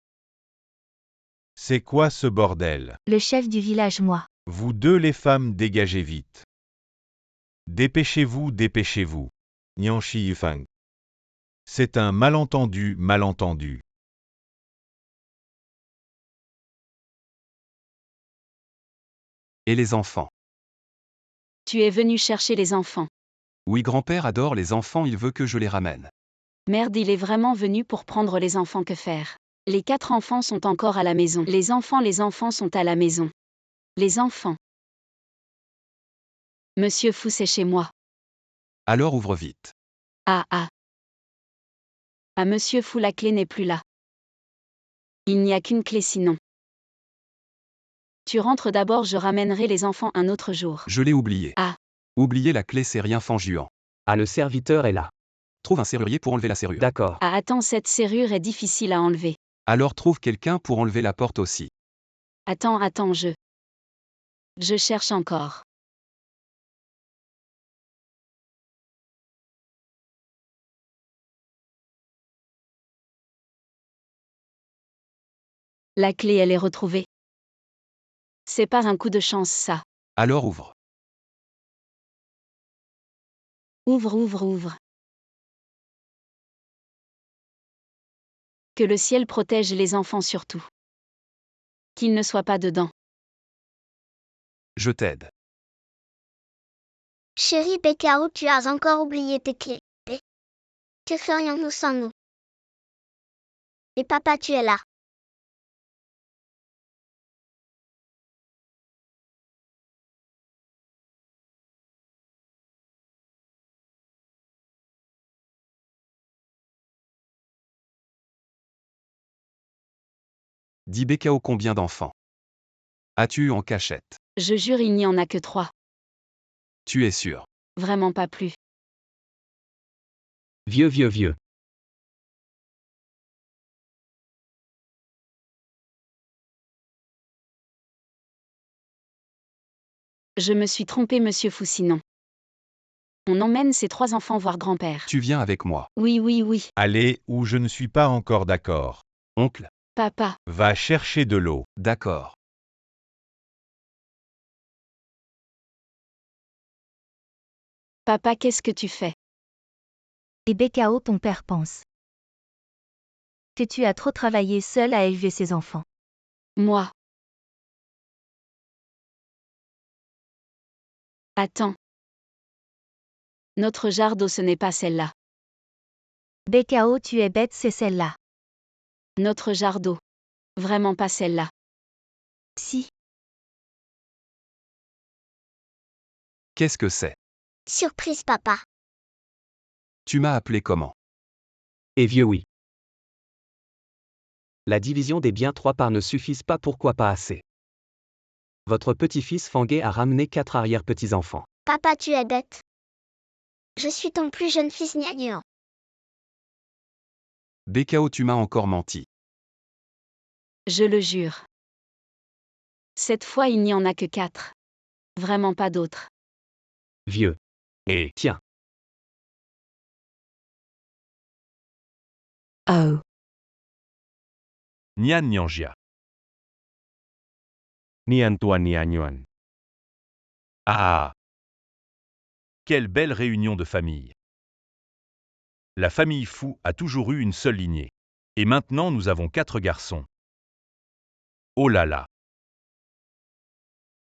C'est quoi ce bordel? Le chef du village, moi. Vous deux les femmes, dégagez vite. Dépêchez-vous, dépêchez-vous. Nianchi Yufeng. C'est un malentendu, malentendu. Et les enfants? Tu es venu chercher les enfants. Oui, grand-père adore les enfants, il veut que je les ramène. Merde, il est vraiment venu pour prendre les enfants, que faire? Les 4 enfants sont encore à la maison. Les enfants sont à la maison. Les enfants. Monsieur Fou, c'est chez moi. Alors ouvre vite. Ah ah. Ah, Monsieur Fou, la clé n'est plus là. Il n'y a qu'une clé sinon. Tu rentres d'abord, je ramènerai les enfants un autre jour. Je l'ai oublié. Ah. Oublier la clé, c'est rien, Fanjuan. Ah, le serviteur est là. Trouve un serrurier pour enlever la serrure. D'accord. Ah, attends, cette serrure est difficile à enlever. Alors trouve quelqu'un pour enlever la porte aussi. Attends, je cherche encore. La clé, elle est retrouvée. C'est pas un coup de chance, ça. Alors ouvre. Ouvre. Que le ciel protège les enfants surtout. Qu'ils ne soient pas dedans. Je t'aide. Chérie Bekao, tu as encore oublié tes clés. Que ferions-nous sans nous? Et papa, tu es là. Dis Bekao, combien d'enfants as-tu eu en cachette? Je jure, il n'y en a que 3. Tu es sûr? Vraiment pas plus. Vieux. Je me suis trompée, Monsieur Fou, sinon. On emmène ces 3 enfants voir grand-père. Tu viens avec moi. Oui. Allez, où je ne suis pas encore d'accord. Oncle? Papa, Va chercher de l'eau. D'accord. papa, qu'est-ce que tu fais? Et Bekao, ton père pense que tu as trop travaillé seul à élever ses enfants. Moi. Attends. Notre jarre d'eau, ce n'est pas celle-là. Bekao, tu es bête, c'est celle-là. Notre jarre d'eau. Vraiment pas celle-là. Si. Qu'est-ce que c'est? Surprise, papa. Tu m'as appelé comment? Et vieux, oui. La division des biens 3 parts ne suffisent pas, pourquoi pas assez? Votre petit-fils Fangué a ramené 4 arrière-petits-enfants. Papa, tu es bête. Je suis ton plus jeune fils gnagnon. Bekao, tu m'as encore menti. Je le jure. Cette fois, il n'y en a que 4. Vraiment pas d'autres. Vieux. Et Tiens. Oh. Nyan Nyangia. Nian Tuan Nian Yuan. Ah! Quelle belle réunion de famille! La famille Fou a toujours eu une seule lignée. Et maintenant nous avons 4 garçons. Oh là là!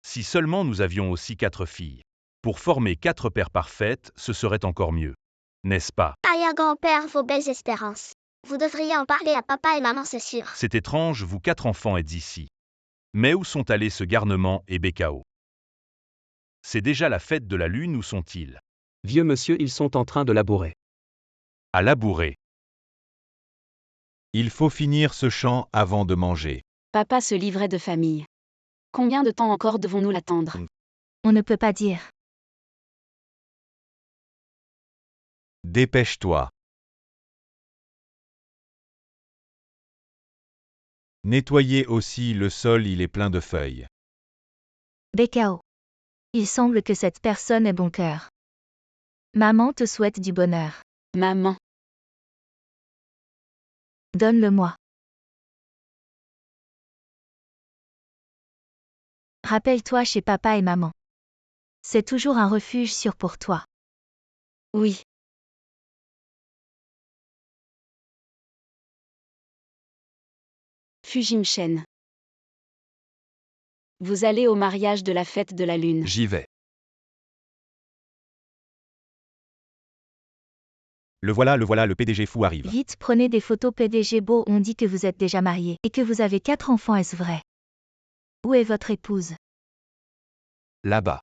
Si seulement nous avions aussi 4 filles. Pour former 4 paires parfaites, ce serait encore mieux. N'est-ce pas? Aïe, grand-père, vos belles espérances. Vous devriez en parler à papa et maman, c'est sûr. C'est étrange, vous 4 enfants êtes ici. Mais où sont allés ce garnement et Bekao? C'est déjà la fête de la lune, où sont-ils? Vieux monsieur, ils sont en train de labourer. À labourer. Il faut finir ce chant avant de manger. Papa se livrait de famille. Combien de temps encore devons-nous l'attendre? On ne peut pas dire. Dépêche-toi. Nettoyez aussi le sol, il est plein de feuilles. Bekao. Il semble que cette personne ait bon cœur. Maman te souhaite du bonheur. Maman. Donne-le-moi. Rappelle-toi chez papa et maman. C'est toujours un refuge sûr pour toi. Oui. Fujimshen. Vous allez au mariage de la fête de la lune. J'y vais. Le voilà, le PDG Fou arrive. Vite, prenez des photos PDG beau, on dit que vous êtes déjà marié et que vous avez 4 enfants, est-ce vrai? Où est votre épouse? Là-bas.